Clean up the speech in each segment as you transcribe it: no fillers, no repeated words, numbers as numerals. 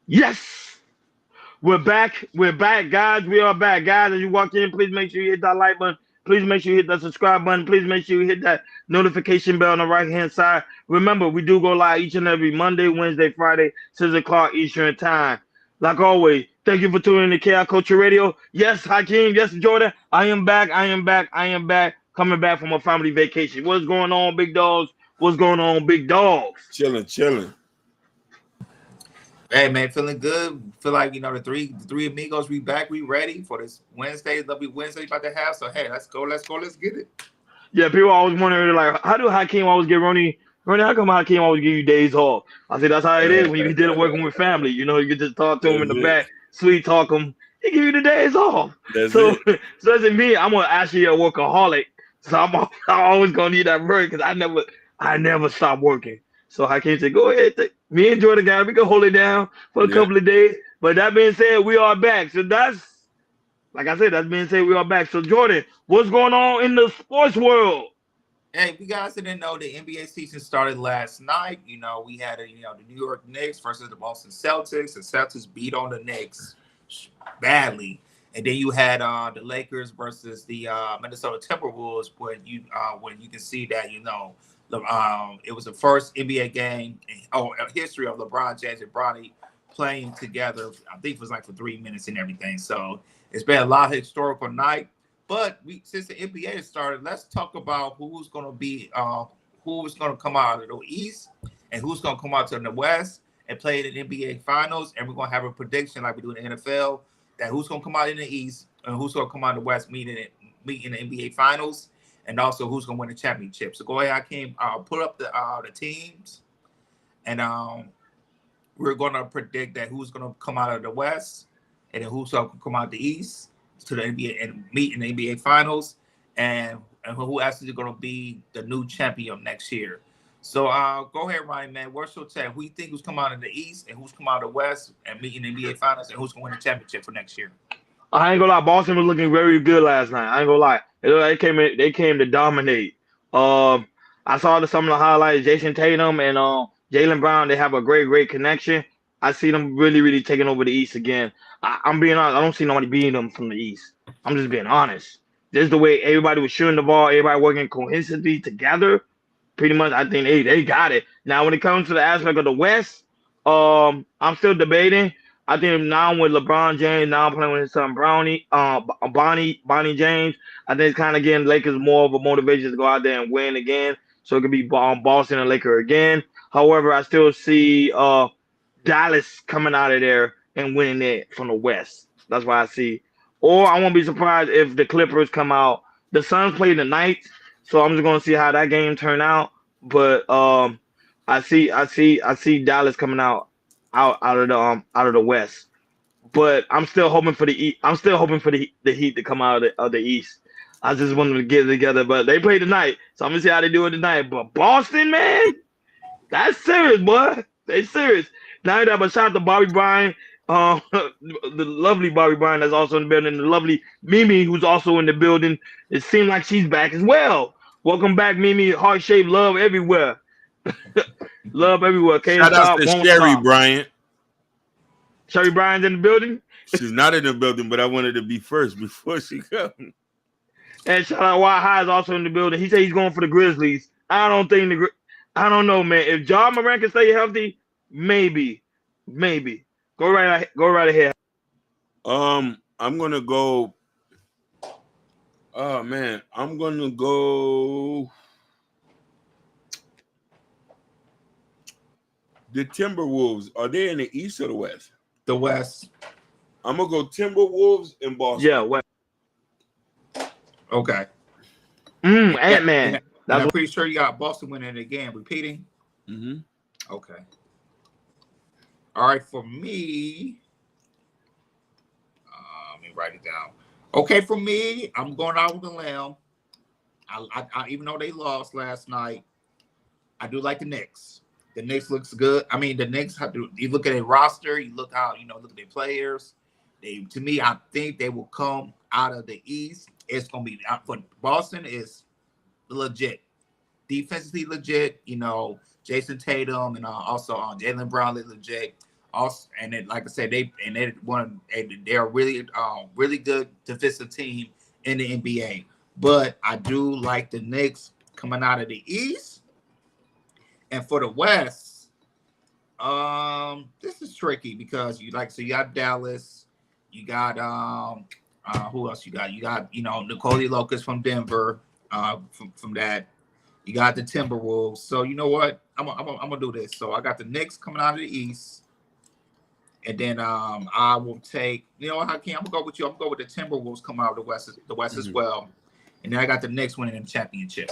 Yes, we're back. We're back, guys. We are back, guys. As you walk in, please make sure you hit that like button. Please make sure you hit that subscribe button. Please make sure you hit that notification bell on the right hand side. Remember, we do go live each and every Monday, Wednesday, Friday, 6 o'clock Eastern time. Like always, thank you for tuning in to Chaos Culture Radio. Yes, Hakeem. Yes, Jordan. I am back. I am back. I am back. Coming back from a family vacation. What's going on, big dogs? What's going on, big dogs? Chilling, chilling. Hey man, feeling good. Feel like the three amigos. We back. We ready for this Wednesday. Lovely Wednesday about to have. So hey, let's go. Let's go. Let's get it. Yeah, people always wondering like, how do Hakeem always get Ronnie? Ronnie, how come Hakeem always give you days off? I said that's how it is when you dealing working with family. You know, you can just talk to him in That's the it. back, sweet talk him. He give you the days off. That's So, it. so as in me, I'm actually a workaholic. So I'm always gonna need that break because I never stop working. So Hakeem said, go ahead, me and Jordan guy, we can hold it down for a Yeah. couple of days. But that being said, we are back. So that's like I said, that's being said, we are back. So Jordan, what's going on in the sports world? Hey, if you guys didn't know, the NBA season started last night. We had the New York Knicks versus the Boston Celtics. The Celtics beat on the Knicks badly, and then you had the Lakers versus the Minnesota Timberwolves. When you can see that it was the first NBA game in history of LeBron James and Bronny playing together. I think it was like for 3 minutes and everything. So it's been a lot of historical night. But since the NBA started, let's talk about who's going to come out of the East and who's going to come out to the West and play in the NBA Finals. And we're going to have a prediction like we do in the NFL that who's going to come out in the East and who's going to come out in the West meet in the NBA Finals, and also who's going to win the championship. So go ahead, Hakeem, put up the teams, and we're going to predict that who's going to come out of the West and then who's going to come out the East to the NBA and meet in the NBA Finals, and who actually going to be the new champion next year. So go ahead, Ryan, man. What's your take? Who you think who's come out of the East and who's come out of the West and meet in the NBA Finals, and who's going to win the championship for next year? I ain't gonna lie, Boston was looking very good last night. I ain't gonna lie. They came to dominate. Um, I saw some of the highlights. Jason Tatum and Jalen Brown, they have a great connection. I see them really taking over the East again. I'm being honest. I don't see nobody beating them from the East. I'm just being honest. This is the way everybody was shooting the ball, everybody working cohesively together. Pretty much, I think they got it. Now, when it comes to the aspect of the West, I'm still debating. I think now with LeBron James now playing with his son Brownie, Bonnie James, I think it's kind of getting Lakers more of a motivation to go out there and win again. So it could be Boston and Lakers again. However, I still see Dallas coming out of there and winning it from the West. That's why I see. Or I won't be surprised if the Clippers come out. The Suns play tonight, so I'm just gonna see how that game turn out. But I see Dallas coming out of the West. But I'm still hoping for I'm still hoping for the Heat to come out of the East. I just want them to get it together, but they play tonight, so I'm gonna see how they do it tonight. But Boston, man, that's serious, boy. They serious. Now that but shout out to Bobby Bryant, the lovely Bobby Bryant that's also in the building, the lovely Mimi who's also in the building. It seems like she's back as well. Welcome back, Mimi. Heart shaped love everywhere. Love everywhere. Can't Shout out stop, to won't Sherry stop. Bryant. Sherry Bryant's in the building. She's not in the building, but I wanted to be first before she comes. And shout out Wild High is also in the building. He said he's going for the Grizzlies. I don't know, man. If John Moran can stay healthy, maybe. Go right ahead. I'm gonna go. Oh man, I'm gonna go. The Timberwolves. Are they in the East or the West? The West. I'm gonna go Timberwolves in Boston. Yeah, what? Okay. Ant Man. And I'm pretty sure you got Boston winning again. Repeating. Mm-hmm. Okay. All right. For me, let me write it down. Okay, for me, I'm going out with the lamb. I even though they lost last night, I do like the Knicks. The Knicks looks good. I mean, the Knicks have to. You look at their roster. You look look at their players. To me, I think they will come out of the East. It's gonna be for Boston is legit, defensively legit. Jason Tatum and also Jalen Brown is legit. Also, and then, like I said, they're really really good defensive team in the NBA. But I do like the Knicks coming out of the East. And for the West, this is tricky because you got Dallas, you got who else you got? You got Nikola Jokic from Denver, from that. You got the Timberwolves. So you know what? I'm gonna do this. So I got the Knicks coming out of the East, and then I will take. You know what, Hakeem? I'm gonna go with you. I'm gonna go with the Timberwolves coming out of the West as well, and then I got the Knicks winning the championship.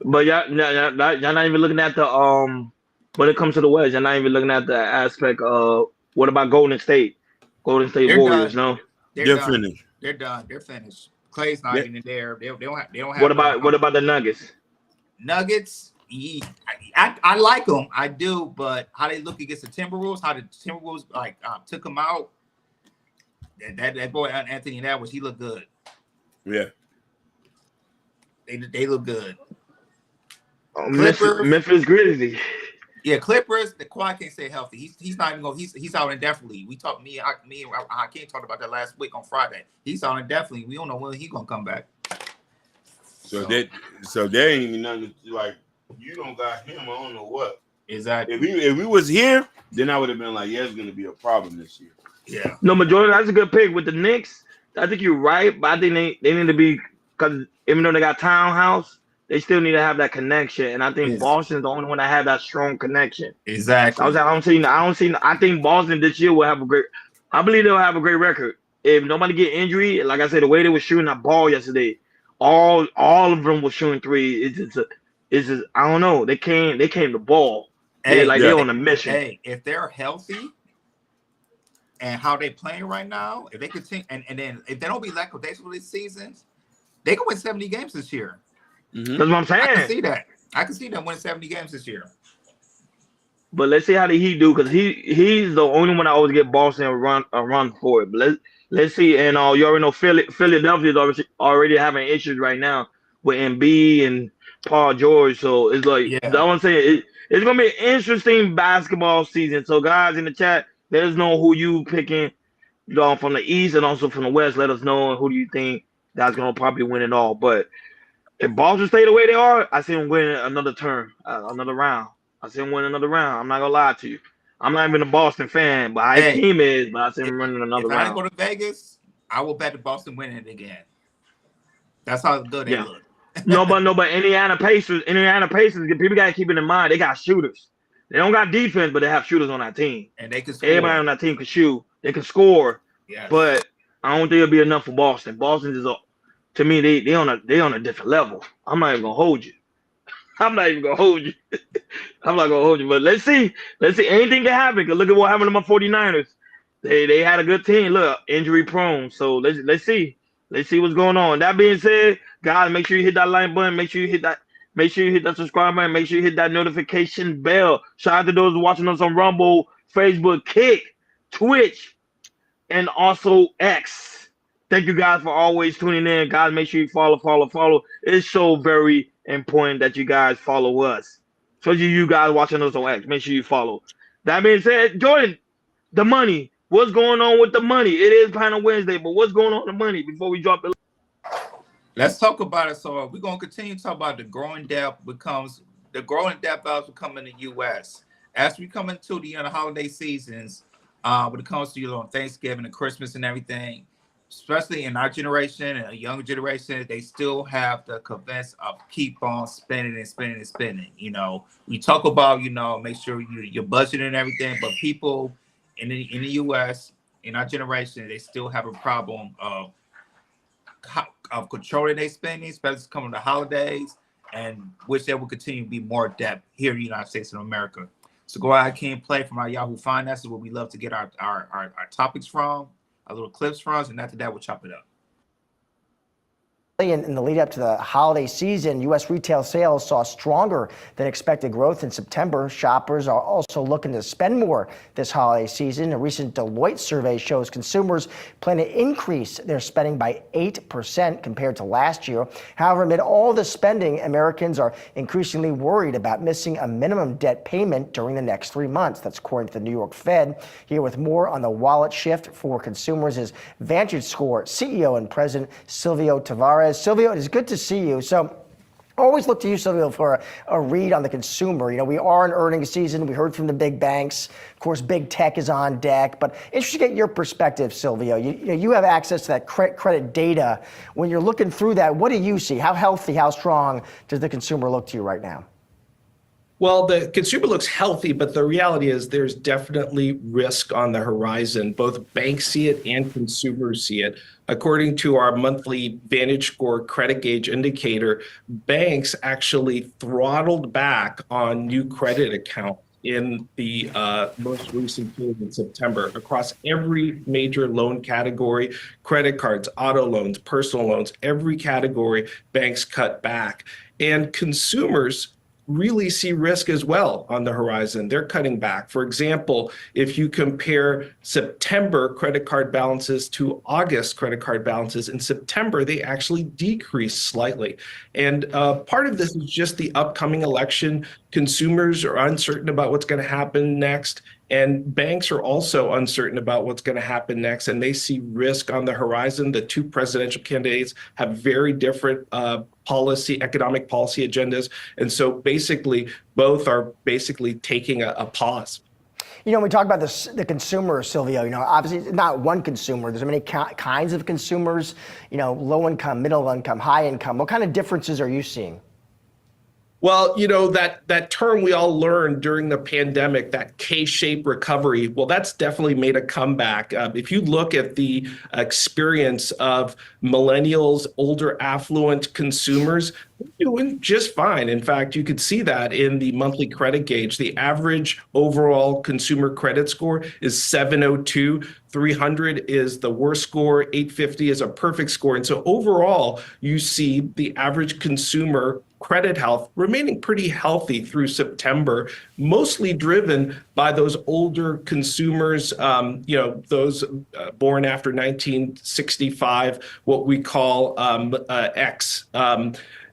But y'all not even looking at the when it comes to the West, you're not even looking at the aspect of what about Golden State? Golden State They're Warriors, done. no? They're finished. They're done. They're finished. Clay's not even there. They don't have. What about the Nuggets? Nuggets? I like them. I do, but how they look against the Timberwolves, how the Timberwolves took them out. That boy Anthony Edwards, he looked good. Yeah. They look good. Clippers, Memphis Grizzlies. Yeah, Clippers. The Kawhi can't stay healthy. He's not even going. He's out indefinitely. We talked. Me and Hakeem talked about that last week on Friday. He's out indefinitely. We don't know when he's gonna come back. So there ain't even nothing like you don't got him. I don't know what. Exactly. If we was here, then I would have been like, yeah, it's gonna be a problem this year. Yeah. No, but Jordan, that's a good pick with the Knicks. I think you're right, but I think they need to be, because even though they got Townhouse, they still need to have that connection. And I think Boston's the only one that have that strong connection. Exactly. I think Boston this year will have I believe they'll have a great record. If nobody get injury, like I said, the way they were shooting that ball yesterday, all of them were shooting three. It's just I don't know. They came to ball. They're on a mission. Hey, if they're healthy and how they playing right now, if they continue and then if they don't be lackadaisical this season, they can win 70 games this year. That's what I'm saying. I can see them winning 70 games this year. But let's see how the Heat do, because he's the only one that always get Boston a run for it. But let's see. And you already know Philadelphia is already having issues right now with Embiid and Paul George. So it's like that's what I'm saying. It's gonna be an interesting basketball season. So guys in the chat, let us know who you picking from the East and also from the West. Let us know who do you think that's gonna probably win it all. But if Boston stay the way they are, I see them winning another turn, another round. I see them win another round. I'm not gonna lie to you. I'm not even a Boston fan, but team is. But I see them running another round. If I go to Vegas, I will bet the Boston winning it again. That's how good they look. No, but Indiana Pacers, people gotta keep it in mind. They got shooters. They don't got defense, but they have shooters on that team. And they can score. Everybody on that team can shoot. They can score. Yes. But I don't think it'll be enough for Boston. Boston is to me, they on a different level. I'm not even gonna hold you. I'm not gonna hold you. But let's see. Anything can happen. Cause look at what happened to my 49ers. They had a good team. Look, injury prone. So let's see. Let's see what's going on. That being said, guys, make sure you hit that like button. Make sure you hit that subscribe button. Make sure you hit that notification bell. Shout out to those watching us on Rumble, Facebook, Kick, Twitch, and also X. Thank you guys for always tuning in. Guys, make sure you follow. It's so very important that you guys follow us. Especially you guys watching us on X. Make sure you follow. That being said, Jordan, the money. What's going on with the money? It is Panel Wednesday, but what's going on with the money before we drop the... Let's talk about it. So we're going to continue to talk about the growing debt balance becoming in the U.S. As we come into the holiday seasons, when it comes to Thanksgiving and Christmas and everything, especially in our generation and a younger generation, they still have the convince of keep on spending. We talk about make sure you're budgeting and everything, but people in the U.S. in our generation, they still have a problem of controlling their spending, especially coming to holidays, and which there will continue to be more debt here in the United States of America. So go out, King, play from our Yahoo Finances, where we love to get our topics from, our little clips from us, and after that, we'll chop it up. In the lead up to the holiday season, U.S. retail sales saw stronger than expected growth in September. Shoppers are also looking to spend more this holiday season. A recent Deloitte survey shows consumers plan to increase their spending by 8% compared to last year. However, amid all the spending, Americans are increasingly worried about missing a minimum debt payment during the next 3 months. That's according to the New York Fed. Here with more on the wallet shift for consumers is VantageScore CEO and President Silvio Tavares. Silvio, it is good to see you. So I always look to you, Silvio, for a read on the consumer. You know, we are in earnings season. We heard from the big banks. Of course, big tech is on deck. But interested to get your perspective, Silvio. You have access to that credit data. When you're looking through that, what do you see? How healthy, how strong does the consumer look to you right now? Well, the consumer looks healthy, but the reality is there's definitely risk on the horizon. Both banks see it and consumers see it. According to our monthly VantageScore credit gauge indicator, banks actually throttled back on new credit accounts in the most recent period in September across every major loan category: credit cards, auto loans, personal loans, every category, banks cut back. And consumers really see risk as well on the horizon. They're cutting back. For example, if you compare September credit card balances to August credit card balances, in September, they actually decreased slightly. And part of this is just the upcoming election. Consumers are uncertain about what's going to happen next. And banks are also uncertain about what's going to happen next, and they see risk on the horizon. The two presidential candidates have very different economic policy agendas. And so basically, both are basically taking a pause. You know, when we talk about the consumer, Silvio, you know, obviously not one consumer. There's many kinds of consumers, you know, low income, middle income, high income. What kind of differences are you seeing? Well, you know, that term we all learned during the pandemic, that K-shaped recovery, well, that's definitely made a comeback. If you look at the experience of millennials, older affluent consumers, they're doing just fine. In fact, you could see that in the monthly credit gauge. The average overall consumer credit score is 702. 300 is the worst score. 850 is a perfect score. And so overall, you see the average consumer credit health remaining pretty healthy through September, mostly driven by those older consumers, you know, those born after 1965, what we call X.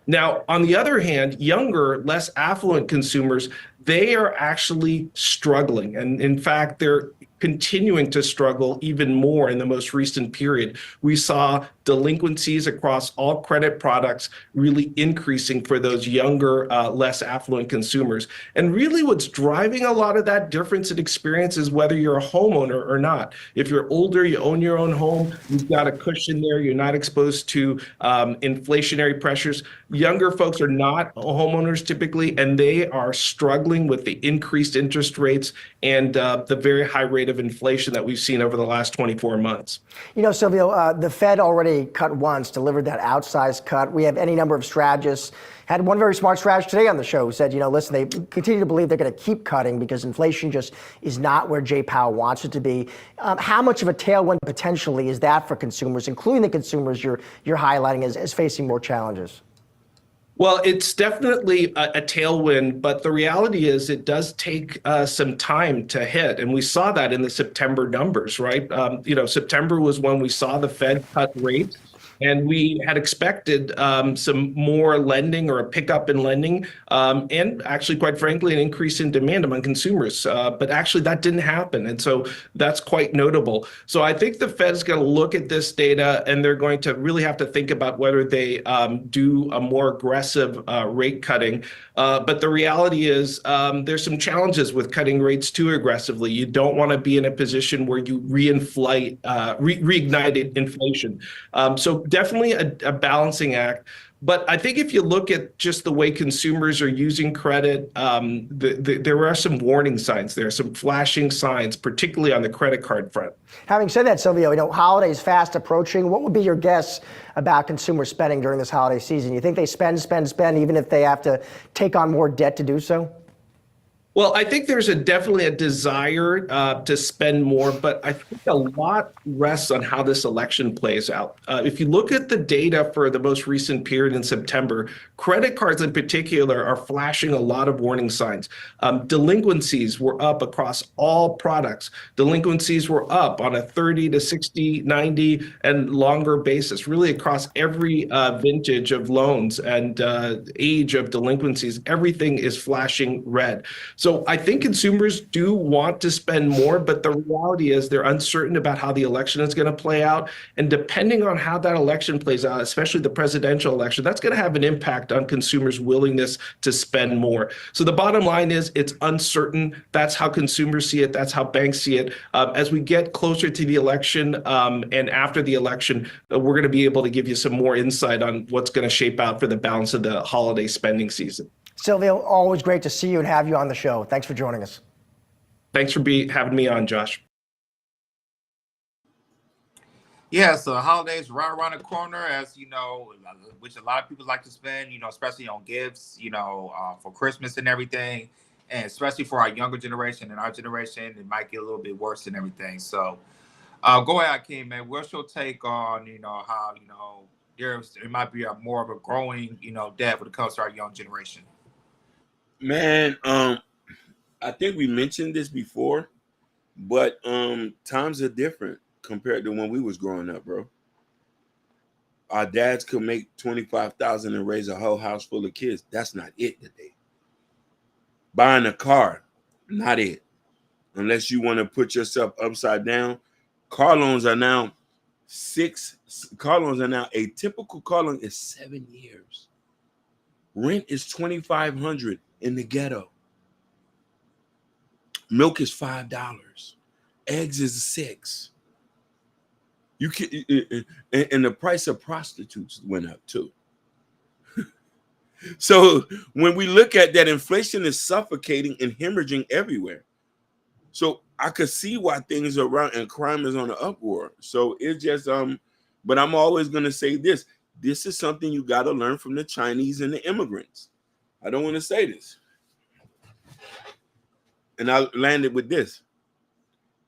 Now, on the other hand, younger, less affluent consumers, they are actually struggling. And in fact, they're continuing to struggle even more in the most recent period. We saw delinquencies across all credit products really increasing for those younger, less affluent consumers. And really what's driving a lot of that difference in experience is whether you're a homeowner or not. If you're older, you own your own home, you've got a cushion there, you're not exposed to inflationary pressures. Younger folks are not homeowners typically, and they are struggling with the increased interest rates and the very high rate of inflation that we've seen over the last 24 months. You know, Silvio, the Fed already cut once, delivered that outsized cut. We have any number of strategists. Had one very smart strategist today on the show who said, you know, listen, they continue to believe they're going to keep cutting because inflation just is not where Jay Powell wants it to be. How much of a tailwind potentially is that for consumers, including the consumers you're highlighting as facing more challenges? Well, it's definitely a tailwind, but the reality is it does take some time to hit. And we saw that in the September numbers, right? You know, September was when we saw the Fed cut rates. And we had expected some more lending or a pickup in lending and actually, quite frankly, an increase in demand among consumers. But actually, that didn't happen. And so that's quite notable. So I think the Fed's going to look at this data and they're going to really have to think about whether they do a more aggressive rate cutting. But the reality is there's some challenges with cutting rates too aggressively. You don't want to be in a position where you reignite inflation. So definitely a balancing act. But I think if you look at just the way consumers are using credit, there are some warning signs. There are some flashing signs, particularly on the credit card front. Having said that, Silvio, you know, holidays fast approaching. What would be your guess about consumer spending during this holiday season? You think they spend, even if they have to take on more debt to do so? Well, I think there's definitely a desire to spend more, but I think a lot rests on how this election plays out. If you look at the data for the most recent period in September, credit cards in particular are flashing a lot of warning signs. Delinquencies were up across all products. Delinquencies were up on a 30 to 60, 90, and longer basis, really across every vintage of loans and age of delinquencies. Everything is flashing red. So I think consumers do want to spend more, but the reality is they're uncertain about how the election is going to play out. And depending on how that election plays out, especially the presidential election, that's going to have an impact on consumers' willingness to spend more. So the bottom line is it's uncertain. That's how consumers see it. That's how banks see it. As we get closer to the election and after the election, we're going to be able to give you some more insight on what's going to shape out for the balance of the holiday spending season. Silvio, always great to see you and have you on the show. Thanks for joining us. Thanks for having me on, Josh. Yeah, so the holidays right around the corner, as you know, which a lot of people like to spend, especially on gifts, for Christmas and everything. And especially for our younger generation and our generation, it might get a little bit worse and everything. So go ahead, Akeem, man. What's your take on, how, there might be more of a growing, debt when it comes to our young generation? Man, I think we mentioned this before, but times are different compared to when we was growing up, bro. Our dads could make $25,000 and raise a whole house full of kids. That's not it today. Buying a car, not it. Unless you want to put yourself upside down. Car loans are now a typical car loan is 7 years. Rent is $2,500 in the ghetto. Milk is $5. Eggs is $6. You can, and the price of prostitutes went up too. So when we look at that, inflation is suffocating and hemorrhaging everywhere. So I could see why things are around and crime is on the uproar. So it's just but I'm always gonna say this. This is something you got to learn from the Chinese and the immigrants. I don't want to say this. And I landed with this.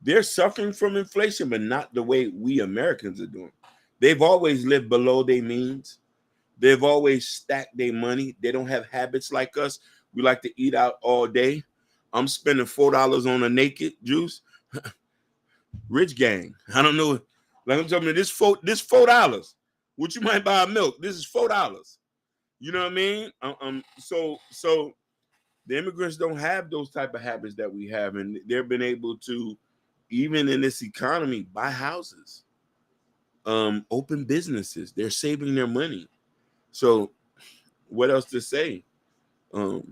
They're suffering from inflation, but not the way we Americans are doing. They've always lived below their means. They've always stacked their money. They don't have habits like us. We like to eat out all day. I'm spending $4 on a naked juice. Rich gang. I don't know. Like I'm telling you, this $4. What you might buy milk. This is $4. You know what I mean? So the immigrants don't have those type of habits that we have, and they've been able to, even in this economy, buy houses, open businesses. They're saving their money. So what else to say? No,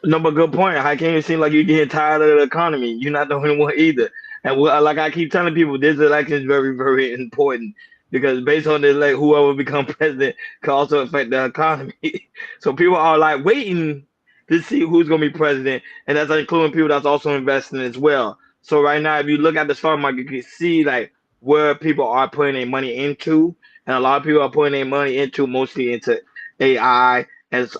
but good point. How can you seem like you're getting tired of the economy? You're not the only one either. And like I keep telling people, this election is very, very important because based on this, like whoever become president can also affect the economy. So people are like waiting to see who's going to be president, and that's including people that's also investing as well. So right now, if you look at the stock market, you can see like where people are putting their money into, and a lot of people are putting their money into mostly into AI and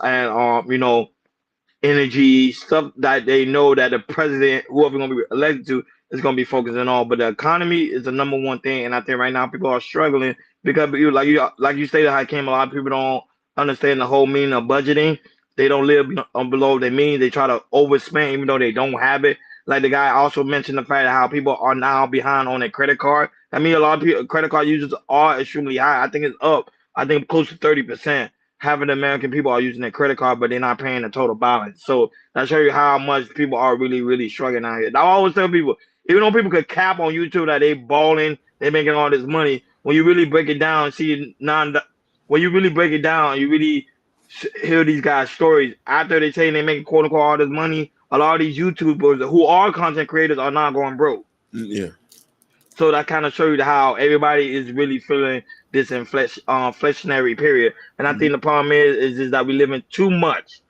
energy stuff that they know that the president, whoever going to be elected to, is going to be focusing on. But the economy is the number one thing, and I think right now people are struggling because like you stated, Hakeem, a lot of people don't understand the whole meaning of budgeting. They don't live below their means. They try to overspend even though they don't have it. Like the guy also mentioned the fact of how people are now behind on their credit card. I mean, a lot of people credit card users are extremely high. I think it's up. I think close to 30%. Half of the American people are using their credit card, but they're not paying the total balance. So that shows you how much people are really, really struggling out here. I always tell people, even though people could cap on YouTube that they balling, they making all this money, when you really break it down, when you really break it down, you really hear these guys' stories. After they say they making quote unquote all this money, a lot of these YouTubers who are content creators are not going broke. Yeah. So that kind of shows you how everybody is really feeling this inflationary period. And I think the problem is that we living too much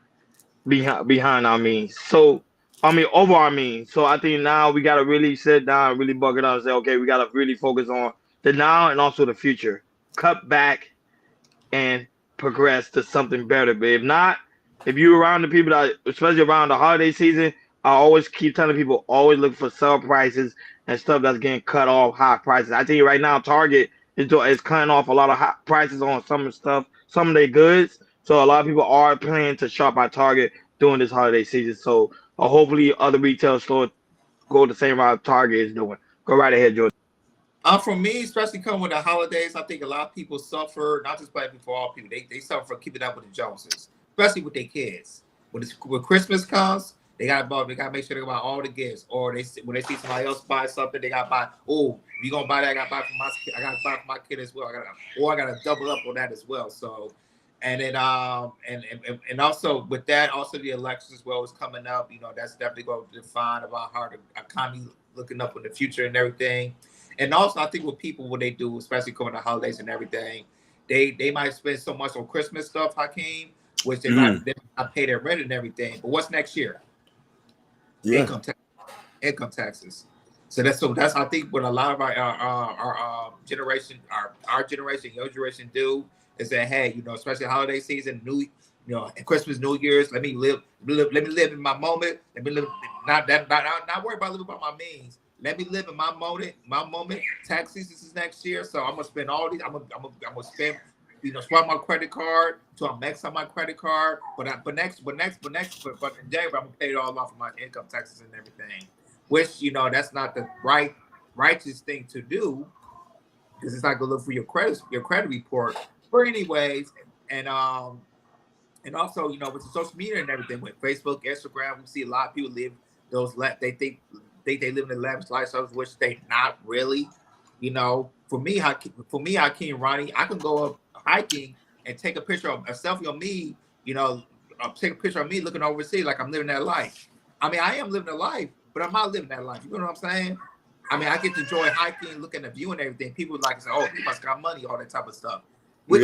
behind our means. So over our means. So I think now we gotta really sit down and really buckle down and say, okay, we gotta really focus on the now and also the future. Cut back and progress to something better. But if not, if you're around the people that, especially around the holiday season, I always keep telling people always look for sale prices and stuff that's getting cut off high prices. I tell you right now, Target is cutting off a lot of high prices on some of the stuff, some of their goods. So a lot of people are planning to shop at Target during this holiday season. So hopefully other retail stores go the same route Target is doing. Go right ahead, Jordan. For me, especially coming with the holidays, I think a lot of people suffer, not just black people, all people. They suffer from keeping up with the Joneses, especially with their kids. When Christmas comes, they gotta make sure they buy all the gifts. Or when they see somebody else buy something, they gotta buy. Oh, you gonna buy that? I gotta buy for my kid. I gotta buy for my kid as well. I gotta double up on that as well. So, and then and also with that, also the elections as well is coming up. You know, that's definitely going to define about how the economy looking up in the future and everything. And also, I think with people, what they do, especially coming to holidays and everything, they might spend so much on Christmas stuff, Hakeem, which they might not pay their rent and everything. But what's next year? Yeah. Income taxes. So that's I think what a lot of our generation, our generation, your generation do is that, hey, you know, especially holiday season, Christmas, New Year's, let me live in my moment. Let me live not worry about living by my means. Let me live in my moment. Tax season is next year, so I'm gonna spend all these. I'm gonna spend, swipe my credit card to I'm max on my credit card. But in January, I'm gonna pay it all off of my income taxes and everything. Which that's not the righteous thing to do, because it's not gonna look for your credit report. But anyways, and also with the social media and everything, with Facebook, Instagram, we see a lot of people live those they think they live in the lavish lifestyles, which they not really. For me, Hakeem, Ronnie, I can go up hiking and take a picture of a selfie of me. Take a picture of me looking overseas like I'm living that life. I mean, I am living a life, but I'm not living that life. You know what I'm saying? I mean, I get to enjoy hiking, looking at the view and everything. People like to say, "Oh, he must got money," all that type of stuff. Which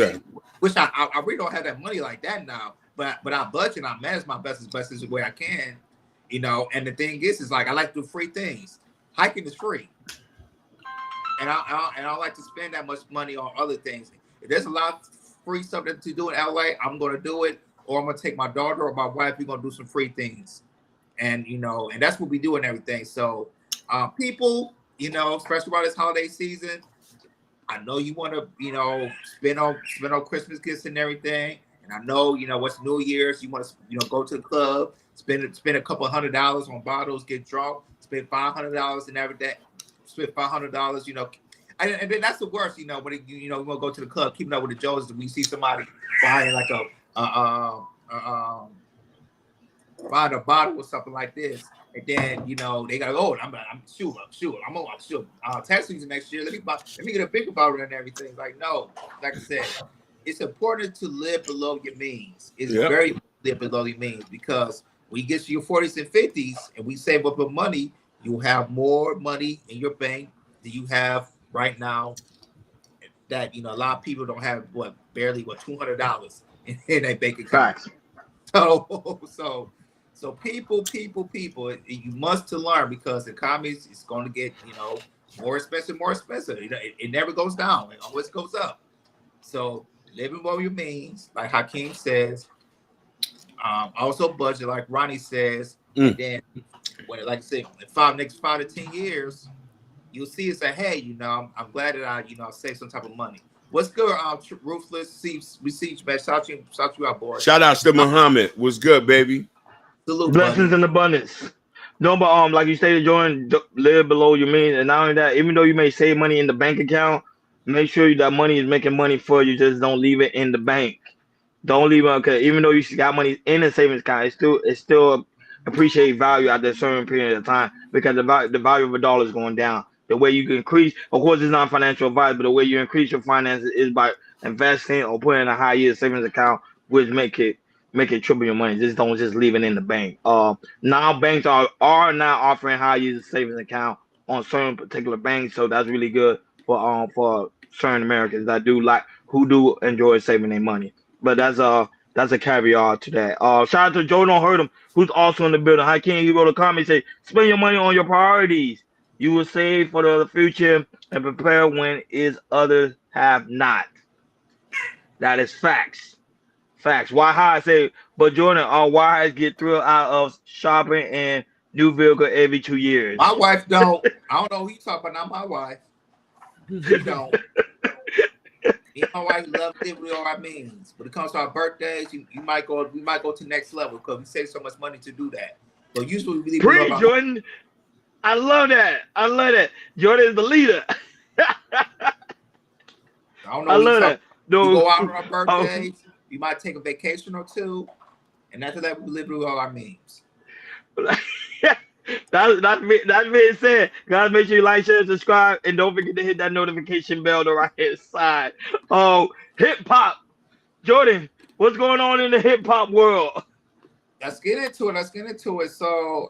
I really don't have that money like that now. But I budget and I manage my best as the way I can. And the thing is like I like to do free things. Hiking is free, and I like to spend that much money on other things. If there's a lot of free stuff to do in LA, I'm going to do it, or I'm going to take my daughter or my wife. We're going to do some free things, and and that's what we do and everything. So, people, especially around this holiday season, I know you want to, spend on Christmas gifts and everything. And I know, what's New Year's, you want to, go to the club, spend a couple $100 on bottles, get drunk, spend $500 and everything, spend $500, and then that's the worst, when you want to go to the club, keeping up with the Joneses, and we see somebody buying like buying a bottle or something like this. And then they gotta go. I'm sure. Tax season next year. Let me get a bigger bottle and everything. Like, no, like I said, it's important to live below your means. It's very important to live below your means, because when you get to your 40s and 50s and we save up your money, you have more money in your bank than you have right now. That a lot of people don't have barely $200 in their bank account. Facts. So people, you must learn, because the economy is going to get, more expensive. It never goes down. It always goes up. So living below your means, like Hakeem says, also budget, like Ronnie says, and then, like I said, next 5 to 10 years, you'll see and say, hey, I'm glad that I saved some type of money. What's good, Ruthless Siege, man? Shout you out, boy. Shout out to Muhammad. What's good, baby? Salute, Blessings buddy. and abundance. No, but like you stated, Jordan, live below your means, and not only that, even though you may save money in the bank account, make sure that money is making money for you. Just don't leave it in the bank. Don't leave it, because even though you got money in a savings account, it still appreciate value after a certain period of time, because the value of a dollar is going down. The way you can increase, of course, it's not financial advice, but the way you increase your finances is by investing or putting in a high yield savings account, which make it triple your money. Just don't leave it in the bank. Now banks are now offering high yield savings account on certain particular banks, so that's really good for certain Americans that who do enjoy saving their money. But that's a caveat to that. Shout out to Joe Don't Hurt Him, who's also in the building. Hakeem, he wrote a comment, say, spend your money on your priorities. You will save for the future and prepare when others have not. That is facts. Facts. Why high say, but Jordan, why high get thrill out of shopping and new vehicle every 2 years? My wife don't. I don't know who you talking about. Not my wife. She don't. Me and my wife love to live with all our means. When it comes to our birthdays, you might go. We might go to the next level because we save so much money to do that. But usually we leave Preach, Jordan. I love that. I love that. Jordan is the leader. I don't know. I love that. We No, go out on our birthdays. We might take a vacation or two, and after that, we live with all our means. That's being said, guys, make sure you like, share, and subscribe, and don't forget to hit that notification bell on the right hand side. Oh, hip hop, Jordan, what's going on in the hip hop world? Let's get into it. So,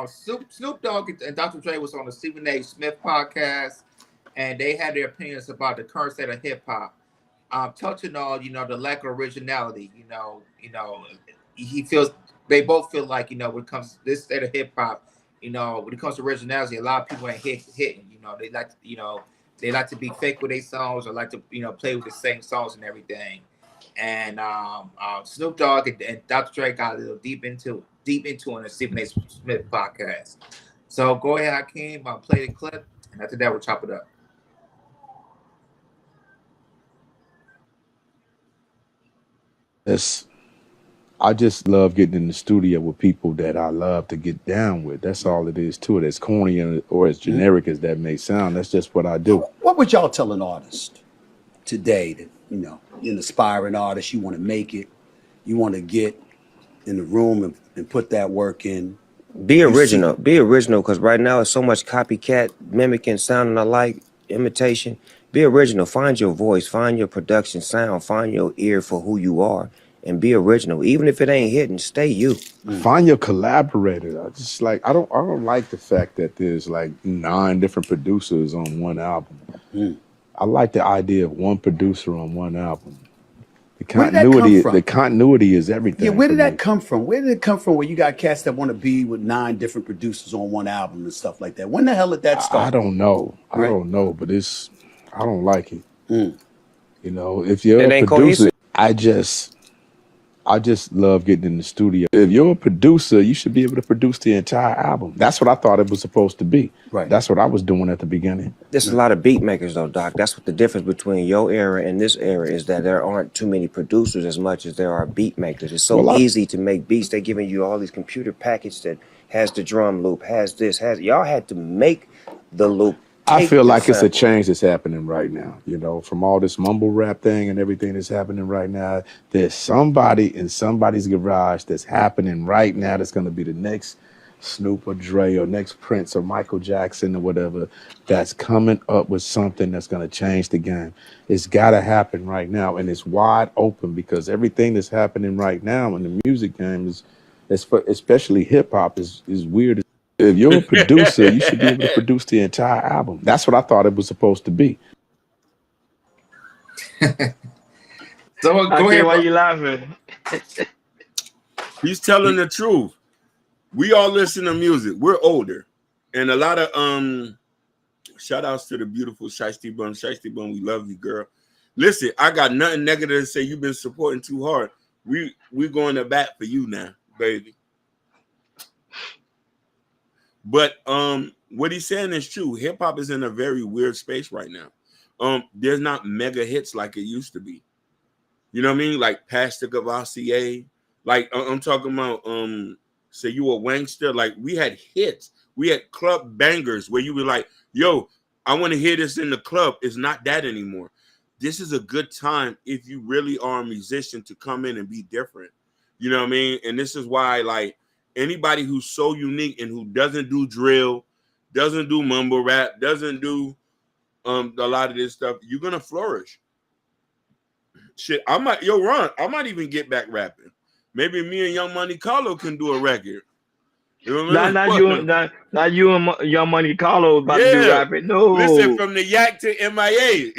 Snoop Dogg and Dr. Dre was on the Stephen A. Smith podcast, and they had their opinions about the current state of hip hop. Touching on, the lack of originality. He feels they both feel like, when it comes to this state of hip hop, when it comes to originality, a lot of people ain't hitting. They like, they like to be fake with their songs, or like to, play with the same songs and everything. And Snoop Dogg and Dr. Dre got a little deep into it in the Stephen A. Smith podcast. So go ahead, Hakeem, play the clip, and after that we'll chop it up. I just love getting in the studio with people that I love to get down with. That's all it is to it. As corny or as generic as that may sound, that's just what I do. What would y'all tell an artist today that, you're an aspiring artist, you want to make it, you want to get in the room and put that work in? Be original. Be original, because right now it's so much copycat, mimicking, sounding alike, imitation. Be original. Find your voice. Find your production sound. Find your ear for who you are, and be original. Even if it ain't hitting, stay you. Find your collaborator. I don't like the fact that there's like 9 different producers on one album. I like the idea of one producer on one album. The continuity is everything. Yeah, where did that come from? Where did it come from where you got cats that want to be with 9 different producers on one album and stuff like that? When the hell did that start? I don't know. I don't know, but I don't like it. If you're a producer, I just love getting in the studio. If you're a producer, you should be able to produce the entire album. That's what I thought it was supposed to be. Right. That's what I was doing at the beginning. There's a lot of beat makers though, Doc. That's what the difference between your era and this era is, that there aren't too many producers as much as there are beat makers. It's so easy to make beats. They're giving you all these computer package that has the drum loop, y'all had to make the loop. I feel like it's a change that's happening right now, from all this mumble rap thing and everything that's happening right now. There's somebody in somebody's garage that's happening right now that's going to be the next Snoop or Dre or next Prince or Michael Jackson or whatever, that's coming up with something that's going to change the game. It's got to happen right now, and it's wide open, because everything that's happening right now in the music game is especially hip hop is weird. If you're a producer, you should be able to produce the entire album. That's what I thought it was supposed to be. So go ahead. Why you laughing? He's telling the truth. We all listen to music. We're older, and a lot of shout outs to the beautiful Shiesty Bun. Shiesty Bun, we love you, girl. Listen, I got nothing negative to say. You've been supporting too hard. We going to bat for you now, baby. But what he's saying is true. Hip hop is in a very weird space right now. There's not mega hits like it used to be. You know what I mean? Like Pastor Gavassier. Like I'm talking about Say You a Wangster. Like we had hits. We had club bangers where you were like, yo, I want to hear this in the club. It's not that anymore. This is a good time if you really are a musician to come in and be different. You know what I mean? And this is why, like, anybody who's so unique and who doesn't do drill, doesn't do mumble rap, doesn't do a lot of this stuff, you're gonna flourish. Shit, Ron, I might even get back rapping. Maybe me and Young Money Carlo can do a record. You know what I mean? Not you and Young Money Carlo about to do rapping. No. Listen, from the Yak to MIA.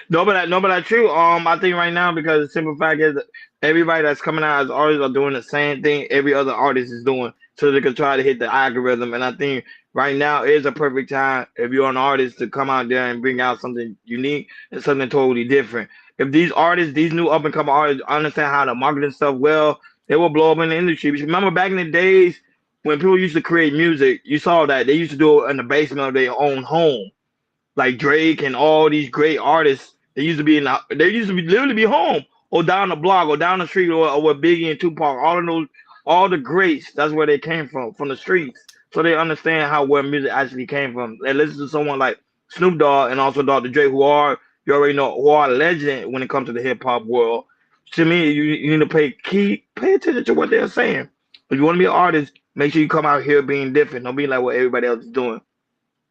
No, but that's true. I think right now, because the simple fact is everybody that's coming out as artists are doing the same thing every other artist is doing. so they can try to hit the algorithm. And I think right now is a perfect time if you're an artist to come out there and bring out something unique and something totally different. If these artists, these new up and coming artists, understand how to market stuff well, they will blow up in the industry. Because remember back in the days when people used to create music, you saw that they used to do it in the basement of their own home, like Drake and all these great artists. They used to be literally be home or down the block or down the street or where Biggie and Tupac, all of those, all the greats. That's where they came from the streets. So they understand how where music actually came from. They listen to someone like Snoop Dogg and also Dr. Dre, who are you already know who are legend when it comes to the hip hop world. To me, you need to pay attention to what they're saying. If you want to be an artist, make sure you come out here being different. Don't be like what everybody else is doing.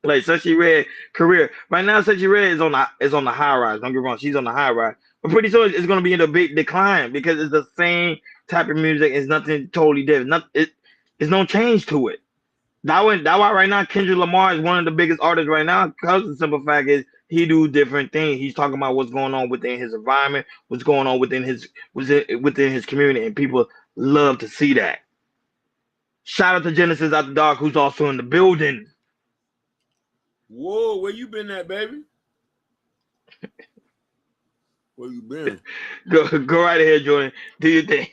Like Sexy Red career right now, Sexy Red is on the high rise. Don't get me wrong, she's on the high rise, but pretty soon it's gonna be in a big decline because it's the same type of music. It's nothing totally different. It's no change to it. That why right now Kendrick Lamar is one of the biggest artists right now because the simple fact is he do different things. He's talking about what's going on within his environment, what's going on within his community, and people love to see that. Shout out to Genesis After Dark, who's also in the building. Whoa, where you been at, baby? Where you been? Go right ahead, Jordan. Do your thing.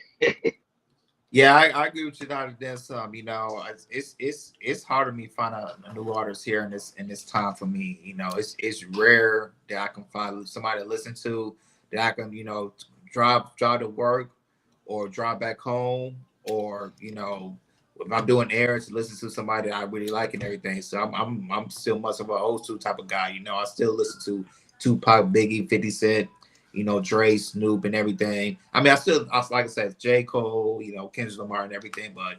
Yeah, I agree with you now. Then some. You know, it's hard for me to find a new artist here in this time for me. You know, it's rare that I can find somebody to listen to that I can drive to work or drive back home or if I'm doing errands, listen to somebody that I really like and everything. So I'm still much of an old school type of guy. You know, I still listen to Tupac, Biggie, 50 Cent, Dre, Snoop, and everything. I mean, like I said, J. Cole, Kendrick Lamar and everything. But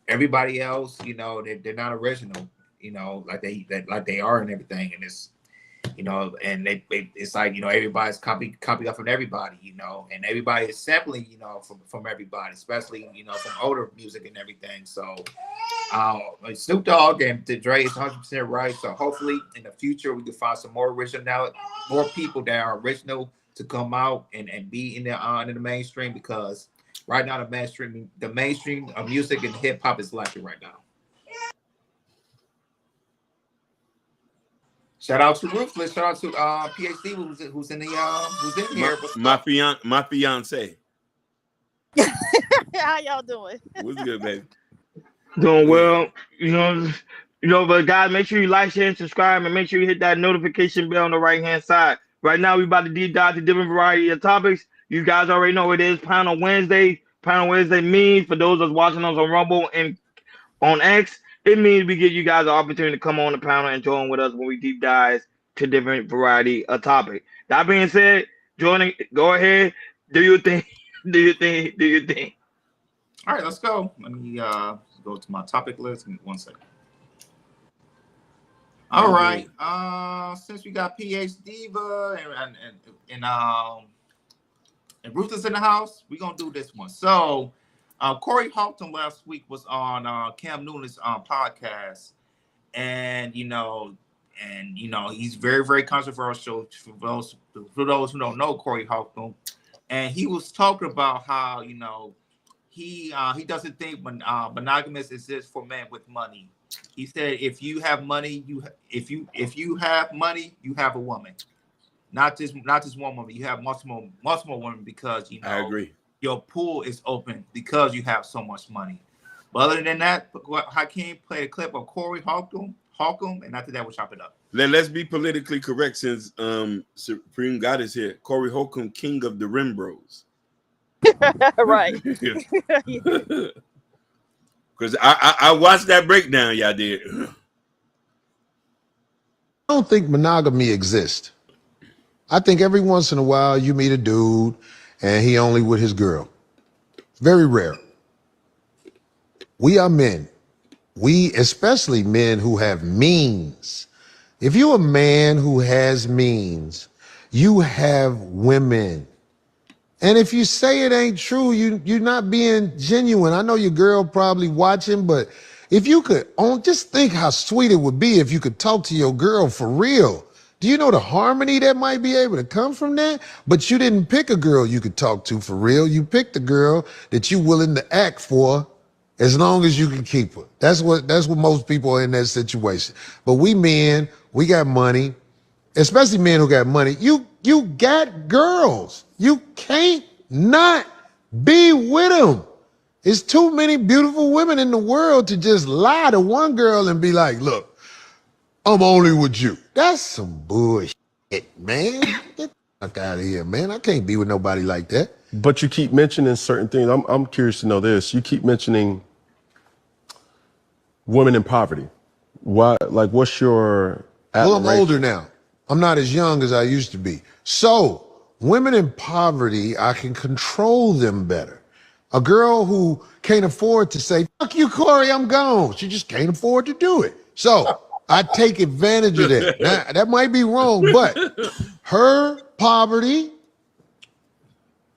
everybody else, they're not original. Like they are and everything. And it's and it's like everybody's copy off of everybody, and everybody is sampling, from everybody, especially from older music and everything. So Snoop Dogg and Dre is 100% right. So hopefully in the future we can find some more original, more people that are original to come out and be in the mainstream, because right now the mainstream of music and hip hop is lacking right now. Shout out to Ruthless. Shout out to PhD who's in here. My fiance. How y'all doing? What's good, baby? Doing well. But guys, make sure you like, share, and subscribe, and make sure you hit that notification bell on the right hand side. Right now, we about to deep dive to different variety of topics. You guys already know what it is. Panel Wednesday. Panel Wednesday means for those that's watching us on Rumble and on X, it means we give you guys an opportunity to come on the panel and join with us when we deep dive to different variety of topic. That being said, Jordan, go ahead, do your thing, do your thing. All right, let's go. Let me go to my topic list. Give me 1 second. All right. Since we got PH Diva and Ruthless in the house, we're gonna do this one. So Corey Holcomb last week was on Cam Newton's podcast, and he's very, very controversial for those who don't know Corey Holcomb, and he was talking about how he doesn't think monogamous exists for men with money. He said if you have money, if you have money, you have a woman, not just one woman. You have multiple women because I agree. Your pool is open because you have so much money. But other than that, Hakeem played a clip of Corey Holcomb, and after that, we'll chop it up. Let's be politically correct since Supreme God is here. Corey Holcomb, king of the Rim Bros. Right. Because I watched that breakdown y'all did. I don't think monogamy exists. I think every once in a while you meet a dude and he only with his girl. Very rare. We are men. We, especially men who have means. If you're a man who has means, you have women. And if you say it ain't true, you're not being genuine. I know your girl probably watching, but if you could just think how sweet it would be if you could talk to your girl for real. Do you know the harmony that might be able to come from that? But you didn't pick a girl you could talk to for real. You picked a girl that you're willing to act for as long as you can keep her. That's what most people are in that situation. But we men, we got money, especially men who got money. You got girls. You can't not be with them. There's too many beautiful women in the world to just lie to one girl and be like, look, I'm only with you. That's some bullshit, man. Get the fuck out of here, man. I can't be with nobody like that. But you keep mentioning certain things. I'm curious to know this. You keep mentioning women in poverty. Why? Like, what's your Well, I'm admiration? older now. I'm not as young as I used to be. So, women in poverty, I can control them better. A girl who can't afford to say, fuck you, Corey, I'm gone. She just can't afford to do it. So, I take advantage of that. Now, that might be wrong, but her poverty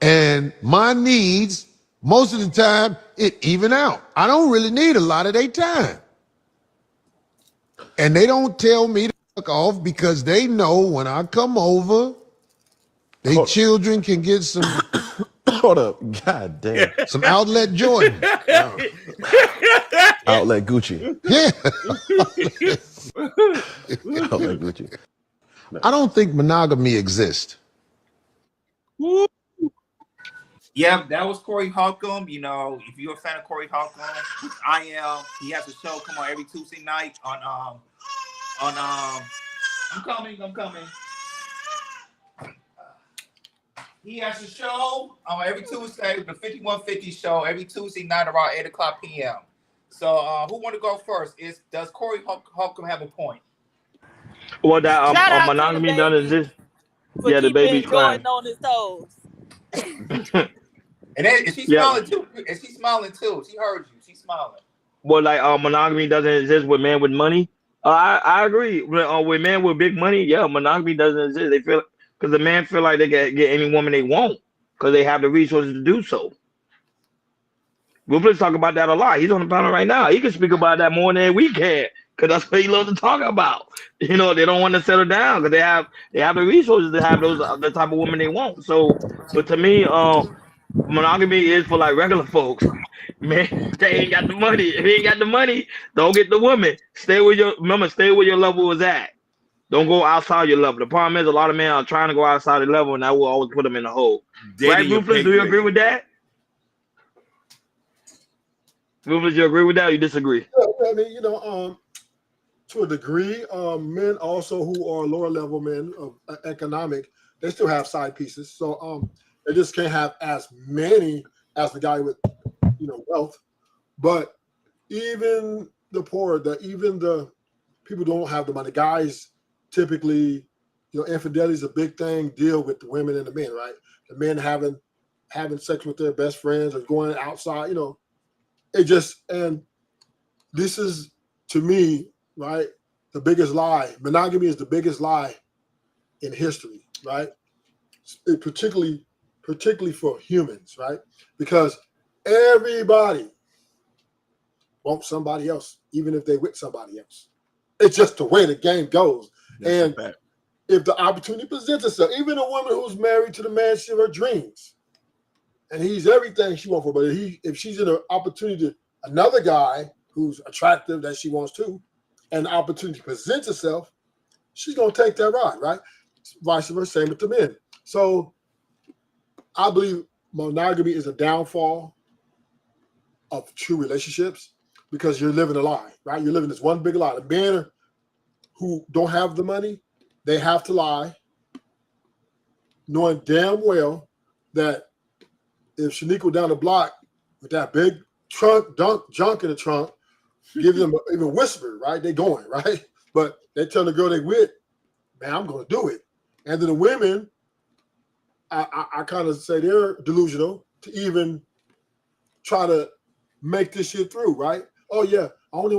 and my needs, most of the time, it even out. I don't really need a lot of their time. And they don't tell me to fuck off because they know when I come over, they children can get some Hold up. God damn. some outlet Jordan. Outlet Gucci. Yeah. Outlet Gucci. I don't think monogamy exists. Yeah, that was Corey Holcomb. You know, if you're a fan of Corey Holcomb, which I am, he has a show come on every Tuesday night on I'm coming. He has a show on every Tuesday, the 5150 show, every Tuesday night around 8:00 p.m. So who want to go first? Does Corey Holcomb have a point? Well, that Shout out to the monogamy doesn't baby exist. for Yeah, the keeping baby's Jordan crying. on his toes. And then, is she Yeah. smiling too? Is she smiling too? She heard you. She's smiling. Well, like monogamy doesn't exist with men with money. I agree. With men with big money, yeah, monogamy doesn't exist. They feel because the man feel like they can get any woman they want because they have the resources to do so. We'll please talk about that a lot. He's on the panel right now. He can speak about that more than we can because that's what he loves to talk about. You know, they don't want to settle down because they have the resources to have those the type of woman they want. So, but to me, monogamy is for like regular folks. Man, they ain't got the money. If you ain't got the money, don't get the woman. Stay where your level was at. Don't go outside your level. The problem is a lot of men are trying to go outside the level, and that will always put them in the hole. Right, Dating your Ruthless? pay Do you grade. agree with that? Ruthless, you agree with that or you disagree? I mean, to a degree, men also who are lower level men of economic, they still have side pieces. So they just can't have as many as the guy with, wealth. But even the poor, even the people who don't have the money, guys typically, infidelity is a big thing, deal with the women and the men, right? The men having sex with their best friends or going outside, and this is, to me, right, the biggest lie. Monogamy is the biggest lie in history, right? Particularly for humans, right? Because everybody wants somebody else, even if they're with somebody else. It's just the way the game goes. That's and if the opportunity presents itself, even a woman who's married to the man of her dreams, and he's everything she wants for, but if she's in an opportunity to another guy who's attractive that she wants to, and the opportunity presents itself, she's gonna take that ride, right? Vice versa, same with the men. So I believe monogamy is a downfall of true relationships because you're living a lie, right? You're living this one big lie. The men who don't have the money, they have to lie, knowing damn well that if Shaniqua down the block with that big junk in the trunk, give them even whisper, right? They going, right? But they tell the girl they with, man, I'm gonna do it. And then the women, I kind of say they're delusional to even try to make this shit through, right? Oh yeah, we're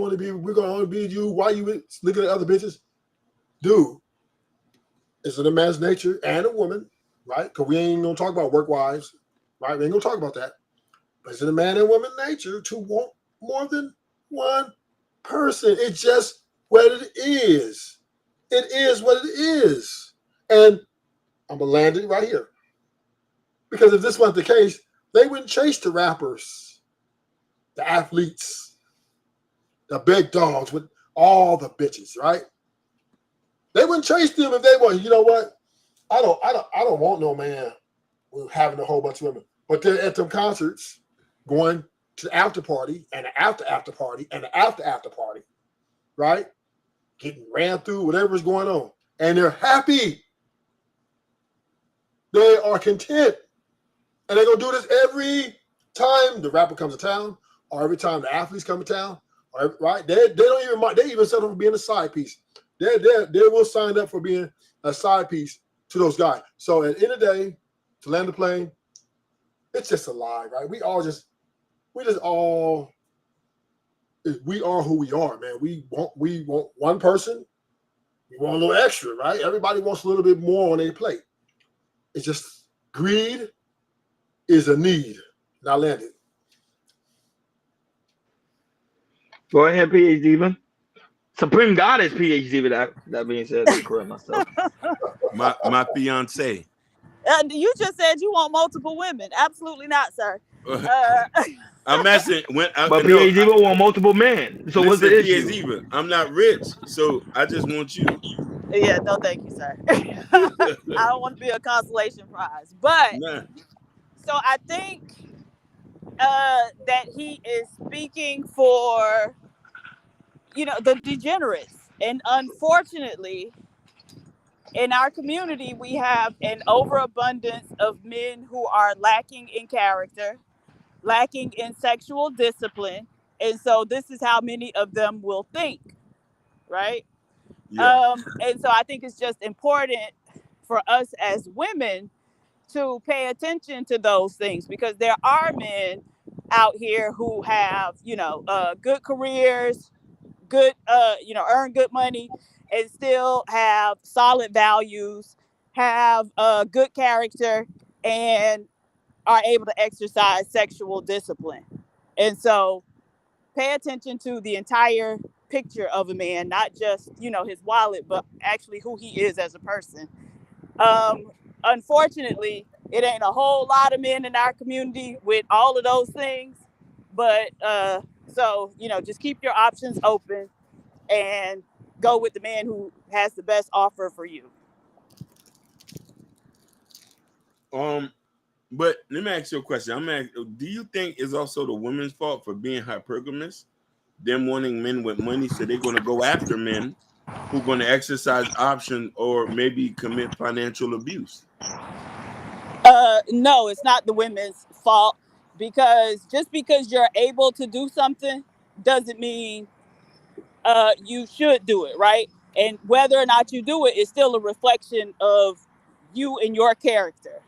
gonna only be you. Why you looking at other bitches? Dude, it's in a man's nature and a woman, right? Because we ain't gonna talk about work wives, right? We ain't gonna talk about that. But it's in a man and woman nature to want more than one person. It's just what it is. It is what it is. And I'm gonna land it right here. Because if this wasn't the case, they wouldn't chase the rappers. the athletes, the big dogs with all the bitches, right? They wouldn't chase them if they want. You know what? I don't want no man having a whole bunch of women. But they're at them concerts, going to the after party and the after party and the after party, right? Getting ran through, whatever's going on. And they're happy. They are content. And they're going to do this every time the rapper comes to town, or every time the athletes come to town, or, right? They don't even mind. They even settle for being a side piece. They will sign up for being a side piece to those guys. So at the end of the day, to land the plane, it's just a lie, right? We are who we are, man. We want one person. We want a little extra, right? Everybody wants a little bit more on their plate. It's just greed is a need. Now land it. Go ahead, PhD man. Supreme Goddess PhD. With that being said, to correct myself. My fiance. You just said you want multiple women. Absolutely not, sir. I'm asking but PhD will want multiple men. So what's the issue? PhD, I'm not rich, so I just want you. Yeah, no, thank you, sir. I don't want to be a consolation prize, but so I think that he is speaking for, the degenerates, and unfortunately, in our community, we have an overabundance of men who are lacking in character, lacking in sexual discipline, and so this is how many of them will think, right? Yeah. And so I think it's just important for us as women to pay attention to those things, because there are men out here who have, good careers, good, earn good money, and still have solid values, have good character, and are able to exercise sexual discipline. And so pay attention to the entire picture of a man, not just, his wallet, but actually who he is as a person. Unfortunately, it ain't a whole lot of men in our community with all of those things. But so, just keep your options open and go with the man who has the best offer for you. But let me ask you a question. Do you think it's also the women's fault for being hypergamous? Them wanting men with money, so they're going to go after men who are going to exercise option or maybe commit financial abuse? No, it's not the women's fault, because just because you're able to do something doesn't mean you should do it, right? And whether or not you do it is still a reflection of you and your character.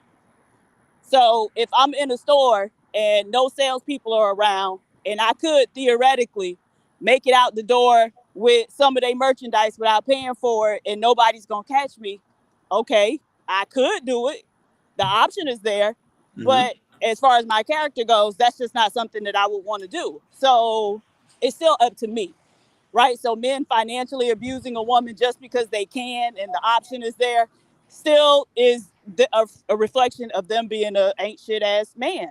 So if I'm in a store and no salespeople are around, and I could theoretically make it out the door with some of their merchandise without paying for it, and nobody's gonna catch me, okay, I could do it. The option is there. Mm-hmm. But as far as my character goes, that's just not something that I would want to do. So it's still up to me, right? So men financially abusing a woman just because they can and the option is there still is a reflection of them being a ain't shit ass man.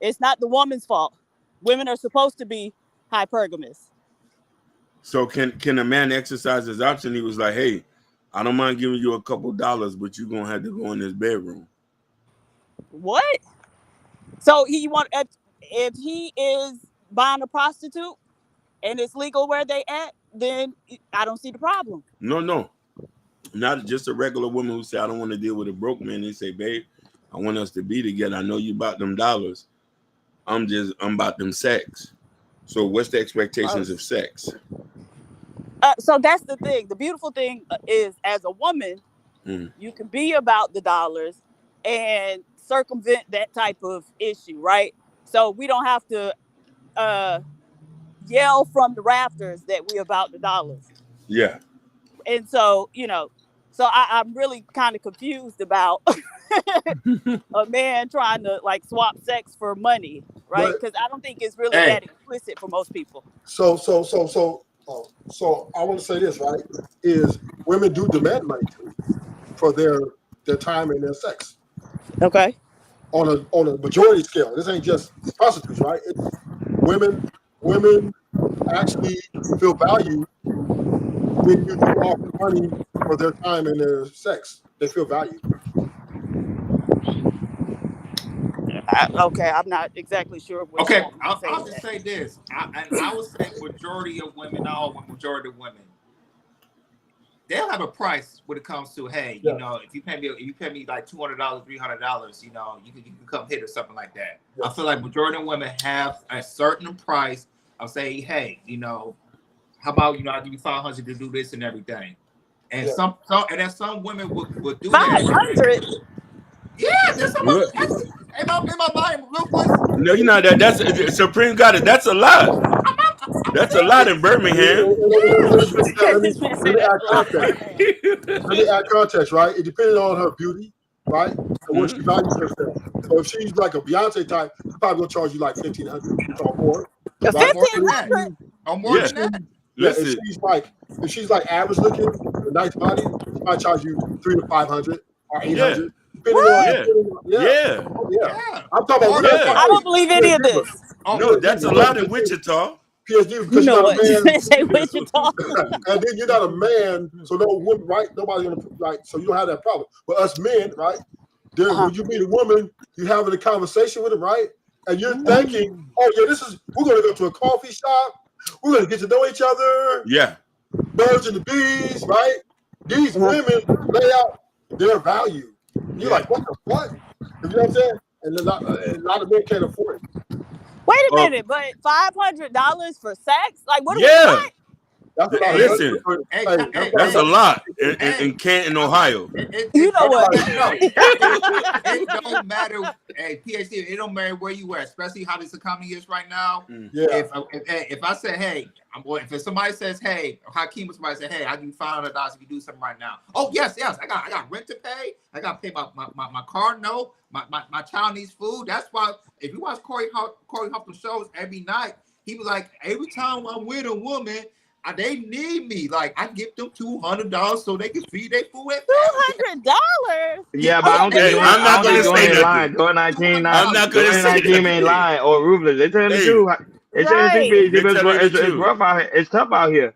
It's not the woman's fault. Women are supposed to be hypergamous. So can a man exercise his option? He was like, hey, I don't mind giving you a couple dollars, but you're gonna have to go in this bedroom. What? So if he is buying a prostitute and it's legal where they at, then I don't see the problem. No. Not just a regular woman who say, I don't want to deal with a broke man. They say, babe, I want us to be together. I know you about them dollars. I'm about them sex. So what's the expectations of sex? So that's the thing. The beautiful thing is, as a woman, you can be about the dollars and circumvent that type of issue, right? So we don't have to yell from the rafters that we about the dollars. Yeah. And so, so I'm really kind of confused about a man trying to like swap sex for money, right? Because I don't think it's really that explicit for most people. So I want to say this, right? Is women do demand money for their time and their sex. Okay. On a majority scale. This ain't just prostitutes, right? women actually feel valued when you do offer money for their time and their sex. They feel valued. Okay, I'm not exactly sure what Okay, you want me to say I'll to just that. say this. I would say majority of women, not all women, majority of women, they'll have a price when it comes to, hey, Yeah. you know, if you pay me like $200, $300, you know, you can come hit or something like that. Yeah. I feel like majority of women have a certain price of saying, hey, you know, how about, you know, I'll give you 500 to do this and everything. And Yeah. some women would do that. 500. Yeah, there's some. Look. Am I lying, Ruthless? No, you're not. That's Supreme got it. That's a lot. That's a lot in Birmingham. Let me This man say add that's a lot of context. Birmingham. Let me add context, right? It depends on her beauty, right? And what she values herself. So if she's like a Beyonce type, she's probably gonna charge you like $1,500 or more. Right? 1,500. Or more Yeah. than that. Yeah, if Listen. she's like average looking, a nice body, she might charge you $300 to $500 or $800, depending on. Yeah. Oh, yeah. Yeah. I'm talking about Yeah. I don't believe any of this. No, that's a lot in Wichita. PSD You because know you're what? not a man. Say Wichita. And then you're not a man, so no woman, right? Nobody's gonna like, so you don't have that problem. But us men, right? When you meet a woman, you having a conversation with them, right? And you're thinking, oh yeah, we're gonna go to a coffee shop, we're gonna get to know each other. Yeah. Birds and the bees, right? These women lay out their value. You're like, what the fuck? You know what I'm saying? And a lot of men can't afford it. Wait a minute, but $500 for sex? Like, what? Yeah. That's a lot of Listen, money. that's a lot in Canton, Ohio. You know what? It don't matter. Hey, PhD, it don't matter where you are, especially how this economy is right now. Yeah. If I say, hey, if somebody says, hey, Hakeem, somebody say, hey, I'll give you $500 if you do something right now. Oh, yes, I got rent to pay. I got to pay my car note. My child needs food. That's why if you watch Corey Huffman shows every night, he was like, every time I'm with a woman, they need me. Like, I give them $200 so they can feed their food. $200? Yeah, but I don't think I'm not going to say that. lying. Joy 19, I'm not going to say that. ain't lying or ruthless. They telling the truth. They telling the truth. It's rough out here. It's tough out here.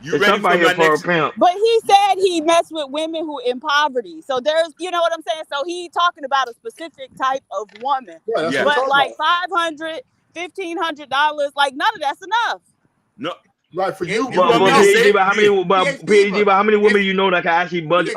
You ready for my next? Pimp. But he said he messed with women who in poverty. So there's, you know what I'm saying? So he talking about a specific type of woman. Yeah, but like $500, $1,500, like none of that's enough. No. Right for you. But how many women you know that can actually budget?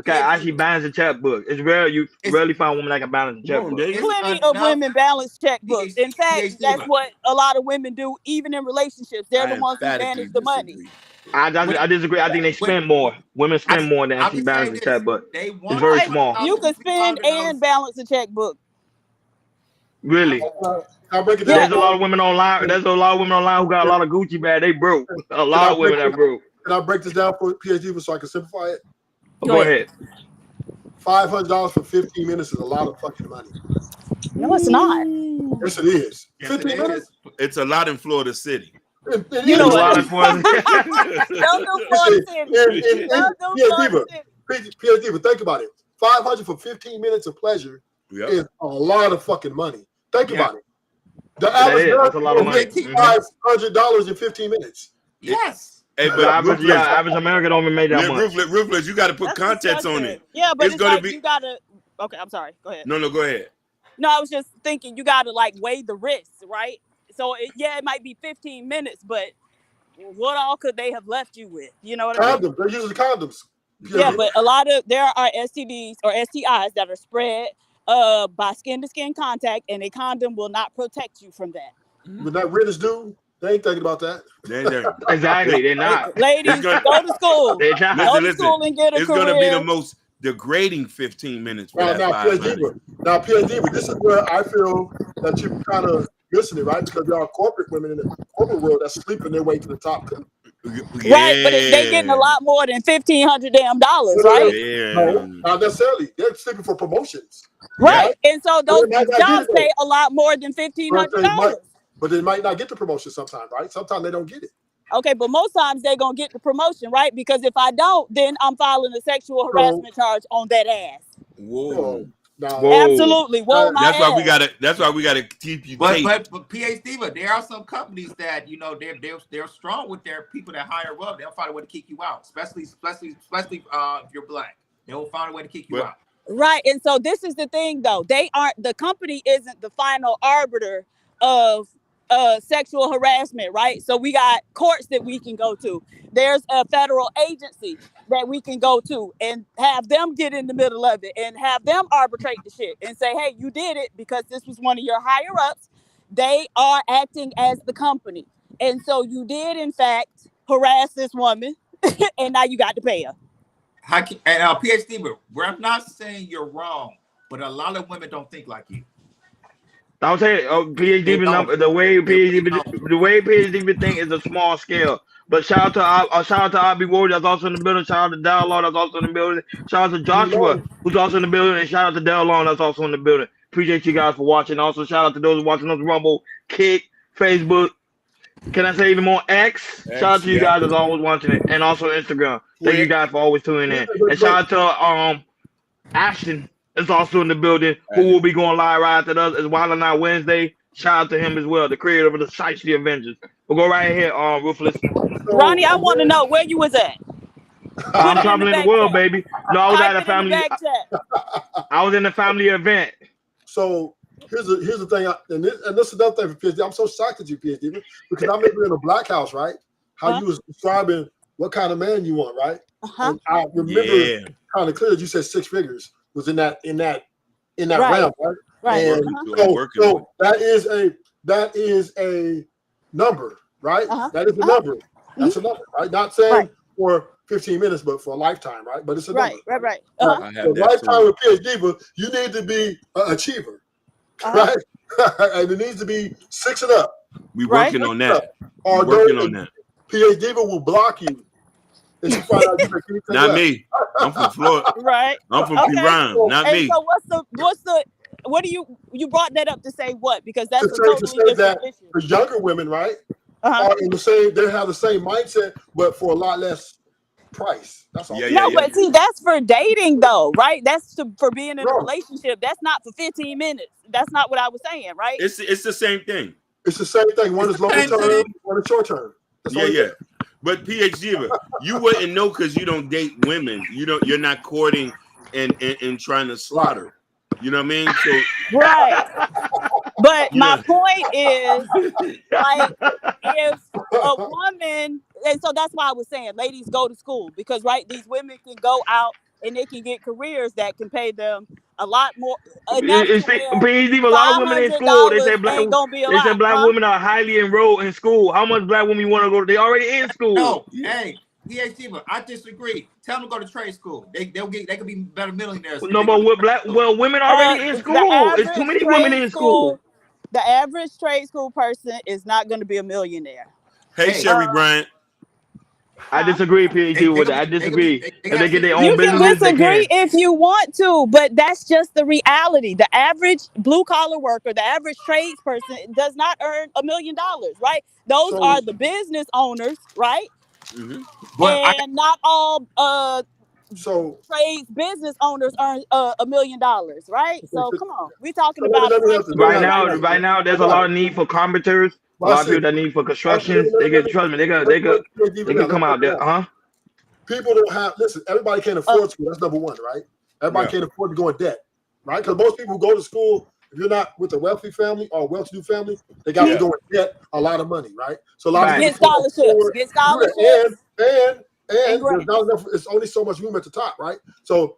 Actually balance a checkbook? It's rare you rarely find a woman that can balance a checkbook. Plenty of women balance checkbooks. In fact, that's what a lot of women do, even in relationships. They're the ones who manage the money. I disagree. I think they spend more. Women spend more than actually balance a checkbook. It's very small. You can spend and balance a checkbook. Really? There's a lot of women online. There's a lot of women online who got a lot of Gucci bag. They broke. A lot of women that broke. Can I break this down for PhD so I can simplify it? Go ahead. $500 for 15 minutes is a lot of fucking money. No, it's not. Yes, it is. 15 minutes? It's a lot in Florida City. You know what? PhD, but think about it. 500 for 15 minutes of pleasure is a lot of fucking money. Think about it. The average that's a lot of money. $500 in 15 minutes. Yes. Hey, but average American don't even make that much. Ruthless, you got to put context on it. Yeah, but it's gonna like be. You gotta. Okay, I'm sorry. Go ahead. No, go ahead. No, I was just thinking you gotta like weigh the risks, right? So it might be 15 minutes, but what all could they have left you with? You know what I mean? Condoms. They're using condoms. Yeah, but there are STDs or STIs that are spread by skin-to-skin contact, and a condom will not protect you from that. But that British dude, they ain't thinking about that. Exactly, they're not. Ladies, go to school. Go to school and get a career. It's going to be the most degrading 15 minutes. Now, PhD, this is where I feel that you kind of missing it, right? Because there are corporate women in the corporate world that's sleeping their way to the top. Right, but they getting a lot more than $1,500 damn dollars, right? No, not necessarily. They're sleeping for promotions. Right, and so those jobs pay a lot more than $1,500. But they might not get the promotion sometimes, right? Sometimes they don't get it. Okay, but most times they're going to get the promotion, right? Because if I don't, then I'm filing a sexual harassment charge on that ass. Whoa. Now, Whoa. Absolutely. Whoa, my That's why we ass. gotta. That's why we gotta keep you But taped. PhD, but there are some companies that they're strong with their people that hire up. They'll find a way to kick you out, especially if you're black. They'll find a way to kick you out. Right. And so this is the thing, though. The company isn't the final arbiter of sexual harassment, right? So we got courts that we can go to. There's a federal agency that we can go to and have them get in the middle of it and have them arbitrate the shit and say, hey, you did it because this was one of your higher ups. They are acting as the company. And so you did, in fact, harass this woman and now you got to pay her. PhD, but I'm not saying you're wrong, but a lot of women don't think like you. I would say PhD the way PhD think is a small scale. But shout out to Abby Ward that's also in the building. Shout out to Dal Law that's also in the building. Shout out to Joshua who's also in the building, and shout out to Dal Law that's also in the building. Appreciate you guys for watching. Also shout out to those watching us Rumble, Kick, Facebook. Can I say even more? X. Shout out to you guys that's always watching it, and also Instagram. Thank you guys for always tuning in. And shout out to Ashton is also in the building, who will be going live right after us as Wild and Out Wednesday. Shout out to him as well, the creator of the Shiesty Avengers. We'll go right here, Ruthless. Ronnie, I want to know where you was at. I'm traveling the world, baby. No, I was at a family. I was in a family event. So here's the thing, and this is another thing for PhD. I'm so shocked at you, PhD, because I remember in a black house, right? How you was describing what kind of man you want, right? And I remember kind of clear that you said 6 figures was in that realm, right? Right. And so that is a number, right? That is a number. That's a number, right? Not saying for 15 minutes, but for a lifetime, right? But it's a number. Right. A lifetime with PhD, but you need to be an achiever, right? And it needs to be 6 and up. We working on that. PhD will block you. And you find out you not me. I'm from Florida. Right. I'm from P-Rhyme. Not me. So what do you brought that up to say what? Because that's to say that the younger women, right, are in the same. They have the same mindset, but for a lot less price. That's all. But see, that's for dating, though, right? That's for being in a relationship. That's not for 15 minutes. That's not what I was saying, right? It's the same thing. It's the same thing. One is long term, one is short term. But PhD, you wouldn't know because you don't date women. You're not courting and trying to slaughter. You know what I mean? So, right. But my point is, like, if a woman, and so that's why I was saying, ladies, go to school because these women can go out and they can get careers that can pay them a lot more. A lot of women in school, they say black women are highly enrolled in school. How much black women want to go? They already in school. No, hey, PhD, but I disagree. Tell them to go to trade school. They could be better millionaires. No, but women already in school. It's too many women in school. The average trade school person is not going to be a millionaire. Hey, Sherry Bryant. I disagree, PhD, with that. I disagree. If they get their own business, you can disagree if you want to, but that's just the reality. The average blue-collar worker, the average tradesperson does not earn $1 million, right? Those are the business owners, right? And not all trades business owners earn $1 million, right? So come on, we talking about right now. There's a lot of need for carpenters. A lot of people that need for construction. Trust me, they can come out there, People don't have. Listen, everybody can't afford school. That's number one, right? Everybody can't afford to go in debt, right? Because most people who go to school, if you're not with a wealthy family or a well-to-do family, they got to go in debt a lot of money, right? So a lot of people get scholarships, and there's not enough. It's only so much room at the top, right? So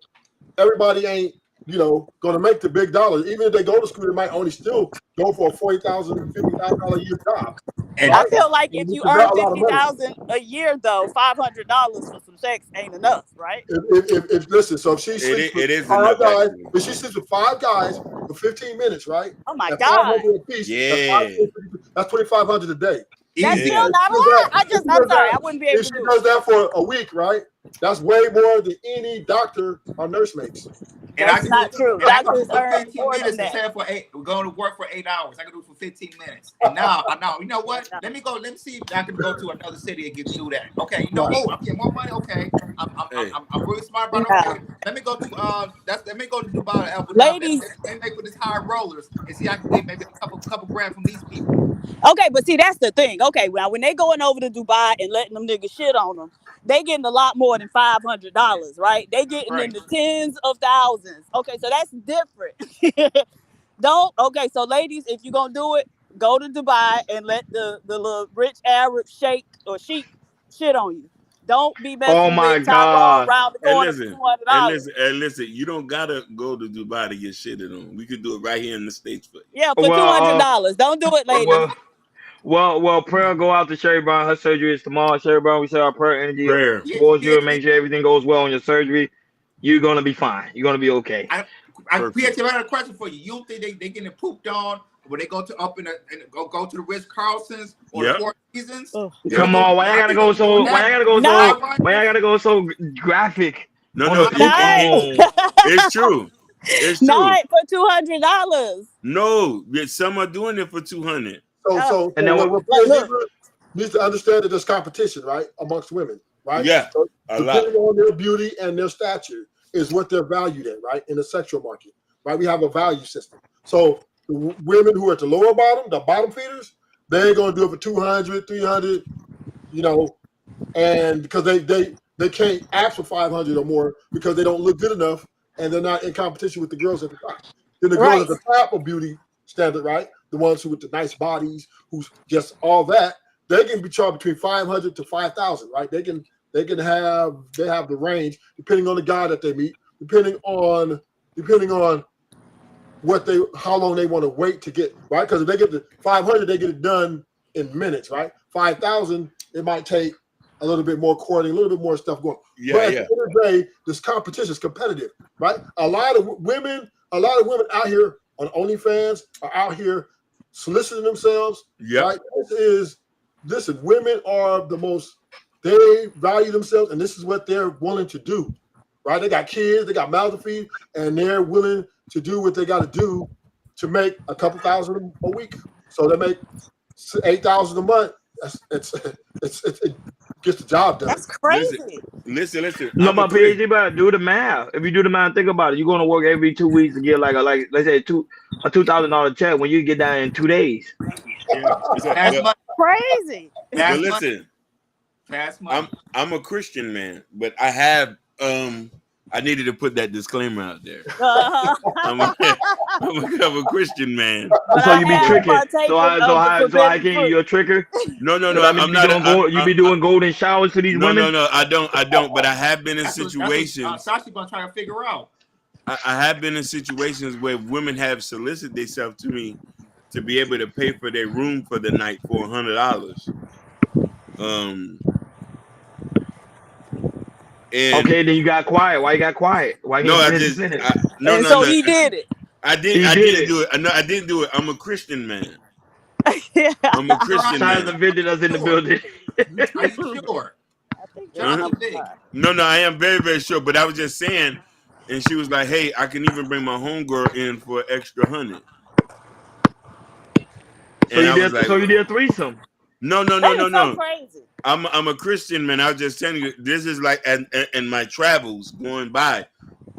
everybody ain't going to make the big dollars. Even if they go to school, they might only still go for a $40,000, $50,000 a year job. And I feel like if you earn $50,000 a year, though, $500 for some sex ain't enough, right? If listen, so if she sleeps with 5 guys, if she sleeps with 5 guys for 15 minutes, right? Oh my God! Piece, that's $2,500 a day. That's still not a lot. I'm sorry, I wouldn't be able to do it. If she does that for a week, right? That's way more than any doctor or nurse makes. And I That's can not do true. and I can do Doctors it for earn 15 more than minutes that. instead for 8. We're going to work for 8 hours. I can do it for 15 minutes. And now I know, you know what? Let me see if I can go to another city and do that. Okay, you know, Right. oh, I'm getting more money. Okay. I'm really smart about it. No. Okay. Let me go to let me go to Dubai, Abu Dhabi. Ladies. Let me make with this high rollers and see if I can get maybe a couple grand from these people. Okay, but see, that's the thing. Okay, well, when they going over to Dubai and letting them niggas shit on them, they getting a lot more than $500, right? They getting Right. in the tens of thousands. Okay, so that's different. Okay, so ladies, if you're gonna do it, go to Dubai and let the little rich Arab sheikh or sheik shit on you. Don't be Oh messing my with Tyrone God. around the Hey, corner for listen, $200. listen. You don't gotta go to Dubai to get shitted on. We could do it right here in the States for you. Yeah, for Well, $200. Don't do it, ladies. prayer go out to Sherry Brown. Her surgery is tomorrow. Sherry Brown, we send our prayer energy Prayer. towards you and make sure everything goes well on your surgery. You're gonna be fine. You're gonna be okay. I had a question for you. You don't think they getting pooped on when they go to go to the Ritz Carltons or the Four Seasons? Come on, why I gotta go so graphic? No, On no, the it's true. It's true. Not for $200. No, some are doing it for 200. So And then what PhD needs to understand that there's competition, right, amongst women, right? Yeah, so a depending lot. on their beauty and their stature is what they're valued at, right, in the sexual market, right? We have a value system. So the women who are at the lower bottom, the bottom feeders, they ain't gonna do it for 200, 300, you know, and because they can't ask for 500 or more because they don't look good enough and they're not in competition with the girls at the top. Then the girls at the top of beauty standard, right? The ones who with the nice bodies, who's just all that, they can be charged between 500 to 5,000, right? They have the range depending on the guy that they meet, depending on how long they want to wait to get, right? Because if they get to 500, they get it done in minutes, right? 5,000, it might take a little bit more courting, a little bit more stuff going. But at the end of the day, this competition is competitive, right? A lot of women out here on OnlyFans are out here soliciting themselves. Right? Listen, women are the most, they value themselves, and this is what they're willing to do. Right? They got kids, they got mouths to feed, and they're willing to do what they got to do to make a couple thousand a week. So they make 8,000 a month. It gets the job done. That's crazy. Listen. No, but PhD, but do the math. If you do the math, think about it. You're gonna work every 2 weeks to get like let's say a $2,000 check when you get that in 2 days. That's crazy. But listen, fast money. I'm a Christian man, but I have I needed to put that disclaimer out there. I'm a Christian man. So you be tricking. So I can you're a tricker. No. I'm not. You be doing golden showers to these women. No. I don't. But I have been in situations. Sashi gonna try to figure out. I have been in situations where women have solicited themselves to me to be able to pay for their room for the night for $100. Okay, then you got quiet. Why you got quiet? Why no, I just did. No. He did it. I didn't do it. No, I didn't do it. I'm a Christian man. I'm a Christian man. The visit us in the building. Are you sure? No, I am very, very sure. But I was just saying, and she was like, "Hey, I can even bring my homegirl in for extra $100." So you did a threesome? No. So crazy. I'm a Christian man. I was just telling you, this is like in my travels going by,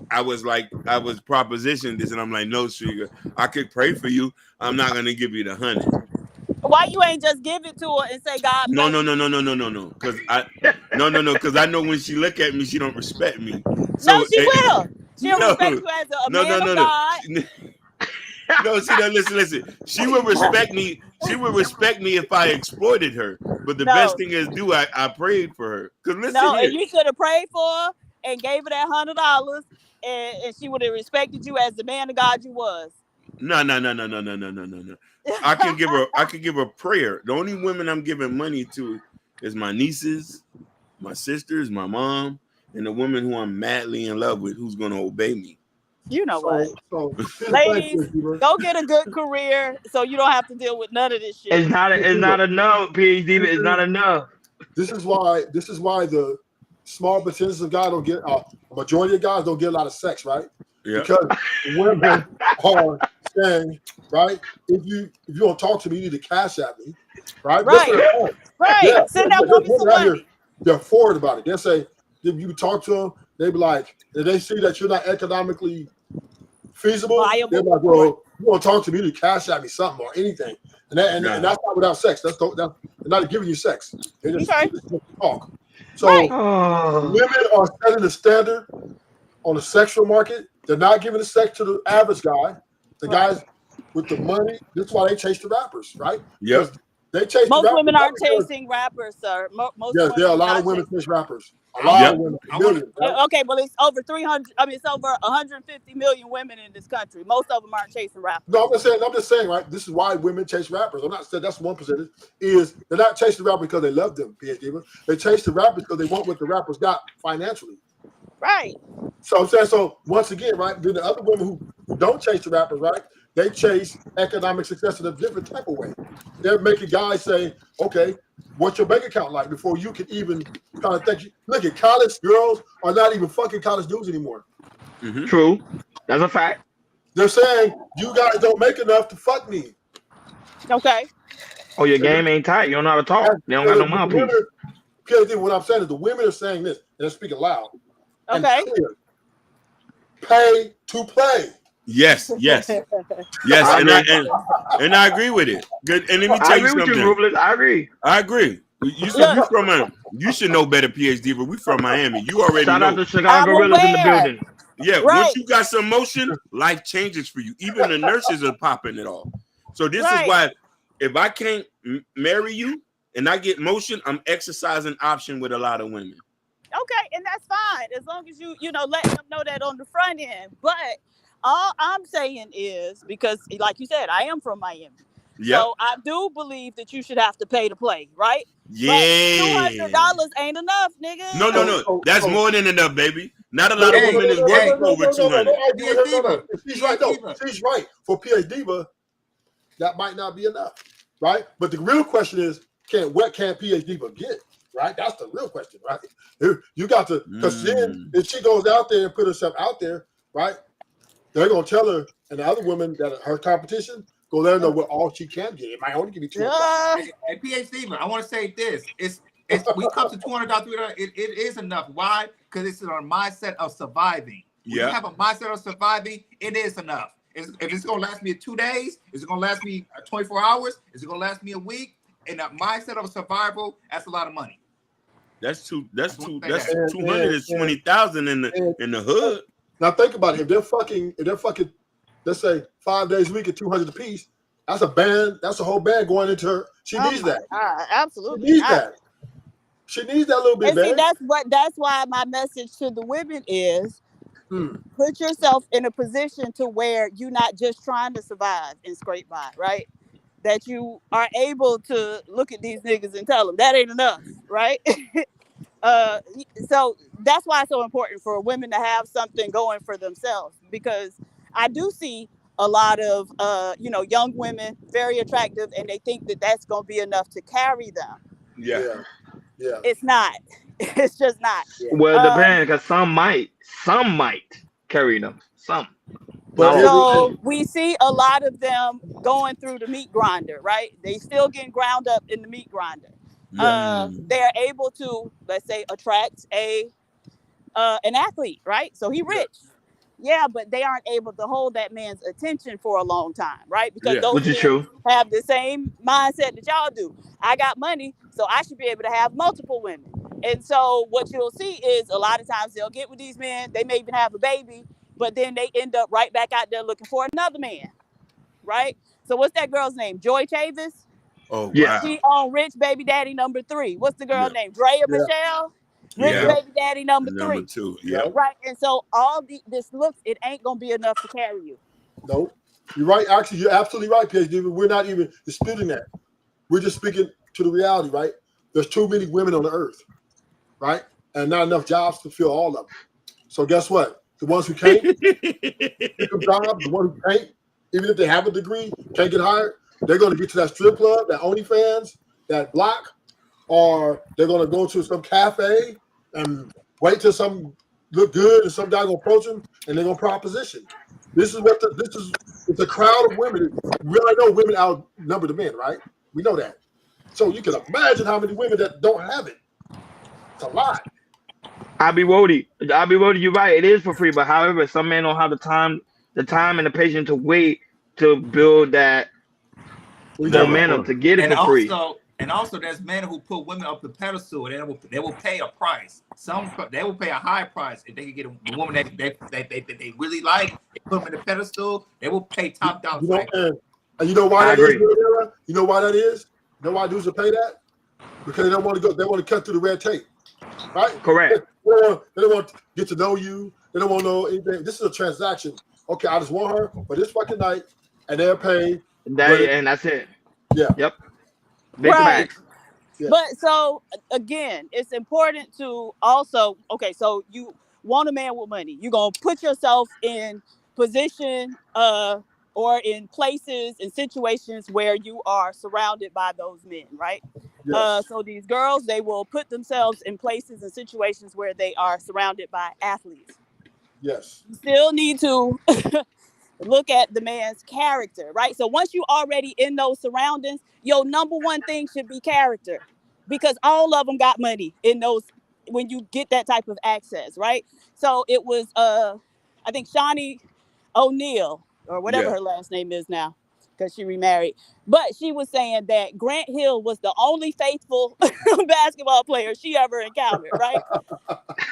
I was propositioned this, and I'm like, no, Sugar, I could pray for you. I'm not gonna give you the 100. Why you ain't just give it to her and say God? No. Because I know when she look at me, she don't respect me. So, no, she will. She'll respect you as a man of God. No, see, now listen. She would respect me. She would respect me if I exploited her. But the best thing is, I prayed for her. Cause listen, and you should have prayed for her and gave her that $100, and she would have respected you as the man of God you was. No. I can give her prayer. The only women I'm giving money to is my nieces, my sisters, my mom, and the woman who I'm madly in love with, who's gonna obey me. You know what? Ladies, go get a good career so you don't have to deal with none of this shit. It's not enough, PhD. It's not enough. This is why the small percentage of guys don't get a majority of guys don't get a lot of sex, right? Yeah. Because women are saying, right, if you don't talk to me, you need to cash at me, right? That's what Right. they're saying. Right. Yeah, Send that there's woman some women out here, money. they're forward about it. They'll say, if you talk to them, they be like, if they see that you're not economically feasible, Viable. they're like, well, you want to talk to me, you need to cash at me something or anything. And Nah. that's not without sex. They're not giving you sex. They just Okay. talk. So Right. Oh, women are setting the standard on the sexual market. They're not giving the sex to the average guy. The guys with the money. That's why they chase the rappers, right? Yep. Because they chase Most the rappers. women aren't because- chasing rappers, sir. Most Yes, women there are a are lot not of women chasing chase rappers. A lot Yep. of women, I wanna- millions. Right? Okay, well, it's over 300. I mean, it's over 150 million women in this country. Most of them aren't chasing rappers. No, I'm just saying, right? This is why women chase rappers. I'm not saying that's one percentage. Is they're not chasing the rappers because they love them, PhD. They chase the rappers because they want what the rappers got financially. Right. So I'm saying, so once again, right? Then the other women who don't chase the rappers, right? They chase economic success in a different type of way. They're making guys say, okay, what's your bank account like before you can even kind of think. Look at college girls are not even fucking college dudes anymore. Mm-hmm. true. That's a fact. They're saying you guys don't make enough to fuck me. Okay. Oh, your game ain't tight. You don't know how to talk. They don't got no mouthpiece. PhD, what I'm saying is the women are saying this, and they're speaking loud. And Okay. clear. Pay to play. Yes. Yes. Yes. And I agree with it. Good. And let me I tell you agree with something. you, Ruthless. I agree. I agree. You said we from you should know better, PhD, but we from Miami. You already Shout know. out to Chicago I'm Gorillas in the aware. building. Yeah, Right. once you got some motion, life changes for you. Even the nurses are popping it all. So this Right. is why if I can't marry you and I get motion, I'm exercising option with a lot of women. Okay, and that's fine as long as you let them know that on the front end. But all I'm saying is, because like you said, I am from Miami. Yep. So I do believe that you should have to pay to play, right? Yeah. But $200 ain't enough, nigga. No. That's more than enough, baby. Not a lot of women is worth over 200. She's right, though. She's right. For PhD Diva, that might not be enough, right? But the real question is, what can PhD Diva get, right? That's the real question, right? You got to, because then if she goes out there and put herself out there, right, they're going to tell her, and the other women that are her competition, go let her know what all she can get. It might only give you $200. Hey, PhD, I want to say this. It's we come to $200, $300. It is enough. Why? Because it's a mindset of surviving. When you have a mindset of surviving, it is enough. If it's going to last me 2 days, is it going to last me 24 hours? Is it going to last me a week? And that mindset of survival, that's a lot of money. That's 220,000 in the hood. Now think about it. If they're fucking, let's say 5 days a week at 200 apiece, that's a band. That's a whole band going into her. She needs that. Absolutely. She needs that. She needs that little bit. And see, that's why my message to the women is, put yourself in a position to where you're not just trying to survive and scrape by, right? That you are able to look at these niggas and tell them that ain't enough, right? So that's why it's so important for women to have something going for themselves, because I do see a lot of young women, very attractive, and they think that that's going to be enough to carry them. Yeah. It's not. It's just not. Well, it depends, because some might carry them. Some. But so we see a lot of them going through the meat grinder, right? They still getting ground up in the meat grinder. They're able to, let's say, attract an athlete, right? So he rich. Yeah, but they aren't able to hold that man's attention for a long time, right? Because those which is true. Have the same mindset that y'all do. I got money, so I should be able to have multiple women. And so what you'll see is a lot of times they'll get with these men, they may even have a baby, but then they end up right back out there looking for another man, right? So what's that girl's name? Joy Chavis? Oh, wow. She on Rich Baby Daddy number 3. What's the girl name? Drea Michelle? Rich Baby Daddy number 3. Number 2, Right, and so all this looks, it ain't going to be enough to carry you. No, you're right. Actually, you're absolutely right, PhD. We're not even disputing that. We're just speaking to the reality, right? There's too many women on the earth, right? And not enough jobs to fill all of them. So guess what? The ones who can't pick a job, the ones who can't, even if they have a degree, can't get hired, they're going to get to that strip club, that OnlyFans, that block, or they're going to go to some cafe and wait till some look good, and some guy gonna approach them, and they're gonna proposition. It's a crowd of women. We already know women outnumber the men, right? We know that. So you can imagine how many women that don't have it. It's a lot. I'll be Wody. You're right. It is for free, but however, some men don't have the time and the patience to wait to build that momentum to get it for free. And also, there's men who put women up the pedestal, and they will pay a price. They will pay a high price if they can get a woman that they really like. They put them in the pedestal. They will pay top dollar. And you know why that is? You know why that is? You know why dudes will pay that? Because they don't want to go. They want to cut through the red tape, right? Correct. They don't want to get to know you. They don't want to know anything. This is a transaction. Okay, I just want her for this fucking night, and they'll pay. And that's it. Yeah. Yep. Big facts. Yeah. But so again, it's important to also, okay, so you want a man with money. You're going to put yourself in position or in places and situations where you are surrounded by those men, right? Yes. So these girls, they will put themselves in places and situations where they are surrounded by athletes. Yes. You still need to look at the man's character, right? So once you're already in those surroundings, your number one thing should be character, because all of them got money in those when you get that type of access, right? So it was, I think Shawnee O'Neal or whatever her last name is now, because she remarried. But she was saying that Grant Hill was the only faithful basketball player she ever encountered, right?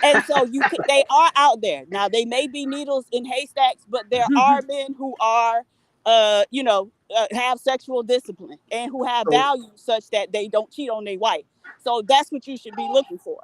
And so they are out there. Now, they may be needles in haystacks, but there are men who are, have sexual discipline and who have values such that they don't cheat on their wife. So that's what you should be looking for.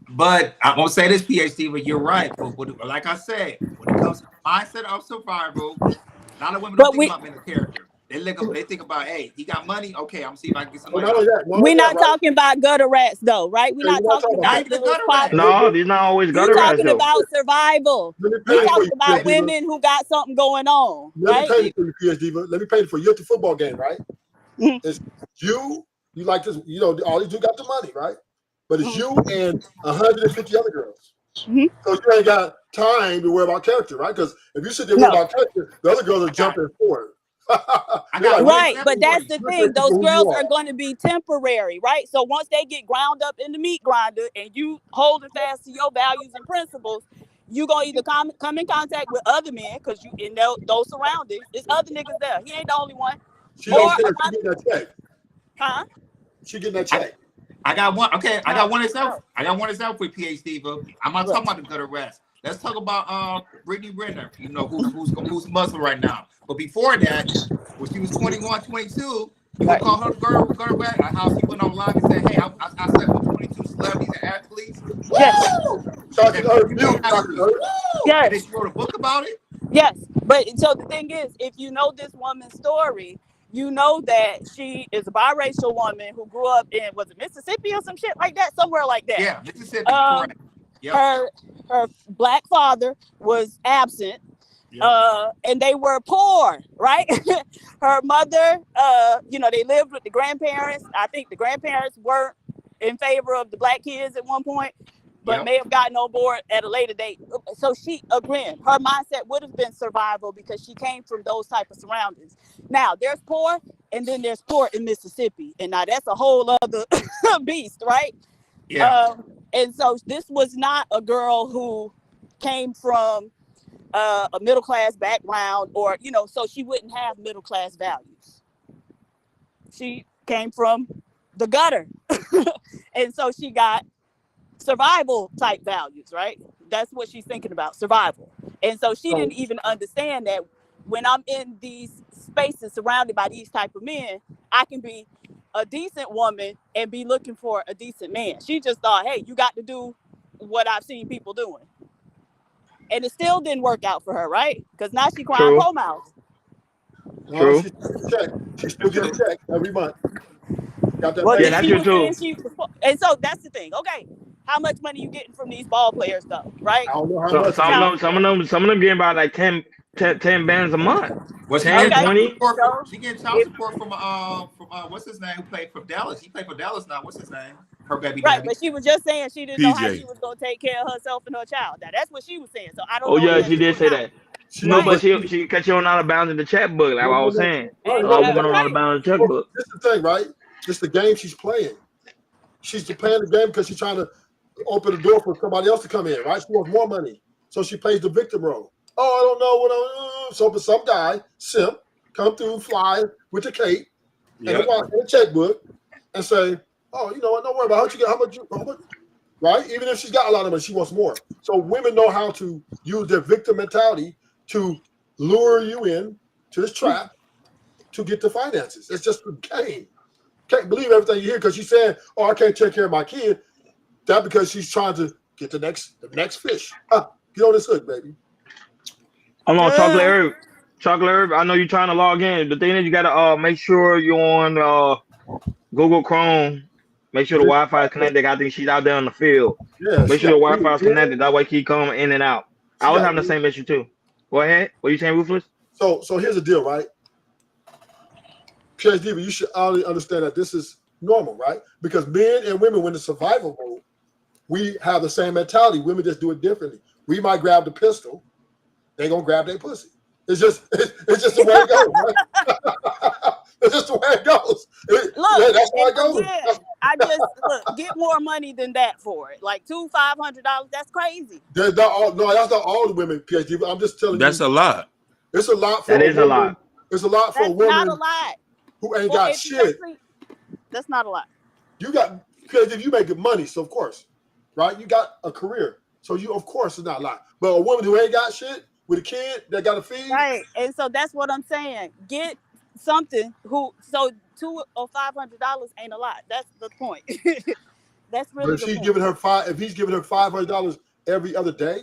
But I'm going to say this, PhD, but you're right. But like I said, when it comes to the mindset of survival, a lot of women don't think about mental character. They think about, hey, he got money. Okay, I'm gonna see if I can get some money. We're not talking about gutter rats, though, right? We're not talking about the gutter rats. No, these not always gutter rats. We're talking about survival. We're talking about women who got something going on, right? Let me paint it for you, PhD. Let me paint it for you. You're at the football game, right? It's you like this, all these dudes got the money, right? But it's you and 150 other girls. So you ain't got time to worry about character, right? Because if you sit there worry about character, the other girls are jumping forward. Right, but that's the thing. Those girls are going to be temporary, right? So once they get ground up in the meat grinder and you holding fast to your values and principles, you're going to either come in contact with other men because you in those surroundings. There's other niggas there. He ain't the only one. She don't care. She getting that check. Huh? She getting that check. I got one. Okay, I got one example. I got one example for PhD. But I'm not talking about the gutter rats. Let's talk about Brittany Renner, who's muscle right now. But before that, when she was 21, 22, you would call her gutter rat. How she went online and said, hey, I slept with 22 celebrities and athletes. Yes. Yes. And she wrote a book about it? Yes. But so the thing is, if you know this woman's story, you know that she is a biracial woman who grew up in, was it Mississippi or some shit like that? Somewhere like that. Yeah, Mississippi, correct. Yep. Her black father was absent, and they were poor, right? Her mother, they lived with the grandparents. I think the grandparents weren't in favor of the black kids at one point, but may have gotten on board at a later date. So her mindset would have been survival because she came from those type of surroundings. Now there's poor, and then there's poor in Mississippi, and now that's a whole other beast, right? Yeah. And so this was not a girl who came from a middle class background, or so she wouldn't have middle class values. She came from the gutter, and so she got survival type values, right? That's what she's thinking about, survival. And so she didn't even understand that when I'm in these spaces surrounded by these type of men, I can be a decent woman and be looking for a decent man. She just thought, hey, you got to do what I've seen people doing. And it still didn't work out for her, right? Because now she crying home mouth. True. She still get a check every month. Got that Well, that's true too. And so that's the thing. Okay, how much money you getting from these ball players though, right? I don't know how much. Some of them getting about like 10 bands a month. What's 10, 20? She getting child support from what's his name? Who played for Dallas? He played for Dallas now. What's his name? Her baby Right, daddy. but she was just saying she didn't know how PJ. she was gonna take care of herself and her child. Now that's what she was saying. So I don't Oh know if yeah, that's she true did or say not. that. She No, did, but but she catch you on out of bounds in the checkbook, like I was saying. right, And A lot of no, women but on out of right. bounds in the checkbook. this is the thing, right? This is the game she's playing. She's playing the game because she's trying to open the door for somebody else to come in, right? She wants more money, so she plays the victim role. Oh, I don't know what I'm. So, but some guy, simp, come through, fly with the cape and Yep. a checkbook, and say, "Oh, you know what? Don't worry about how much, right? Even if she's got a lot of money, she wants more." So women know how to use their victim mentality to lure you in to this trap to get the finances. It's just a game. Can't believe everything you hear because she's saying, "Oh, I can't take care of my kid." That because she's trying to get the next fish. Get on this hook, baby. Hold on, Chocolate Herb. Chocolate Herb, I know you're trying to log in. The thing is you gotta make sure you're on Google Chrome. Make sure the Wi-Fi is connected. I think she's out there in the field. Yeah, Make she sure the got Wi-Fi is connected. That way she come in and out. I she was got having the same issue too. Go ahead. What are you saying, Ruthless? so here's the deal, right? PhD, but you should already understand that this is normal, right? Because men and women, when the survival mode, we have the same mentality. Women just do it differently. We might grab the pistol, they gonna grab their pussy. It's just the way it goes, right? It's just the way it goes. Look, That's how it and goes. again, I just get more money than that for it. Like $500. That's crazy. That's not all, no, that's not all the women, PhD. But I'm just telling That's you, a lot. it's a lot for That a is a woman. lot. It's a lot for a That's not a woman lot. who ain't Well, got if you shit. actually, that's not a lot. You got because if you make good money, so of course, right? You got a career, so you of course it's not a lot. But a woman who ain't got shit with a kid that got to feed, Right. And so that's what I'm saying. Get something so $200 or $500 ain't a lot. That's the point. That's but really if the she's point. giving her if he's giving her $500 every other day,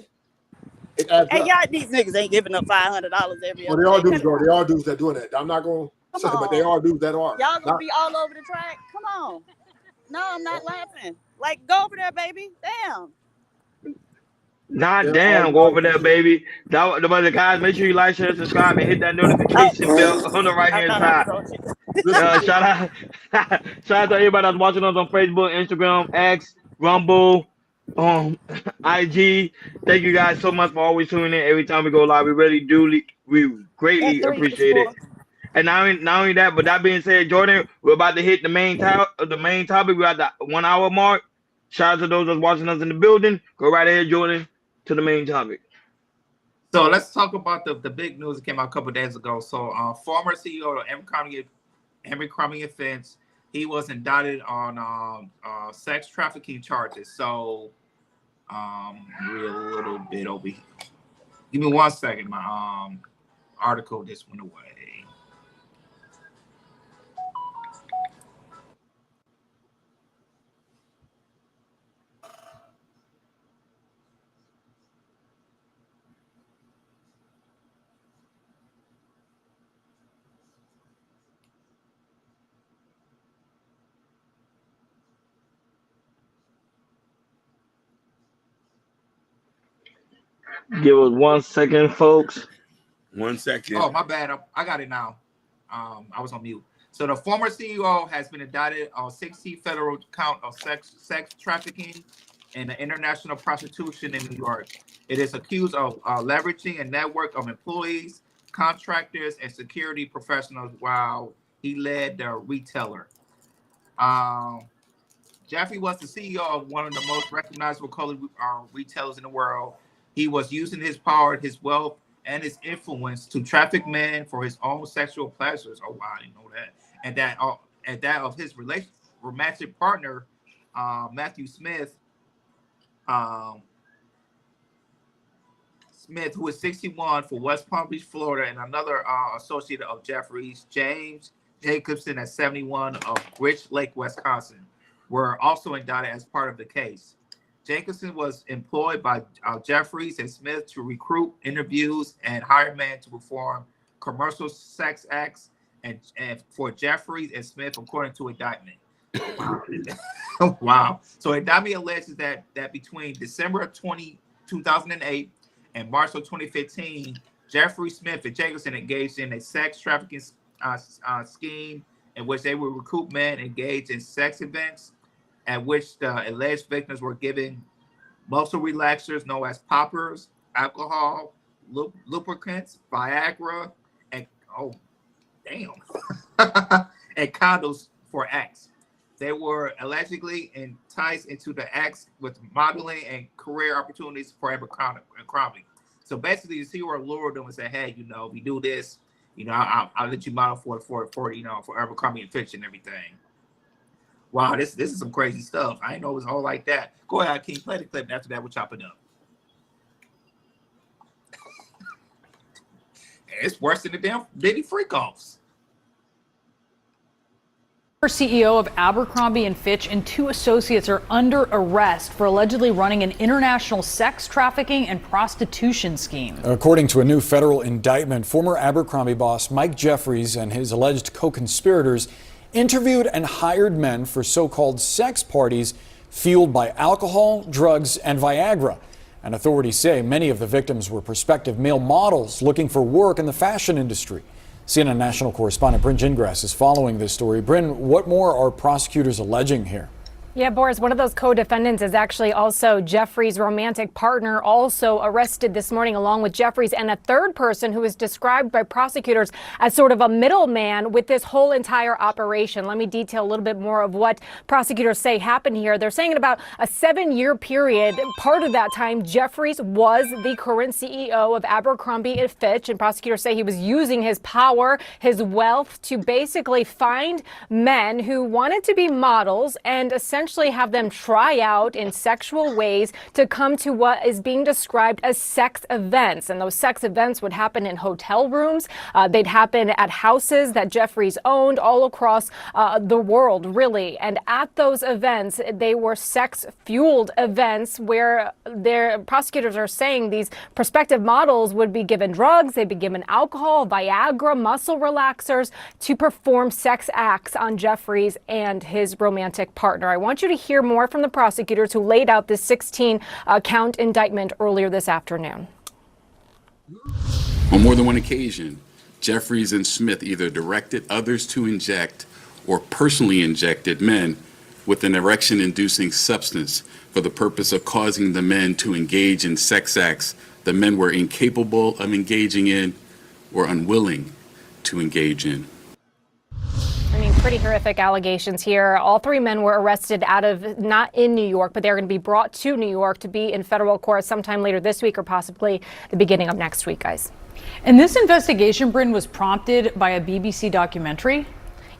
it adds And up. y'all, these niggas ain't giving up $500 every Well, other they are day. dudes, though. They are dudes that doing that. I'm not going to say, Come but they on. are dudes that are. Y'all gonna be all over the track? Come on. No, I'm not laughing. Like, go over there, baby. Damn. Not There are damn, go over there, baby. But the guys, make sure you like, share, subscribe, and hit that notification bell on the right I hand thought I side. was on shit. listen, Shout out, shout out to everybody that's watching us on Facebook, Instagram, X, Rumble, IG. Thank you guys so much for always tuning in every time we go live. We And greatly 3 appreciate it. more. And not only that, but that being said, Jordan, we're about to hit the main topic. We're at the 1 hour mark. Shout out to those that's watching us in the building. Go right ahead, Jordan, to the main topic. So let's talk about the big news that came out a couple of days ago. So former CEO of Abercrombie and Fitch, he was indicted on sex trafficking charges. So read a little bit over here. Give me 1 second. My article just went away. Give us 1 second, folks. 1 second. Oh, my bad. I got it now. I was on mute. So the former CEO has been indicted on 60 federal count of sex trafficking and international prostitution in New York. It is accused of leveraging a network of employees, contractors, and security professionals while he led the retailer. Jeffrey was the CEO of one of the most recognizable clothing retailers in the world. He was using his power, his wealth, and his influence to traffic men for his own sexual pleasures. Oh wow, I didn't know that. And that of his romantic partner, Matthew Smith, who is 61, for West Palm Beach, Florida, and another associate of Jeffries, James Jacobson, at 71, of Rich Lake, Wisconsin, were also indicted as part of the case. Jacobson was employed by Jeffries and Smith to recruit, interviews, and hire men to perform commercial sex acts and for Jeffries and Smith, according to indictment. Wow. So indictment alleges that between December of 2008 and March of 2015, Jeffrey Smith and Jacobson engaged in a sex trafficking scheme in which they would recruit men engaged in sex events, at which the alleged victims were given muscle relaxers known as poppers, alcohol, lubricants, Viagra, and damn, and condoms for acts. They were allegedly enticed into the acts with modeling and career opportunities for Abercrombie. So basically, the CEO lured them and said, "Hey, if you do this, I'll let you model for Abercrombie and Fitch and everything." Wow, this is some crazy stuff. I didn't know it was all like that. Go ahead, King, play the clip, and after that, we'll chop it up. It's worse than the damn Diddy freak-offs. CEO of Abercrombie and Fitch and 2 associates are under arrest for allegedly running an international sex trafficking and prostitution scheme. According to a new federal indictment, former Abercrombie boss Mike Jeffries and his alleged co-conspirators interviewed and hired men for so-called sex parties fueled by alcohol, drugs, and Viagra. And authorities say many of the victims were prospective male models looking for work in the fashion industry. CNN national correspondent Bryn Gingras is following this story. Bryn, what more are prosecutors alleging here? Yeah, Boris, one of those co-defendants is actually also Jeffrey's romantic partner, also arrested this morning along with Jeffries and a third person who is described by prosecutors as sort of a middleman with this whole entire operation. Let me detail a little bit more of what prosecutors say happened here. They're saying in about a 7-year period, part of that time, Jeffries was the current CEO of Abercrombie and Fitch, and prosecutors say he was using his power, his wealth to basically find men who wanted to be models and essentially have them try out in sexual ways to come to what is being described as sex events. And those sex events would happen in hotel rooms. They'd happen at houses that Jeffries owned all across the world, really. And at those events, they were sex-fueled events where their prosecutors are saying these prospective models would be given drugs, they'd be given alcohol, Viagra, muscle relaxers to perform sex acts on Jeffries and his romantic partner. I want you to hear more from the prosecutors who laid out this 16-count indictment earlier this afternoon. On more than one occasion, Jeffries and Smith either directed others to inject or personally injected men with an erection-inducing substance for the purpose of causing the men to engage in sex acts the men were incapable of engaging in or unwilling to engage in. I mean, pretty horrific allegations here. All 3 men were arrested not in New York, but they're going to be brought to New York to be in federal court sometime later this week or possibly the beginning of next week, guys. And this investigation, Bryn, was prompted by a BBC documentary.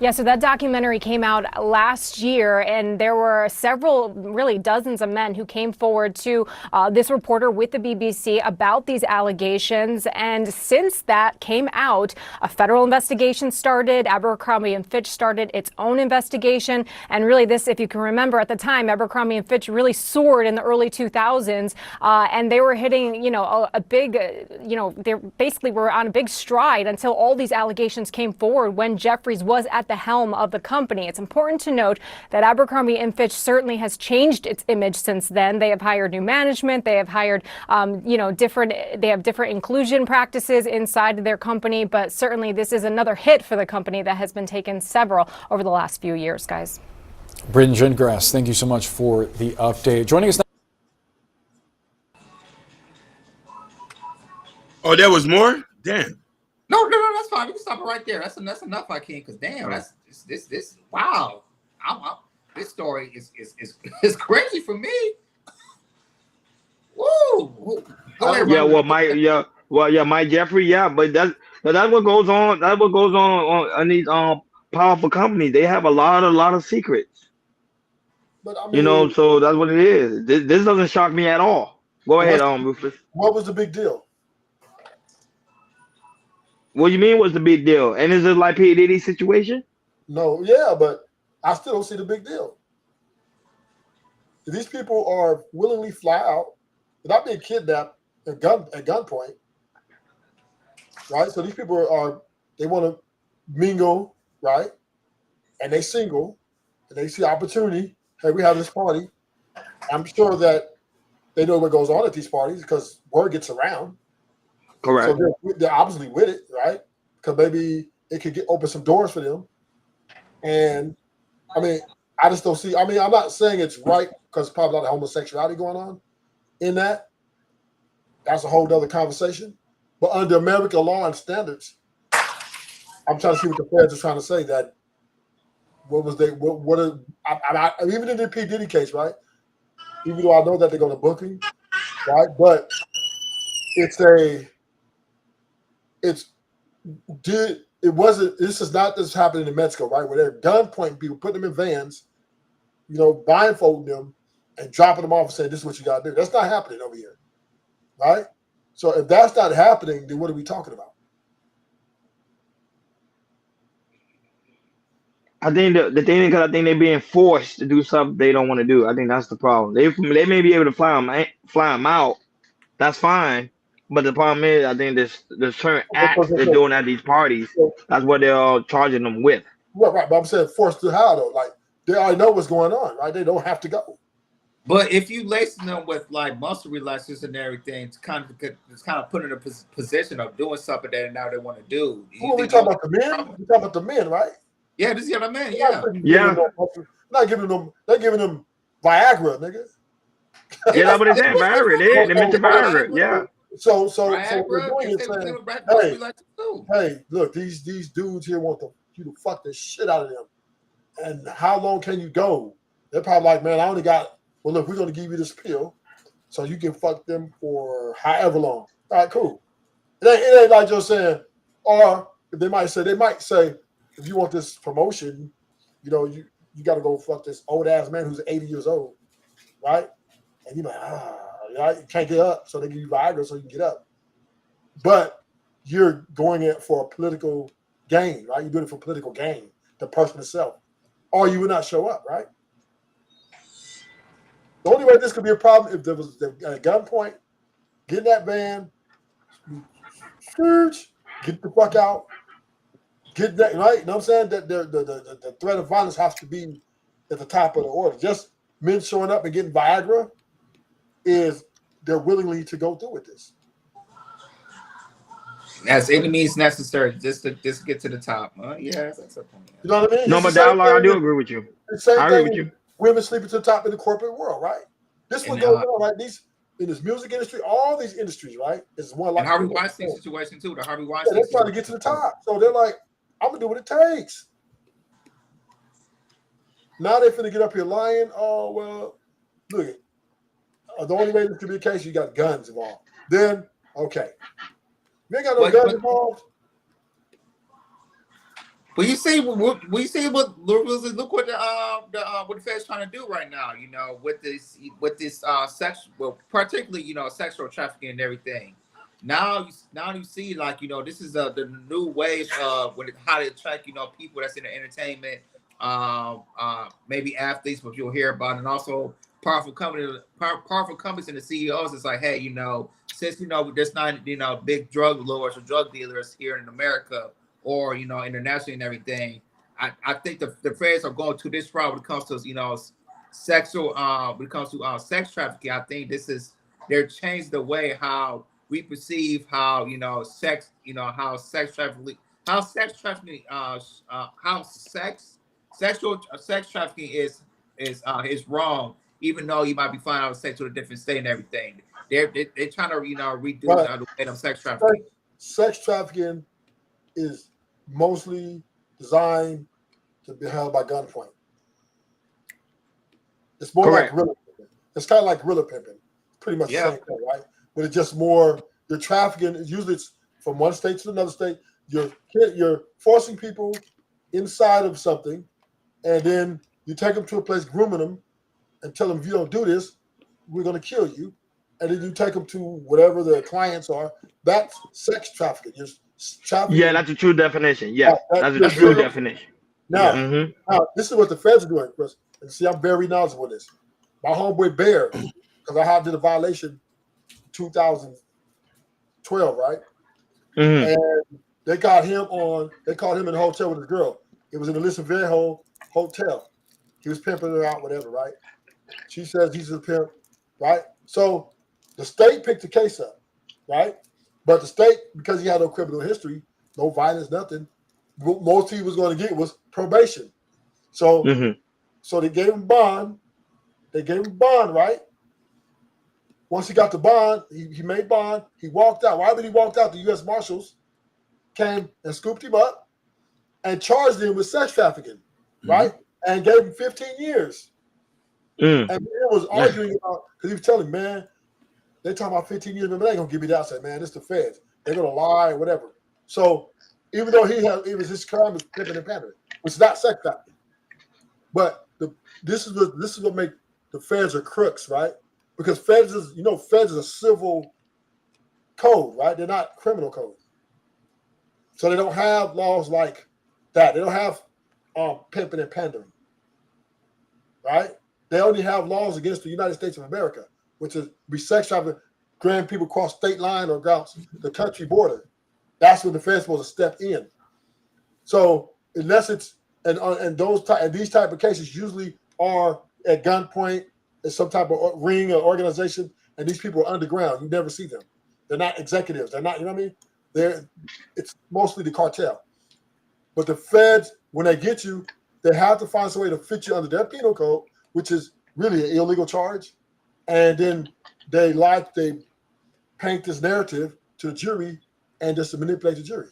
Yeah, so that documentary came out last year, and there were several, really dozens of men who came forward to this reporter with the BBC about these allegations. And since that came out, a federal investigation started. Abercrombie and Fitch started its own investigation. And really this, if you can remember at the time, Abercrombie and Fitch really soared in the early 2000s. And they were hitting, a big, they basically were on a big stride until all these allegations came forward when Jeffries was at the helm of the company. It's important to note that Abercrombie and Fitch certainly has changed its image since then. They have hired new management. They have hired, they have different inclusion practices inside their company. But certainly this is another hit for the company that has been taken several over the last few years, guys. Bryn Gingras, thank you so much for the update. Joining us now. Oh, there was more? Damn. No, that's fine. We can stop it right there. That's enough, I can. Because damn, that's this. Wow, this story is crazy for me. Woo! Mike Jeffrey, but that's what goes on. That's what goes on these powerful companies. They have a lot of secrets. But I mean, so that's what it is. This doesn't shock me at all. Go ahead, Rufus. What was the big deal? What do you mean? What's the big deal? And is it like P. Diddy situation? No, yeah, but I still don't see the big deal. If these people are willingly fly out without being kidnapped at gunpoint, right? So these people they want to mingle, right? And they single, and they see opportunity. Hey, we have this party. I'm sure that they know what goes on at these parties because word gets around. Correct. So they're obviously with it, right? Because maybe it could open some doors for them. And I mean, I just don't see. I mean, I'm not saying it's right because probably a lot of homosexuality going on in that. That's a whole other conversation. But under American law and standards, I'm trying to see what the feds are trying to say. That what was they? Even in the P Diddy case, right? Even though I know that they're going to book him, right? But it wasn't. This is not this happening in Mexico, right? Where they're gun pointing people, putting them in vans, blindfolding them and dropping them off and saying, "This is what you got to do." That's not happening over here, right? So if that's not happening, then what are we talking about? I think the thing is, because I think they're being forced to do something they don't want to do. I think that's the problem. They may be able to fly them out. That's fine. But the problem is, I think there's certain acts they're doing at these parties. That's what they're all charging them with. Right. But I'm saying forced to how though? Like they already know what's going on, right? They don't have to go. But if you lacing them with like muscle relaxers and everything, it's kind of put in a position of doing something that now they want to do. Who are we talking about? The men? We talking about the men, right? Yeah, this is what I mean. Yeah. Not giving them. They're giving them Viagra, nigga. Yeah, that's what they're saying. Viagra. They mentioned Viagra. Yeah. So what we're doing is saying, hey, look, these dudes here want you to fuck the shit out of them. And how long can you go? They're probably like, man, I only got. Well, look, we're going to give you this pill so you can fuck them for however long. All right, cool. It ain't like just saying, or they might say, if you want this promotion, you got to go fuck this old ass man who's 80 years old, right? And you're like, you can't get up, so they give you Viagra so you can get up. But you're going it for a political gain, right? You're doing it for political gain, the person itself. Or you would not show up, right? The only way this could be a problem if there was a gunpoint, get in that van, get the fuck out, get that, right? You know what I'm saying? That the threat of violence has to be at the top of the order. Just men showing up and getting Viagra is they're willingly to go through with this. As any means necessary, just to get to the top. Yeah, that's a point. You know what I mean? No, but I do agree with you. I agree with you. Women sleeping to the top in the corporate world, right? This is what goes on, right? In this music industry, all these industries, right? Is one like Harvey Weinstein situation too. The Harvey Weinstein. They're trying to get to the top, so they're like, "I'm gonna do what it takes." Now they're finna get up here lying. Oh well, look. The only way this could be the case, you got guns involved. Then okay, you ain't got no guns involved. Well, you see what look what the Fed's trying to do right now. With this sex, particularly sexual trafficking and everything. Now you see this is the new wave of how to attract people that's in the entertainment, maybe athletes, but you'll hear about, and also powerful companies and the CEOs. It's like, hey, since there's not big drug lords or drug dealers here in America, or internationally and everything, I think the feds are going to this route when it comes to sex trafficking. I think they're changed the way how we perceive how sex trafficking is wrong, even though you might be finding out sex with a different state and everything. They're trying to redo the way of sex trafficking. Sex trafficking is mostly designed to be held by gunpoint. It's more like guerrilla pimping. It's kind of like guerrilla pimping. Pretty much the same thing, right? But it's just more, you're trafficking. Usually it's from one state to another state. You're forcing people inside of something, and then you take them to a place, grooming them, and tell them, if you don't do this, we're going to kill you. And then you take them to whatever their clients are. That's sex trafficking. You're trafficking. Yeah, that's a true definition. Yeah, that's a true definition. Now, this is what the feds are doing, Chris. And see, I'm very knowledgeable in this. My homeboy Bear, because I did a violation in 2012, right? Mm-hmm. And they caught him in a hotel with his girl. It was in the Listen Viejo hotel. He was pimping her out, whatever, right? She says he's a pimp, right? So the state picked the case up, right? But the state, because he had no criminal history, no violence, nothing, most he was going to get was probation. So, so they gave him bond. They gave him bond, right? Once he got the bond, he made bond. He walked out. Right when he walked out, the U.S. Marshals came and scooped him up and charged him with sex trafficking, right? And gave him 15 years. And man was arguing about, because he was telling, man, they're talking about 15 years, but they ain't gonna give me that. I said, man, it's the feds. They're gonna lie, whatever. So even though it was his crime was pimping and pandering, which is not sex trafficking. But this is what make the feds are crooks, right? Because feds is a civil code, right? They're not criminal code. So they don't have laws like that. They don't have pimping and pandering, right? They only have laws against the United States of America, which is be sex trafficking, grand people cross state line or across the country border. That's when the Fed's supposed to step in. So unless it's and these type of cases usually are at gunpoint, in some type of ring or organization, and these people are underground. You never see them. They're not executives. They're not. You know what I mean? It's mostly the cartel. But the feds, when they get you, they have to find some way to fit you under their penal code, which is really an illegal charge. And then they paint this narrative to the jury and just to manipulate the jury.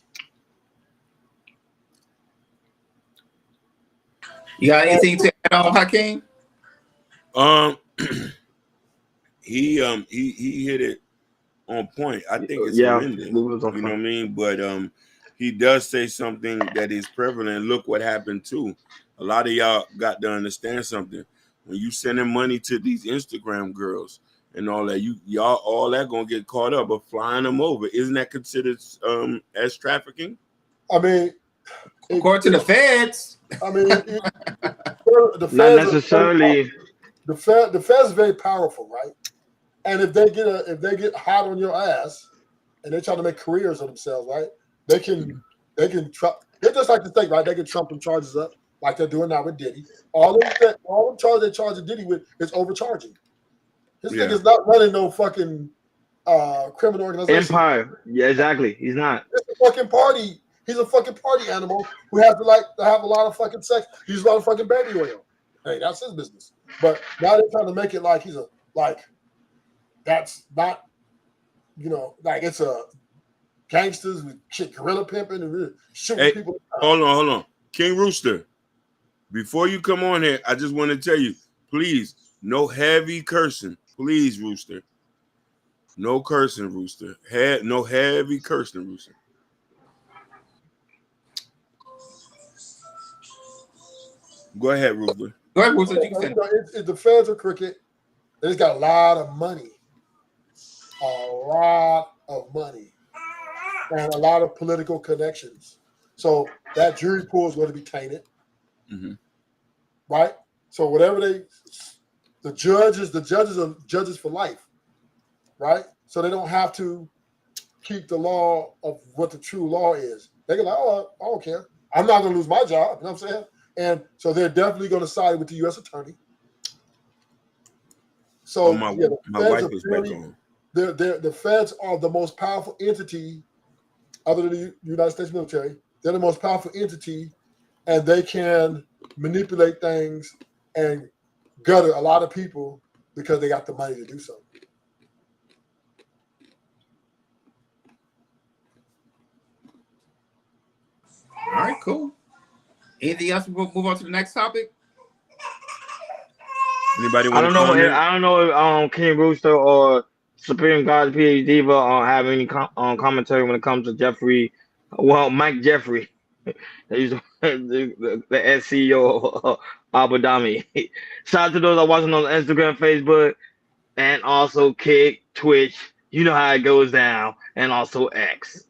You got anything to add on, Hakeem? He hit it on point. I think it's horrendous. You know what I mean? But he does say something that is prevalent. Look what happened too. A lot of y'all got to understand something. When you sending money to these Instagram girls and all that, y'all all that gonna get caught up of flying them over. Isn't that considered as trafficking? I mean, according to the feds. I mean, the feds not necessarily. The feds is very powerful, right? And if they get hot on your ass and they try to make careers of themselves, right? They can trump. They're just like the state, right? They can trump them charges up like they're doing now with Diddy. All the charges they charge Diddy with is overcharging. This nigga's not running no fucking criminal organization. Empire. Yeah, exactly. He's not. It's a fucking party. He's a fucking party animal who has to have a lot of fucking sex. He uses a lot of fucking baby oil. Hey, that's his business. But now they're trying to make it like that's not, like it's a gangsters with shit, gorilla pimping and really shooting people. Hold on. King Rooster, before you come on here, I just want to tell you, please, no heavy cursing. Please, Rooster. No cursing, Rooster. No heavy cursing, Rooster. Go ahead, Rooster. Go ahead, Rooster. The feds are crooked. They just got a lot of money. A lot of money. And a lot of political connections. So that jury pool is going to be tainted. Mm-hmm. Right? So whatever the judges are judges for life. Right? So they don't have to keep the law of what the true law is. They can I don't care. I'm not going to lose my job. You know what I'm saying? And so they're definitely going to side with the U.S. attorney. So my wife is back on. The feds are the most powerful entity other than the United States military. They're the most powerful entity, and they can manipulate things and gutter a lot of people because they got the money to do so. All right, cool. Anything else? We'll move on to the next topic. Anybody? I don't know if King Rooster or Supreme God PhD will have any commentary when it comes to Jeffrey. Well, Mike Jeffrey, he's the ex-CEO of Abu Dhabi. Shout out to those that are watching on Instagram, Facebook, and also Kick, Twitch. You know how it goes down, and also X.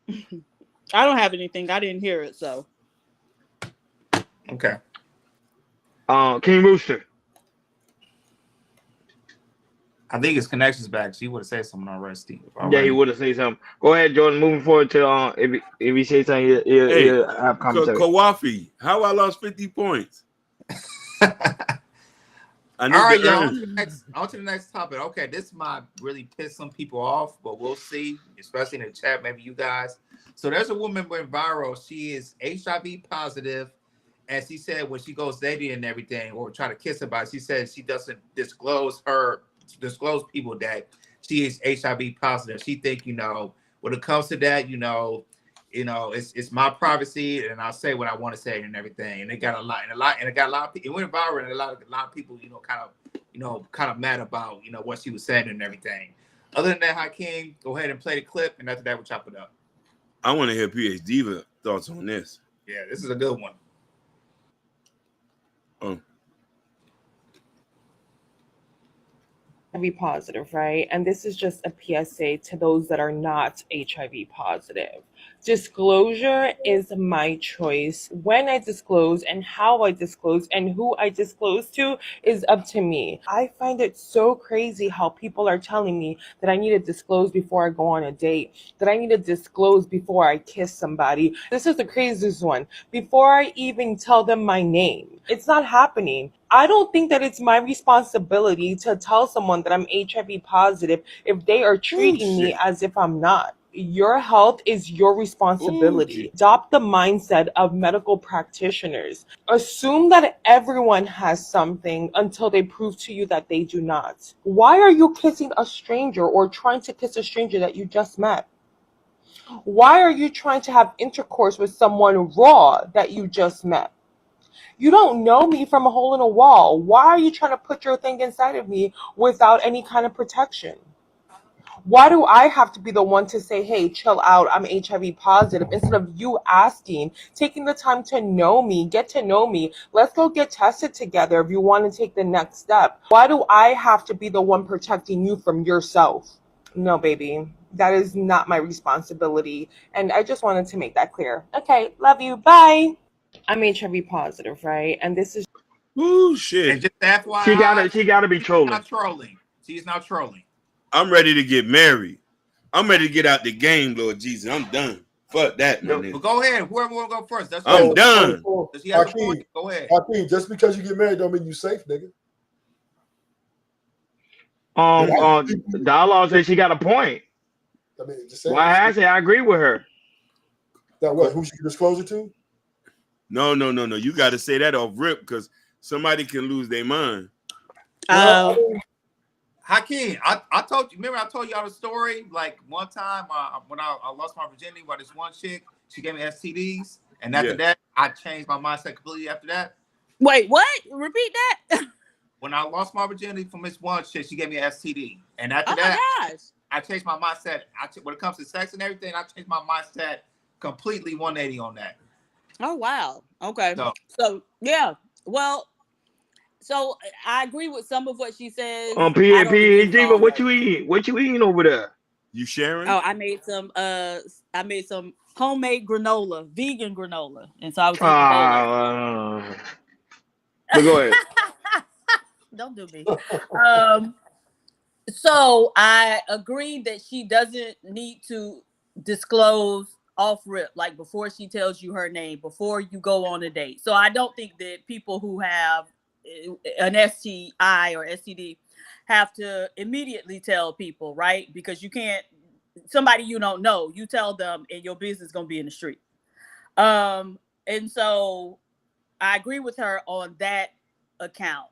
I don't have anything. I didn't hear it, so. Okay. King Rooster. I think his connection's back. So he would have said something already, Steve. Yeah, he would have said something. Go ahead, Jordan. Moving forward to if he says something, he'll have commentary. Kawafi, how I lost 50 points. All right, y'all. On to the next topic. Okay, this might really piss some people off, but we'll see, especially in the chat, maybe you guys. So there's a woman went viral. She is HIV positive, And she said when she goes dating and everything, or try to kiss somebody, she says she doesn't disclose people that she is HIV positive. She think, when it comes to that, it's my privacy, and I'll say what I want to say and everything. And it got a lot of people. It went viral, and a lot of people, kind of mad about, what she was saying and everything. Other than that, Hakeem, go ahead and play the clip, and after that, we'll chop it up. I want to hear PhD Diva thoughts on this. Yeah, this is a good one. Oh. HIV positive, right? And this is just a PSA to those that are not HIV positive. Disclosure is my choice. When I disclose and how I disclose and who I disclose to is up to me. I find it so crazy how people are telling me that I need to disclose before I go on a date, that I need to disclose before I kiss somebody. This is the craziest one. Before I even tell them my name. It's not happening. I don't think that it's my responsibility to tell someone that I'm HIV positive if they are treating me as if I'm not. Your health is your responsibility. Adopt the mindset of medical practitioners. Assume that everyone has something until they prove to you that they do not. Why are you kissing a stranger or trying to kiss a stranger that you just met? Why are you trying to have intercourse with someone raw that you just met? You don't know me from a hole in a wall. Why are you trying to put your thing inside of me without any kind of protection? Why do I have to be the one to say, hey, chill out, I'm HIV positive, instead of you asking, taking the time to know me, get to know me, let's go get tested together if you want to take the next step. Why do I have to be the one protecting you from yourself? No, baby, that is not my responsibility. And I just wanted to make that clear. Okay, love you, bye. I'm HIV positive, right? And this is shit. And just FYI, she gotta be trolling. Not trolling. She's not trolling. I'm ready to get married. I'm ready to get out the game, Lord Jesus. I'm done. Fuck that, man. But go ahead. Whoever want to go first. I'm done. Does he have a point? Go ahead. Hakeem, just because you get married don't mean you safe, nigga. Dialogue says she got a point. I mean, just saying. Why has it? I agree with her. That what? Who should you disclose it to? No. You got to say that off rip because somebody can lose their mind. Hakeem, I told you. Remember, I told y'all the story. Like one time when I lost my virginity by this one chick, she gave me STDs, and after that, I changed my mindset completely. After that, wait, what? Repeat that. When I lost my virginity from this one chick, she gave me an STD, and after I changed my mindset. When it comes to sex and everything, I changed my mindset completely 180 on that. Oh wow. Okay. So yeah. Well. So I agree with some of what she says. Diva, what you eating? What you eating over there? You sharing? Oh, I made some homemade granola, vegan granola, and so I was but go ahead. Don't do me. So I agree that she doesn't need to disclose off rip, like before she tells you her name, before you go on a date. So I don't think that people who have an STI or STD have to immediately tell people, right? Because you can't, somebody you don't know, you tell them and your business is going to be in the street. And so I agree with her on that account.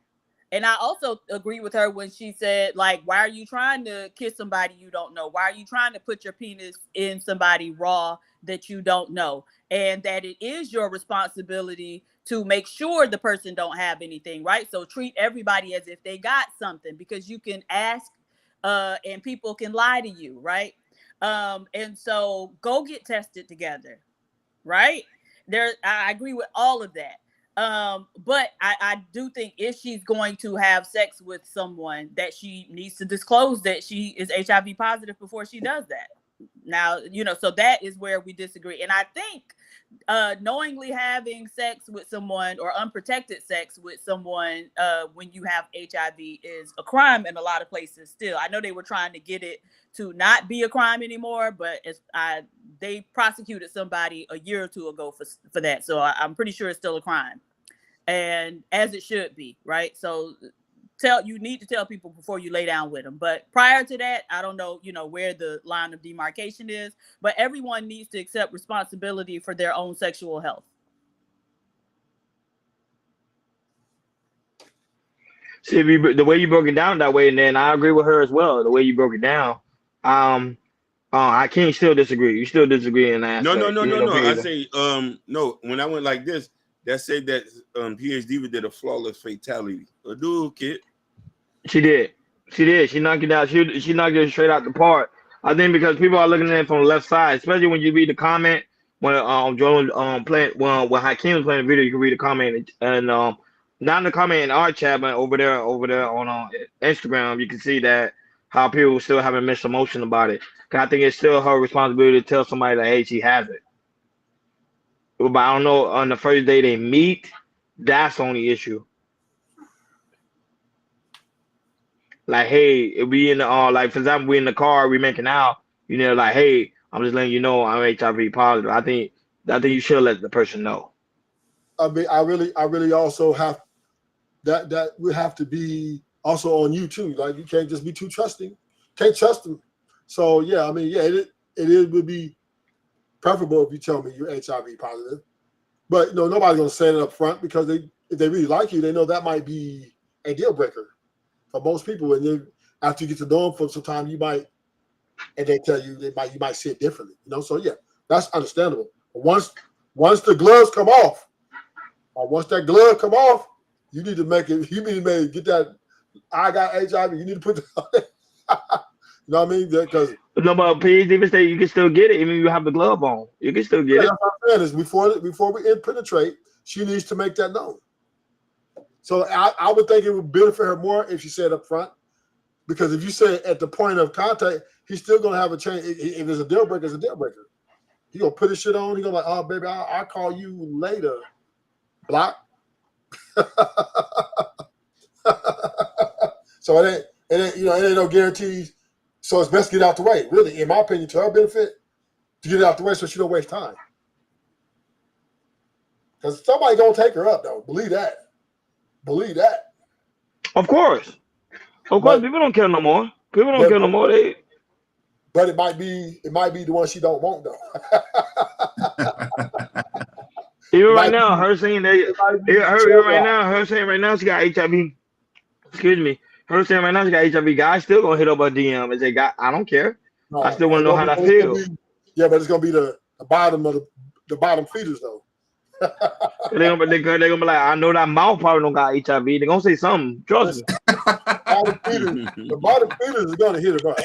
And I also agree with her when she said, like, why are you trying to kiss somebody you don't know? Why are you trying to put your penis in somebody raw that you don't know? And that it is your responsibility to make sure the person don't have anything, right? So treat everybody as if they got something, because you can ask and people can lie to you, right? And so go get tested together, right? I agree with all of that. But I do think if she's going to have sex with someone, that she needs to disclose that she is HIV positive before she does that. Now, so that is where we disagree. And I think knowingly having sex with someone or unprotected sex with someone when you have HIV is a crime in a lot of places still. I know they were trying to get it to not be a crime anymore, but they prosecuted somebody a year or two ago for that. So I'm pretty sure it's still a crime, and as it should be, right? So you need to tell people before you lay down with them. But prior to that, I don't know, where the line of demarcation is, but everyone needs to accept responsibility for their own sexual health. See, if you, the way you broke it down that way, and then I agree with her as well. The way you broke it down, I can't still disagree. You still disagree in that No, aspect. I say, no. When I went like this, that said that PH Diva did a flawless fatality. A dude, kid. She did. She did. She knocked it out. She knocked it straight out the park. I think because people are looking at it from the left side, especially when you read the comment when Jordan playing when Hakeem was playing the video, you can read the comment and not in the comment in our chat, but over there on Instagram, you can see that how people still having mixed emotion about it. 'Cause I think it's still her responsibility to tell somebody that hey, she has it. But I don't know on the first day they meet, that's the only issue. Like, hey, if we in the like for example, we in the car, we making out, like, hey, I'm just letting you know I'm HIV positive. I think you should let the person know. I mean, I really also have that would have to be also on you too. Like you can't just be too trusting. Can't trust them. So yeah, I mean, yeah, it would be preferable if you tell me you're HIV positive. But nobody's gonna say it up front because if they really like you, they know that might be a deal breaker for most people. And then after you get to know them for some time, you might, and they tell you you might see it differently. So yeah, that's understandable. But once the gloves come off, or once that glove come off, you need to make it. You need to get that. I got HIV. You need to put that. You know what I mean? Because no, but please even say you can still get it even if you have the glove on. You can still get it. That's what I'm saying is before we penetrate, she needs to make that known. So I would think it would benefit her more if she said up front, because if you say at the point of contact, he's still gonna have a change. If there's a deal breaker, it's a deal breaker. He gonna put his shit on. He gonna like, oh baby, I'll call you later. Block. So it ain't no guarantees. So it's best to get out the way. Really, in my opinion, to her benefit, to get it out the way so she don't waste time. Because somebody gonna take her up though. Believe that. Of course. People don't care no more. People don't care no more. But it might be the one she don't want though. Even right now, her saying right now she got HIV. Excuse me. Her saying right now she got HIV. Guys still gonna hit up her DM and say, "God, I don't care. No, I still want to know how that feels." Yeah, but it's gonna be the bottom of the bottom feeders though. They're gonna be like, I know that mouth probably don't got HIV. They're gonna say something. Trust me. The bottom feeders is gonna hit her up.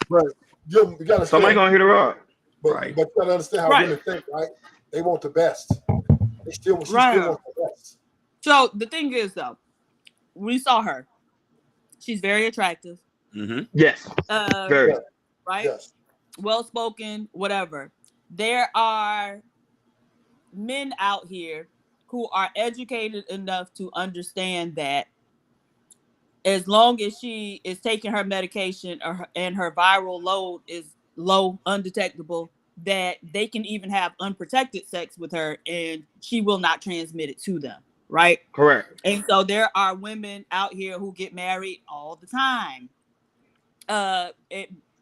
But you gotta somebody gonna hit her up. But you gotta understand how women think, right? They want the best. She still wants the best. So the thing is though, we saw her. She's very attractive. Mm-hmm. Yes. Very. Right? Yes. Well spoken, whatever. There are men out here who are educated enough to understand that as long as she is taking her medication and her viral load is low, undetectable, that they can even have unprotected sex with her and she will not transmit it to them. Right? Correct. And so there are women out here who get married all the time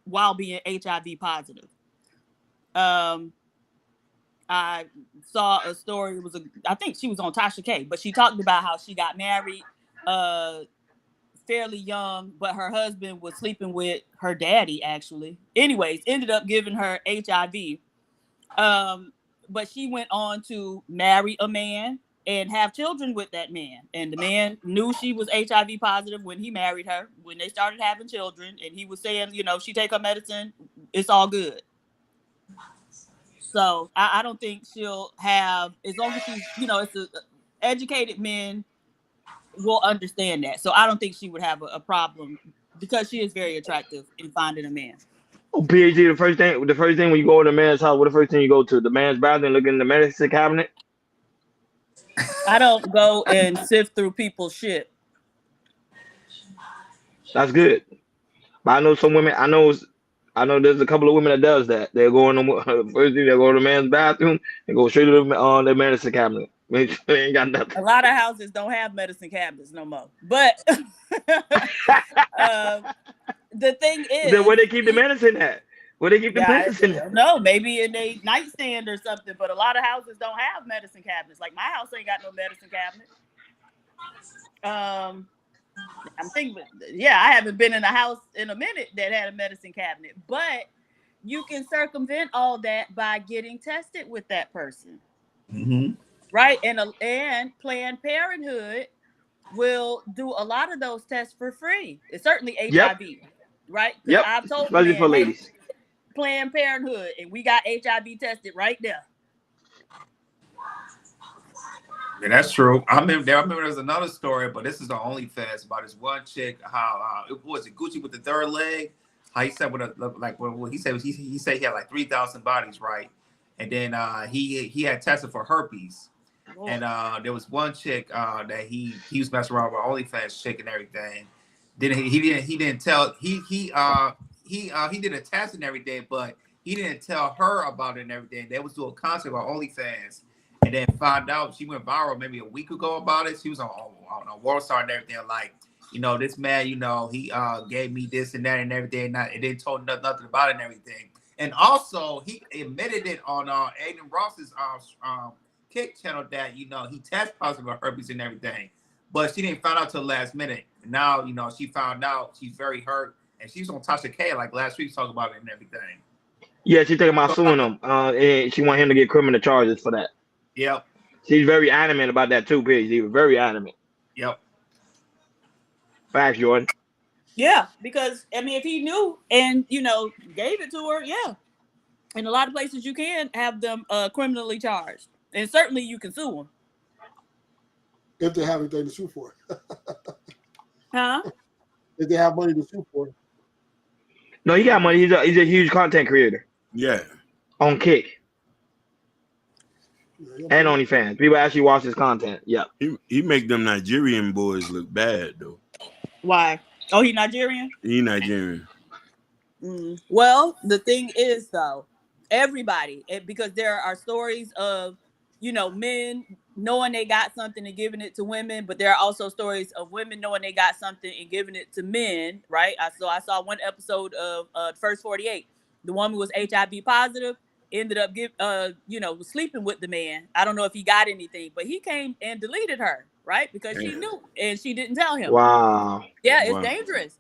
while being HIV positive. I saw a story. I think she was on Tasha K, but she talked about how she got married fairly young, but her husband was sleeping with her daddy, actually. Anyways, ended up giving her HIV. But she went on to marry a man and have children with that man. And the man knew she was HIV positive when he married her, when they started having children. And he was saying, she take her medicine, it's all good. So I don't think she'll have, as long as she's, it's educated men will understand that. So I don't think she would have a problem because she is very attractive in finding a man. Oh, PhD, the first thing when you go to the man's house, what the first thing you go to? The man's bathroom, look in the medicine cabinet? I don't go and sift through people's shit. That's good. But I know some women, I know there's a couple of women that does that. They'll go in the first thing, they'll go to the man's bathroom and go straight to the medicine cabinet. They ain't got nothing. A lot of houses don't have medicine cabinets no more. But the thing is, then where they keep the medicine at? Where they keep the medicine at? No, maybe in a nightstand or something. But a lot of houses don't have medicine cabinets. Like my house ain't got no medicine cabinet. I'm thinking, yeah, I haven't been in a house in a minute that had a medicine cabinet, but you can circumvent all that by getting tested with that person, right? And Planned Parenthood will do a lot of those tests for free. It's certainly Yep. HIV, right? Because Yep. I've told the Especially for man, hey, ladies. Planned Parenthood, and we got HIV tested right there. Yeah, that's true. I remember there's another story, but this is the OnlyFans about this one chick. How it was Gucci with the third leg. How he said with a like what he said was he said he had like 3,000 bodies, right? And then he had tested for herpes. And there was one chick that he was messing around with OnlyFans chick and everything. Then he didn't tell he did a test and everything, but he didn't tell her about it and everything. They was doing a concert on OnlyFans, and then found out she went viral maybe a week ago about it. She was on World Star and everything. Like, this man, he gave me this and that and everything. And didn't told nothing about it and everything. And also he admitted it on Aiden Ross's Kick channel that he tested positive for herpes and everything, but she didn't find out till the last minute. Now she found out. She's very hurt, and she was on Tasha K like last week talking about it and everything. Yeah, she's thinking about suing him, and she want him to get criminal charges for that. Yep. She's very adamant about that too, Pidge. She was very adamant. Yep. Facts, Jordan. Yeah, because I mean, if he knew and gave it to her, yeah. In a lot of places, you can have them criminally charged, and certainly you can sue them. If they have anything to sue for. Huh? If they have money to sue for. No, he got money. He's a huge content creator. Yeah. On Kick. And OnlyFans. People actually watch his content. Yeah. He make them Nigerian boys look bad though. Why? Oh, he Nigerian? He Nigerian. Well, the thing is though, everybody, because there are stories of men knowing they got something and giving it to women, but there are also stories of women knowing they got something and giving it to men, right? I saw one episode of First 48. The woman was HIV positive, ended up sleeping with the man. I don't know if he got anything, but he came and deleted her, right? Because she knew and she didn't tell him. Wow. Yeah, it's dangerous.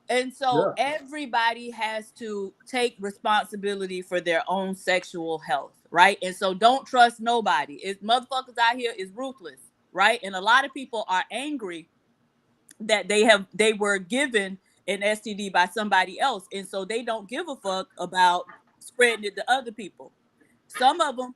And so everybody has to take responsibility for their own sexual health, right? And so don't trust nobody. It's motherfuckers out here is ruthless, right? And a lot of people are angry that they were given an STD by somebody else, and so they don't give a fuck about spreading it to other people. Some of them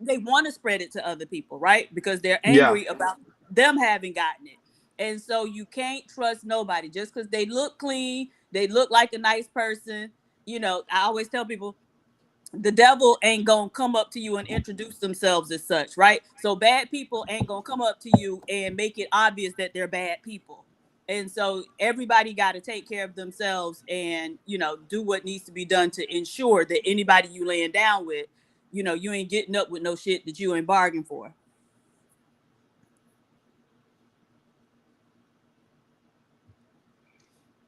they want to spread it to other people, right? Because they're angry about them having gotten it. And so you can't trust nobody just because they look clean, they look like a nice person. I always tell people the devil ain't gonna come up to you and introduce themselves as such, right? So bad people ain't gonna come up to you and make it obvious that they're bad people. And so everybody got to take care of themselves and, do what needs to be done to ensure that anybody you laying down with, you ain't getting up with no shit that you ain't bargained for.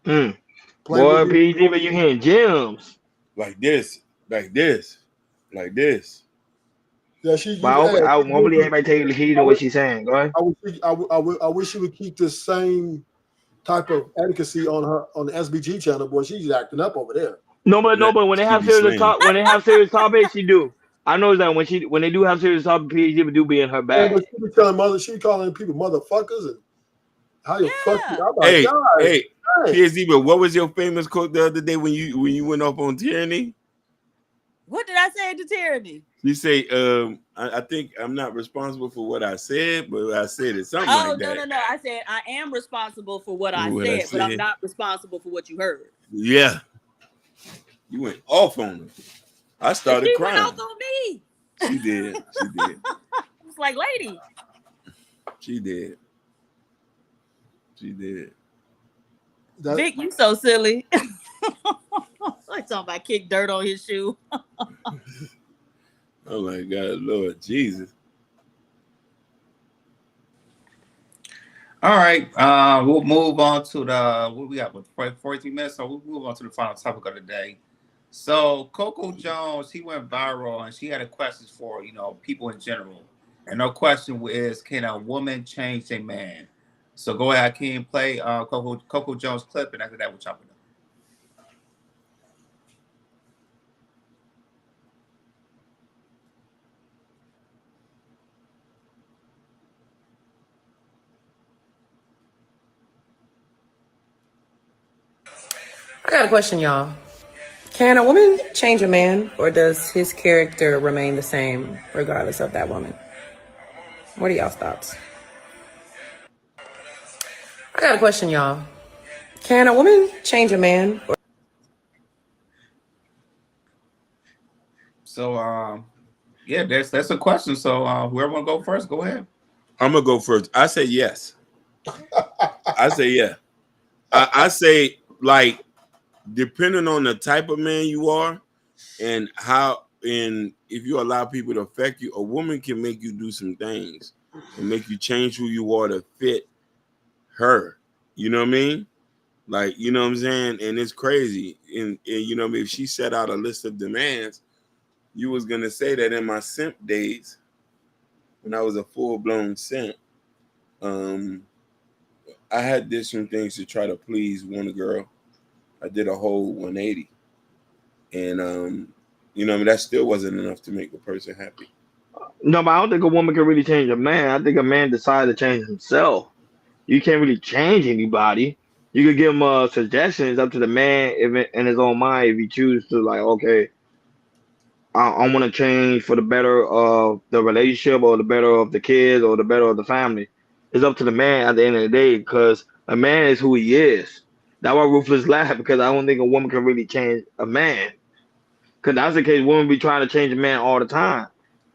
Boy, PG, but you hearing gems. Like this. Yeah, she. I believe everybody take heed to what she's saying. Go ahead. I wish she would keep this same type of advocacy on the SBG channel. Boy, she's acting up over there. No, but when they have serious topics, she do. I know that when they do have serious topics, PG do be in her bag. But she calling people motherfuckers and how you fuck you. I'm like, hey, PhD, but what was your famous quote the other day when you went off on tyranny? What did I say to tyranny? You say, I think I'm not responsible for what I said, but I said it something like that. No. I said I am responsible for what I said, but I'm not responsible for what you heard. Yeah. You went off on her. I started crying. She went off on me. She did. It's like, lady. She did. Vic, you so silly. I'm talking about kick dirt on his shoe. Oh my God, Lord Jesus. All right. We'll move on to what we got with 43 minutes. So we'll move on to the final topic of the day. So Coco Jones, he went viral and she had a question for people in general. And her question is, can a woman change a man? So go ahead, King, play Coco Jones clip, and after that, we'll chop it up. I got a question, y'all. Can a woman change a man, or does his character remain the same regardless of that woman? What are y'all's thoughts? I got a question, y'all. Can a woman change a man? So, yeah, that's a question. So, whoever want to go first, go ahead. I'm gonna go first. I say yes. I say yeah. I say, like, depending on the type of man you are and if you allow people to affect you, a woman can make you do some things and make you change who you are to fit her. You know what I mean? Like, you know what I'm saying? And it's crazy. And you know, if she set out a list of demands, you was gonna say that in my simp days, when I was a full-blown simp, I had did some things to try to please one girl. I did a whole 180. And you know, I mean, that still wasn't enough to make a person happy. No, but I don't think a woman can really change a man. I think a man decides to change himself. You can't really change anybody. You could give him suggestions, up to the man in his own mind, if he chooses to, like, okay, I want to change for the better of the relationship, or the better of the kids, or the better of the family. It's up to the man at the end of the day, because a man is who he is. That's why Ruthless laughed, because I don't think a woman can really change a man. Because that's the case, women be trying to change a man all the time.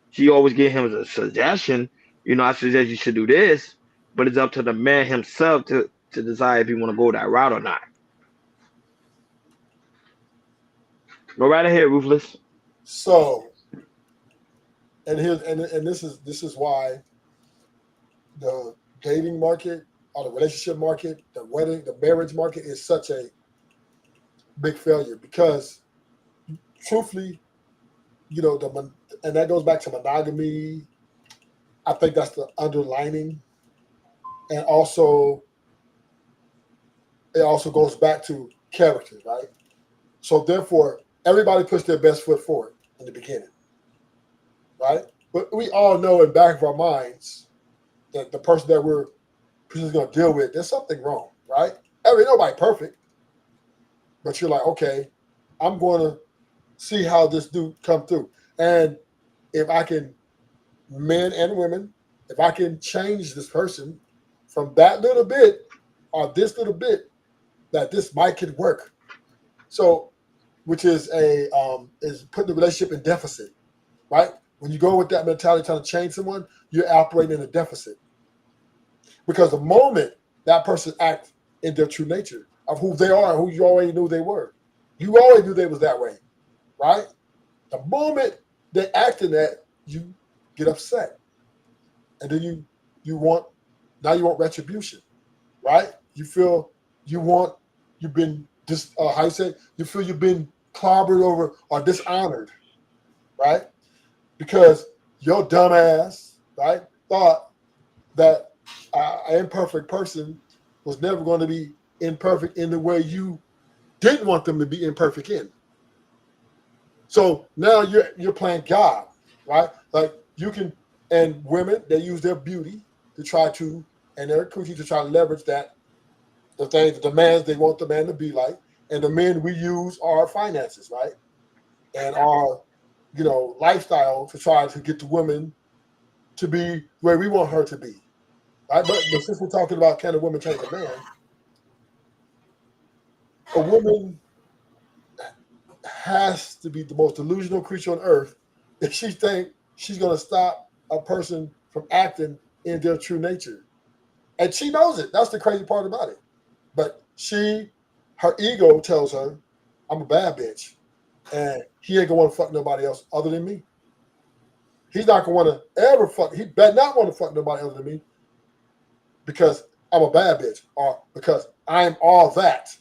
She always give him a suggestion. I suggest you should do this, but it's up to the man himself to decide if he want to go that route or not. Go right ahead, Ruthless. So, and this is why the dating market, or the relationship market, the marriage market is such a big failure, because truthfully, and that goes back to monogamy. I think that's the underlining, and also it also goes back to character, right? So therefore, everybody puts their best foot forward in the beginning, right? But we all know in the back of our minds that the person that we're going to deal with, there's something wrong, right? Nobody perfect, but you're like, okay, I'm going to see how this dude come through, and if I can, men and women, if I can change this person from that little bit or this little bit, that this might could work. So, which is is putting the relationship in deficit, right? When you go with that mentality trying to change someone, you're operating in a deficit. Because the moment that person acts in their true nature of who they are and who you already knew they were, you always knew they was that way, right? The moment they act in that, you get upset, and then you want retribution, right? You feel you've been you feel you've been clobbered over or dishonored, right? Because your dumb ass, right, thought that an imperfect person was never going to be imperfect in the way you didn't want them to be imperfect in. So now you're playing God, right? Like you can, and women, they use their beauty to try to, and their coochie to try to leverage that, the things, the demands they want the man to be like, and the men we use our finances, right? And our, lifestyle to try to get the woman to be where we want her to be, right? But since we're talking about can a woman change a man, a woman has to be the most delusional creature on earth if she thinks she's going to stop a person from acting in their true nature. And she knows it. That's the crazy part about it. But her ego tells her, I'm a bad bitch, and he ain't going to want to fuck nobody else other than me. He's not going to want to ever fuck. He better not want to fuck nobody other than me because I'm a bad bitch, or because I'm all that.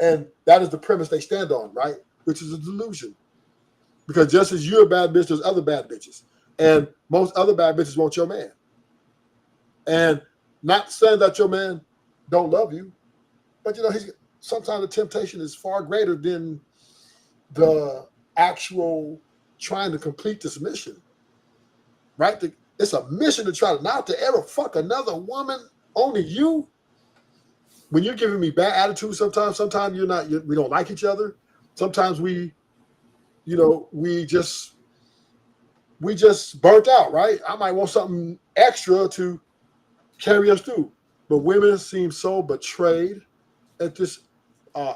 And that is the premise they stand on, right? Which is a delusion. Because just as you're a bad bitch, there's other bad bitches. And most other bad bitches want your man. And Not saying that your man don't love you, but sometimes the temptation is far greater than the actual trying to complete this mission, right? It's a mission to try to not to ever fuck another woman, only you. When you're giving me bad attitude, sometimes you're not. We don't like each other. Sometimes we just burnt out, right? I might want something extra to carry us through. But women seem so betrayed at this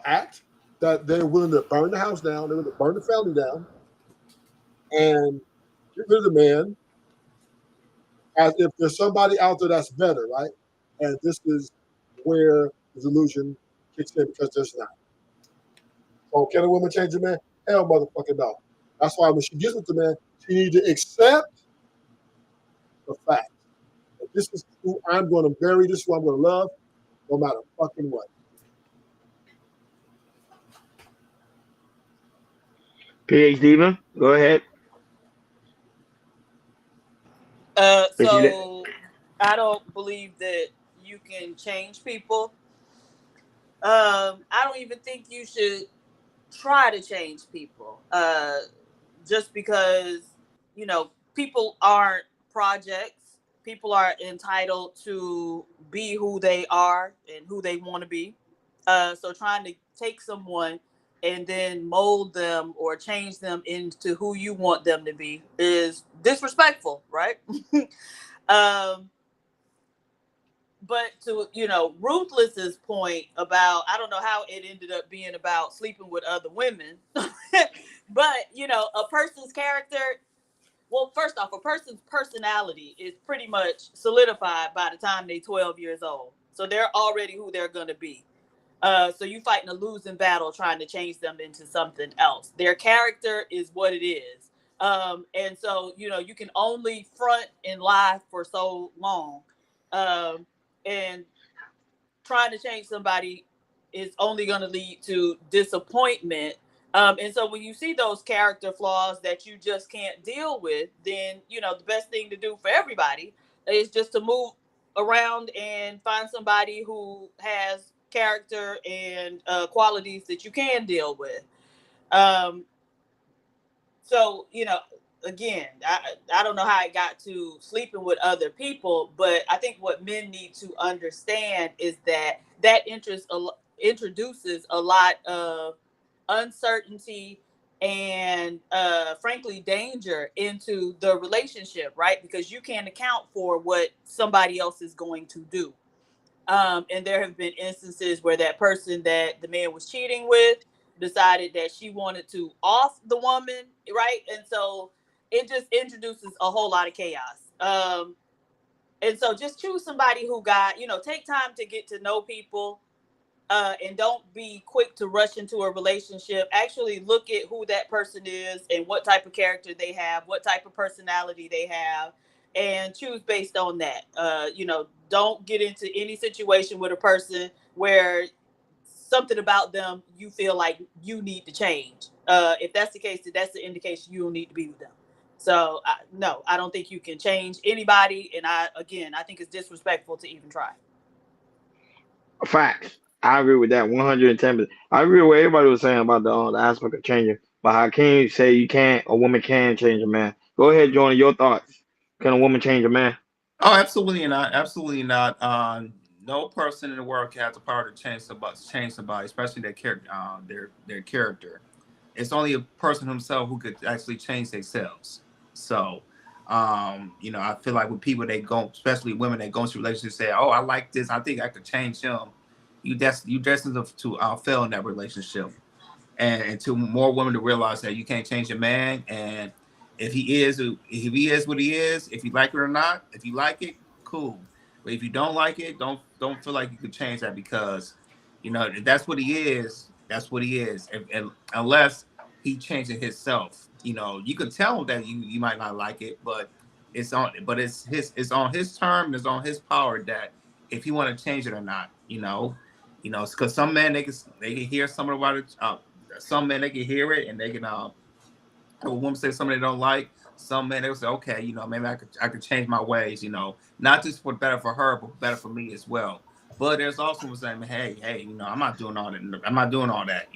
act that they're willing to burn the house down, they're willing to burn the family down, and get rid of the man as if there's somebody out there that's better, right? And this is where the delusion kicks in because there's not. So can a woman change a man? Hell motherfucking no. That's why when she gets with the man, she needs to accept the fact that this is who I'm going to marry, this is who I'm going to love, no matter fucking what. PhD, Steven, go ahead. So I don't believe that you can change people. I don't even think you should try to change people. Just because, people aren't projects. People are entitled to be who they are and who they want to be. So trying to take someone and then mold them or change them into who you want them to be is disrespectful, right? But to, Ruthless's point about, I don't know how it ended up being about sleeping with other women, but, a person's character, well, first off, a person's personality is pretty much solidified by the time they're 12 years old. So they're already who they're going to be. So you fighting a losing battle trying to change them into something else. Their character is what it is. And so, you can only front and lie for so long. And trying to change somebody is only going to lead to disappointment. And so when you see those character flaws that you just can't deal with, then, the best thing to do for everybody is just to move around and find somebody who has character and qualities that you can deal with. So, again, I don't know how it got to sleeping with other people, but I think what men need to understand is that introduces a lot of uncertainty and frankly danger into the relationship, right? Because you can't account for what somebody else is going to do. And there have been instances where that person that the man was cheating with decided that she wanted to off the woman, right? And so it just introduces a whole lot of chaos. And so just choose somebody who take time to get to know people, and don't be quick to rush into a relationship. Actually look at who that person is and what type of character they have, what type of personality they have, and choose based on that. Don't get into any situation with a person where something about them you feel like you need to change. If that's the case, that's the indication you don't need to be with them. So no, I don't think you can change anybody. And I think it's disrespectful to even try. Facts. I agree with that 110%. I agree with what everybody was saying about the aspect of changing. But how can you say a woman can change a man? Go ahead, Jordan, your thoughts. Can a woman change a man? Oh, absolutely not. Absolutely not. No person in the world has the power to change somebody, especially their character. It's only a person himself who could actually change themselves. So, I feel like with people they go, especially women that go into relationships, say, "Oh, I like this. I think I could change him." You destined to fail in that relationship. And to more women to realize that you can't change a man, and if he is what he is, if you like it or not, if you like it, cool. But if you don't like it, don't feel like you can change that, because if that's what he is, that's what he is. And unless he changes himself, you can tell him that you might not like it, but it's on his term, it's on his power that if he want to change it or not. Because some men they can hear something about it. Some men they can hear it and they can a woman say something they don't like, some men, they would say, okay, maybe I could change my ways, not just for better for her, but better for me as well. But there's also someone saying, hey, I'm not doing all that. I'm not doing all that,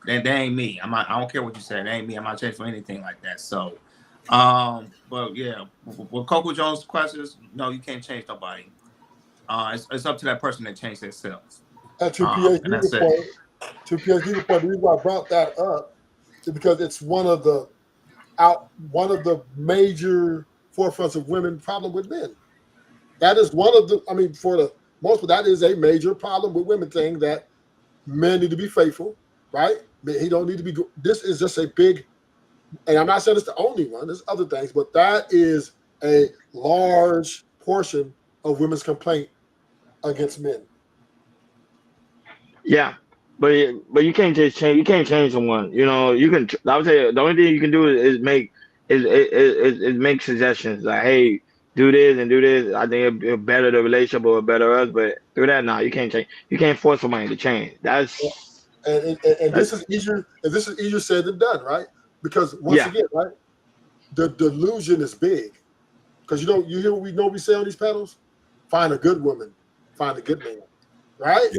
They ain't me. I don't care what you say. They ain't me. I'm not changing for anything like that. So, but yeah, with Coco Jones' questions, no, you can't change nobody. It's up to that person to change themselves. And to And that's PhD it. point, the reason why I brought that up is because it's one of the major forefronts of women problem with men. That is one of the, for the most part, that is a major problem with women, saying that men need to be faithful, right? He don't need to be. This is just a big, and I'm not saying it's the only one. There's other things, but that is a large portion of women's complaint against men. Yeah, but you can't just change. You can't change someone. You can. I would say the only thing you can do is make suggestions like, hey, do this and do this. I think it'll better the relationship or better us. But through that, no, you can't change. You can't force somebody to change. And this is easier. And this is easier said than done, right? Because once again, right, the delusion is big. Because you hear what we say on these panels: find a good woman, find a good man, right?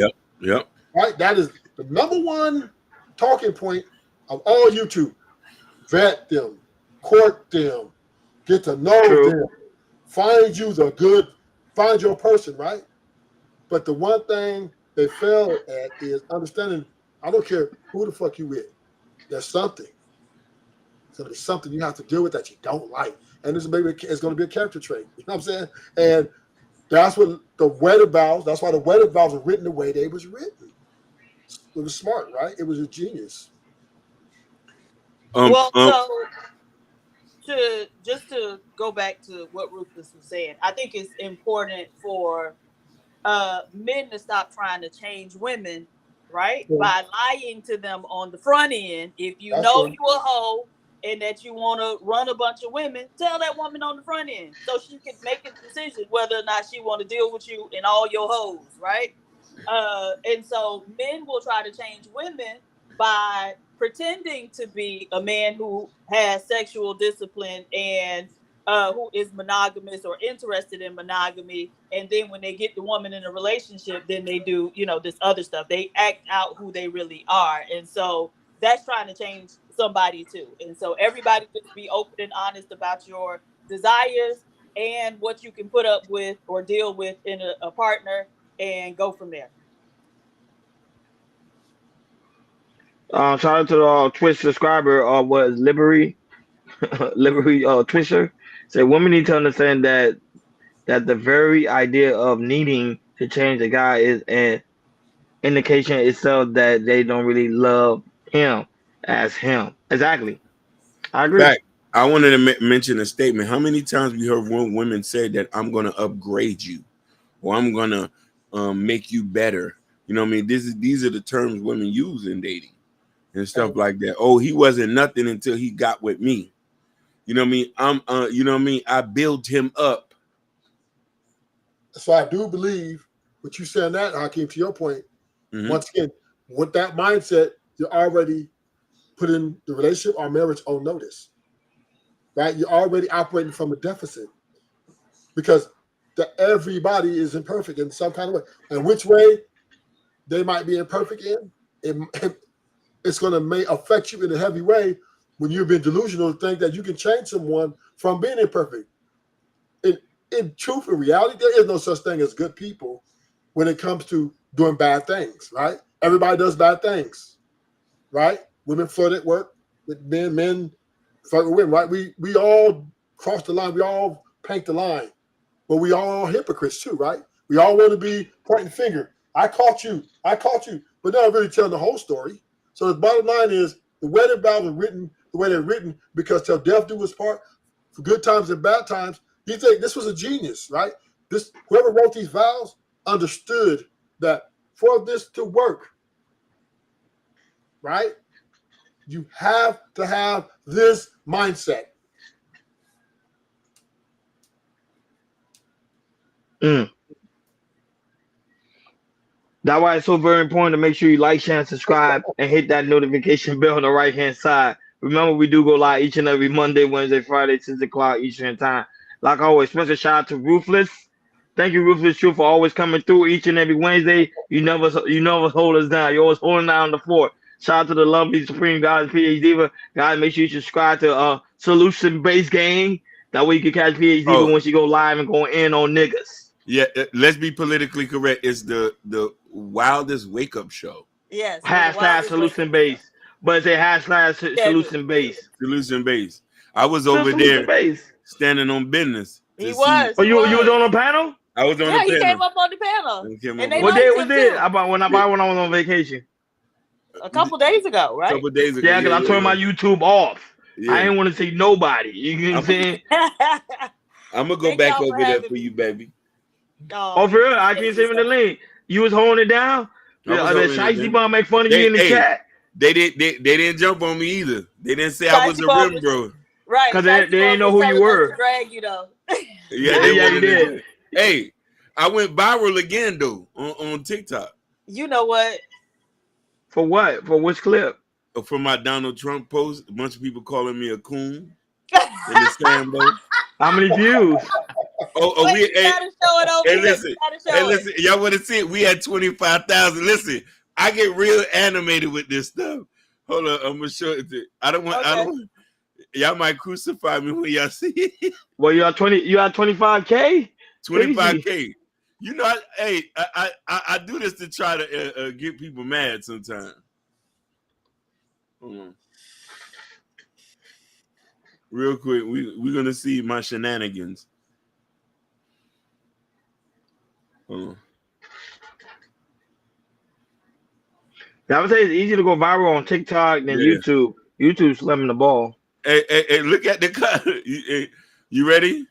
Yep. Right. That is the number one talking point of all YouTube. Vet them, court them, get to know them, find your person, right? But the one thing they fail at is understanding. I don't care who the fuck you with. There's something. It's gonna be something you have to deal with that you don't like, and it's gonna be a character trait. You know what I'm saying? And that's what the wedded vows. That's why the wedded vows are written the way they was written. It was smart, right? It was a genius. So to go back to what Rufus was saying, I think it's important for men to stop trying to change women, right? By lying to them on the front end. If you know you a hoe and that you want to run a bunch of women, tell that woman on the front end so she can make a decision whether or not she want to deal with you and all your hoes, right? And so men will try to change women by pretending to be a man who has sexual discipline and who is monogamous or interested in monogamy. And then when they get the woman in a relationship, then they do, this other stuff. They act out who they really are. And so that's trying to change somebody too. And so everybody just be open and honest about your desires and what you can put up with or deal with in a partner and go from there. Shout out to the Twitch subscriber. Was Liberty Twisher said women need to understand that the very idea of needing to change a guy is an indication itself that they don't really love him as him. Exactly, I agree. Fact. I wanted to mention a statement. How many times we heard women say that I'm going to upgrade you, or I'm going to make you better? You know what I mean? These are the terms women use in dating and stuff like that. Oh, he wasn't nothing until he got with me. You know what I mean? You know what I mean? I built him up. So I do believe what you said that, Hakeem, to your point. Mm-hmm. Once again, with that mindset, you're already putting the relationship or marriage on notice. Right? You're already operating from a deficit. Because everybody is imperfect in some kind of way. And which way they might be imperfect in, it's going to may affect you in a heavy way when you've been delusional to think that you can change someone from being imperfect. In truth and reality, there is no such thing as good people when it comes to doing bad things, right? Everybody does bad things, right? Women flirt at work with men flirt with women, right? We all cross the line. We all paint the line, but we all hypocrites too, right? We all want to be pointing the finger. I caught you, but not really telling the whole story. So the bottom line is the wedding vows are written the way they're written because till death do us part, for good times and bad times. You think this was a genius, right? Whoever wrote these vows understood that for this to work, right, you have to have this mindset. That's why it's so very important to make sure you like, share, and subscribe, and hit that notification bell on the right-hand side Remember, we do go live each and every Monday, Wednesday, Friday, 6 o'clock Eastern time. Like always, special shout out to Ruthless. Thank you, Ruthless Truth, for always coming through each and every Wednesday. You never hold us down. You're always holding down the fort. Shout out to the lovely Supreme Guys, PH Diva. Guys, make sure you subscribe to Solution Based Game. That way you can catch PH Diva when she go live and go in on niggas. Yeah, let's be politically correct. It's the wildest wake up show. Yes. Hashtag solution based. But it's a hashtag solution based. Solution based. I was over there standing on business. He was. Oh, you was on a panel? I was on the panel. Yeah, he came up on the panel. What day was it? When I was on vacation. A couple days ago, right? A couple days ago. Yeah, because I turned my YouTube off. I didn't want to see nobody. You know what I'm saying? I'm going to go back over there for you, baby. Oh, for real? I can't send me the link. You was holding it down? The Shiesty Bomb make fun of you in the chat. They didn't jump on me either. They didn't say I was a rim bro. Right. Because they didn't know who you were. Drag you though. Yeah, they did. Hey, I went viral again though on TikTok. You know what? For what? For which clip? For my Donald Trump post. A bunch of people calling me a coon. Understand, bro? How many views? Wait, you gotta show it over here. Listen, y'all want to see it? We had 25,000. Listen, I get real animated with this stuff. Hold on, I'm gonna show it to you. I don't want. Y'all might crucify me when y'all see it. Well, you at 25K? 25K. You know, I do this to try to get people mad sometimes. Hold on. Real quick, we're gonna see my shenanigans. Hold on. I would say it's easy to go viral on TikTok than YouTube. YouTube's slamming the ball. Hey, look at the cut. You ready?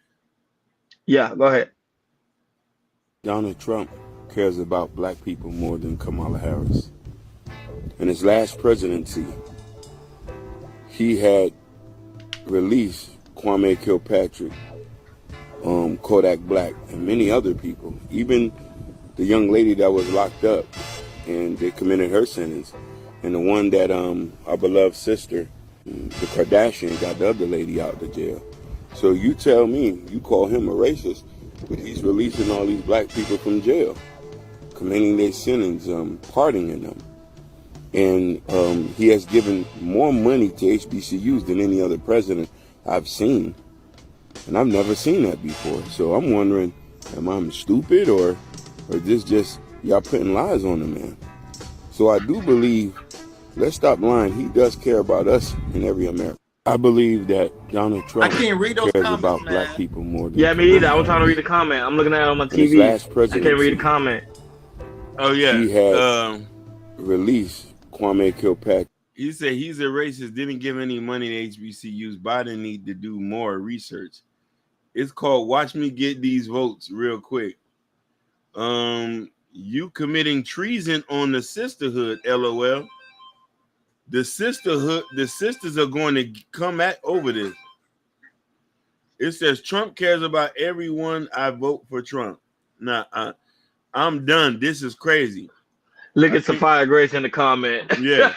Yeah, go ahead. Donald Trump cares about black people more than Kamala Harris. In his last presidency, he had released Kwame Kilpatrick, Kodak Black, and many other people. Even the young lady that was locked up and they committed her sentence. And the one that our beloved sister, the Kardashians, got the other lady out of the jail. So you tell me, you call him a racist, but he's releasing all these black people from jail, committing their sentence, pardoning them. And he has given more money to HBCUs than any other president I've seen. And I've never seen that before. So I'm wondering, am I stupid or this just y'all putting lies on the man? So I do believe, let's stop lying, he does care about us and every American. I believe that Donald Trump cares about black people more than... Yeah, me either. I was trying to read the comment. I'm looking at it on my TV. I can't read the comment. Oh, yeah. He had released Kwame Kilpatrick. He said he's a racist, didn't give any money to HBCUs. Biden need to do more research. It's called Watch Me Get These Votes real quick. You committing treason on the sisterhood, LOL. The sisters are going to come over this. It says Trump cares about everyone. I vote for Trump. Nah, I'm done. This is crazy. Look at Sophia Grace in the comment. Yeah.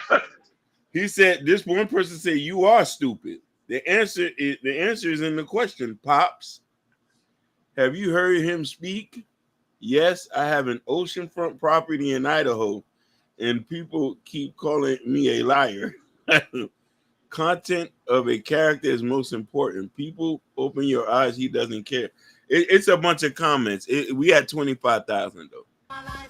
He said, this one person said, you are stupid. The answer is in the question, Pops. Have you heard him speak? Yes, I have an oceanfront property in Idaho, and people keep calling me a liar. Content of a character is most important. People open your eyes. He doesn't care. It's a bunch of comments. We had 25,000 though.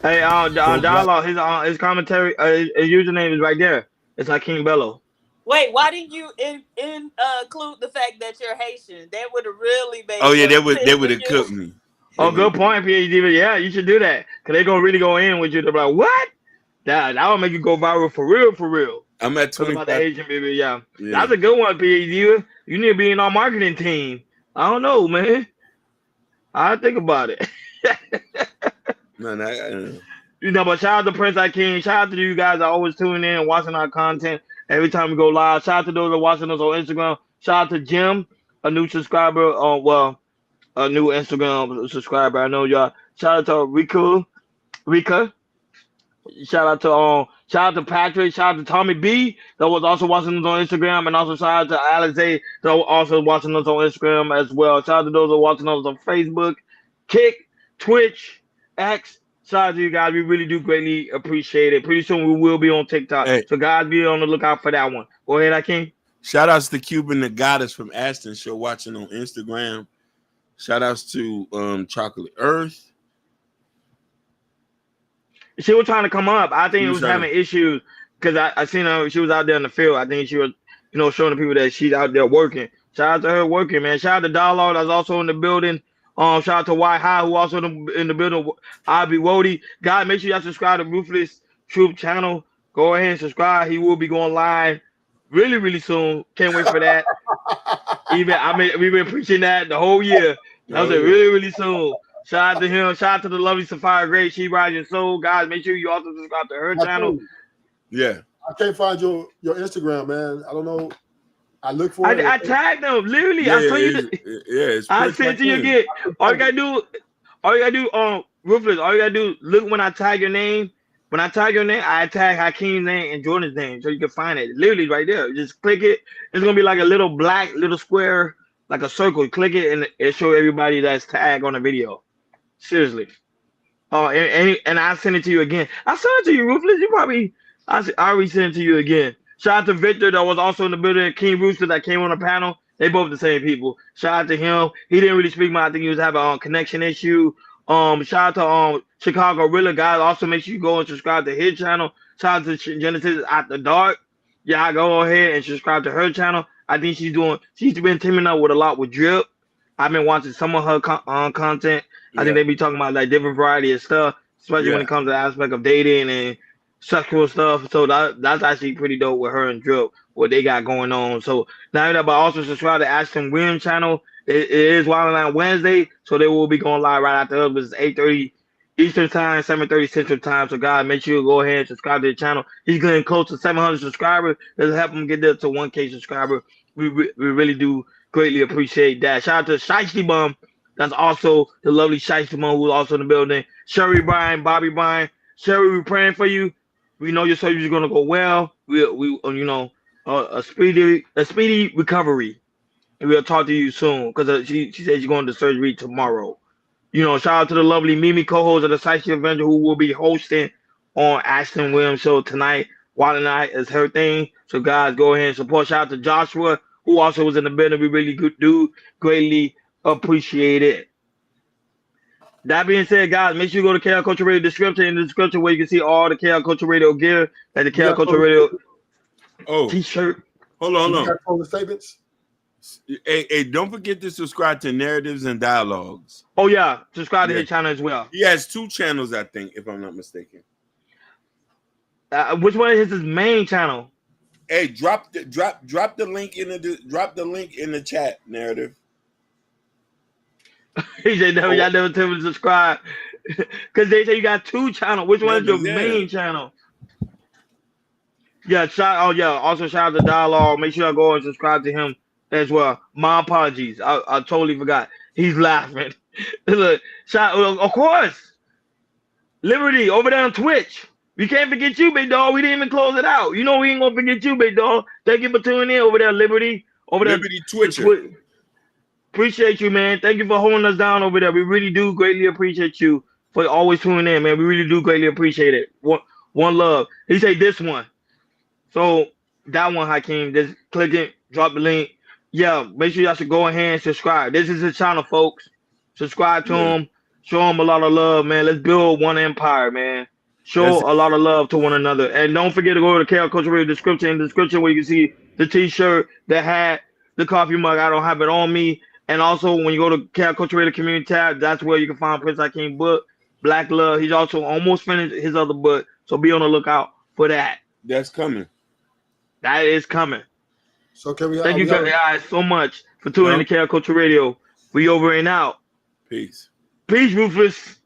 Hey, Dialogue, his commentary, his username is right there. It's like King Bello. Wait, why didn't you include the fact that you're Haitian? That would have really made. Oh yeah, they would have cooked me. Oh, good point, PhD. Yeah, you should do that. Cause they gonna really go in with you. They're like, what? That will make you go viral for real. I'm at 25. About the Asian baby, yeah. That's a good one, PhD. You need to be in our marketing team. I don't know, man. I think about it. No. You know, but shout out to Prince King. Shout out to you guys that always tuning in and watching our content every time we go live. Shout out to those that are watching us on Instagram. Shout out to Jim, a new subscriber. A new Instagram subscriber. I know y'all. Shout out to Rika. Shout out to Patrick. Shout out to Tommy B that was also watching us on Instagram, and also shout out to Alex A that was also watching us on Instagram as well. Shout out to those that are watching us on Facebook, Kick, Twitch, X. Shout out to you guys. We really do greatly appreciate it. Pretty soon we will be on TikTok, Hey. so guys, be on the lookout for that one. Go ahead, Akeem. Shout outs to Cuban the Goddess from Ashton Show watching on Instagram. Shout outs to Chocolate Earth. She was trying to come up. I think it was having issues because I seen her. She was out there in the field. I think she was, showing the people that she's out there working. Shout out to her working, man. Shout out to Dollar that's also in the building. Shout out to White High who also in the building. Abby Wody. Guys, make sure y'all subscribe to Ruthless Troop channel. Go ahead and subscribe. He will be going live really, really soon. Can't wait for that. We've been preaching that the whole year. I was really, really soon. Shout out to him. Shout out to the lovely Sapphire Great. She rides your soul. Guys, make sure you also subscribe to her channel. Yeah. I can't find your Instagram, man. I don't know. I look for it. I tagged them. Literally, Yeah, I saw you. I sent to you again. All you gotta do, Ruthless, all you gotta do, look when I tag your name. When I tag your name, I tag Hakeem's name and Jordan's name, so you can find it. Literally right there. Just click it. It's gonna be like a little black little square, like a circle. Click it and it show everybody that's tagged on the video. Seriously. Oh, and I send it to you again. I sent it to you, Ruthless. You probably I already sent it to you again. Shout out to Victor that was also in the building. King Rooster that came on the panel. They both the same people. Shout out to him. He didn't really speak much. I think he was having a connection issue. Shout out to Chicago Gorilla guys. Also make sure you go and subscribe to his channel. Shout out to Genesis After Dark. Yeah, go ahead and subscribe to her channel. I think she's been teaming up with a lot with Drip. I've been watching some of her content. I think they be talking about like different variety of stuff, especially when it comes to the aspect of dating and sexual stuff. So that's actually pretty dope with her and Drip, what they got going on. So now that, but also subscribe to Ashton Williams channel. It is Wild Line Wednesday, so they will be going live right after us. It's 8:30 Eastern time, 7:30 Central time. So guys, make sure you go ahead and subscribe to the channel. He's getting close to 700 subscribers. Let's help him get there to 1K subscriber. We really do greatly appreciate that. Shout out to Shiesty Bum. That's also the lovely Shiesty Bum who's also in the building. Sherry Bryan, Bobby Bryan. Sherry, we're praying for you. We know your surgery is gonna go well. We a speedy recovery. And we'll talk to you soon because she said she's going to surgery tomorrow. Shout out to the lovely Mimi co-host of the Shiesty Avenger who will be hosting on Ashton Williams show tonight. Wild Night is her thing. So guys, go ahead and support. Shout out to Joshua who also was in the building. We really do greatly appreciate it. That being said, guys, make sure you go to KL Culture Radio description in the description where you can see all the KL Culture Radio gear and the KL Culture Radio t-shirt. Hold on. Closing statements. Hey, don't forget to subscribe to Narratives and Dialogues. Oh yeah, subscribe to his channel as well. He has 2 channels, I think, if I'm not mistaken. Which one is his main channel? Hey, drop the link in the chat, Narrative. He said, "No, y'all never tell me to subscribe because they say you got 2 channels. Which one is your main channel?" Yeah, also shout out to Dialogue. Make sure y'all go and subscribe to him as well. My apologies, I totally forgot. He's laughing. Look, of course, Liberty over there on Twitch. We can't forget you, big dog. We didn't even close it out. We ain't gonna forget you, big dog. Thank you for tuning in over there, Liberty. Liberty Twitcher. Appreciate you, man. Thank you for holding us down over there. We really do greatly appreciate you for always tuning in, man. We really do greatly appreciate it. One love. He said this one. So that one, Hakeem, just click it, drop the link. Yeah, make sure y'all should go ahead and subscribe. This is his channel, folks. Subscribe to him. Show him a lot of love, man. Let's build one empire, man. Show a lot of love to one another. And don't forget to go to the KL Culture Radio description. In the description where you can see the t-shirt, the hat, the coffee mug. I don't have it on me. And also when you go to KL Culture Radio Community tab, that's where you can find Prince Hakeem book, Black Love. He's also almost finished his other book. So be on the lookout for that. That's coming. That is coming. So can we thank you guys so much for tuning in to KL Culture Radio. We over and out. Peace. Peace, Rufus.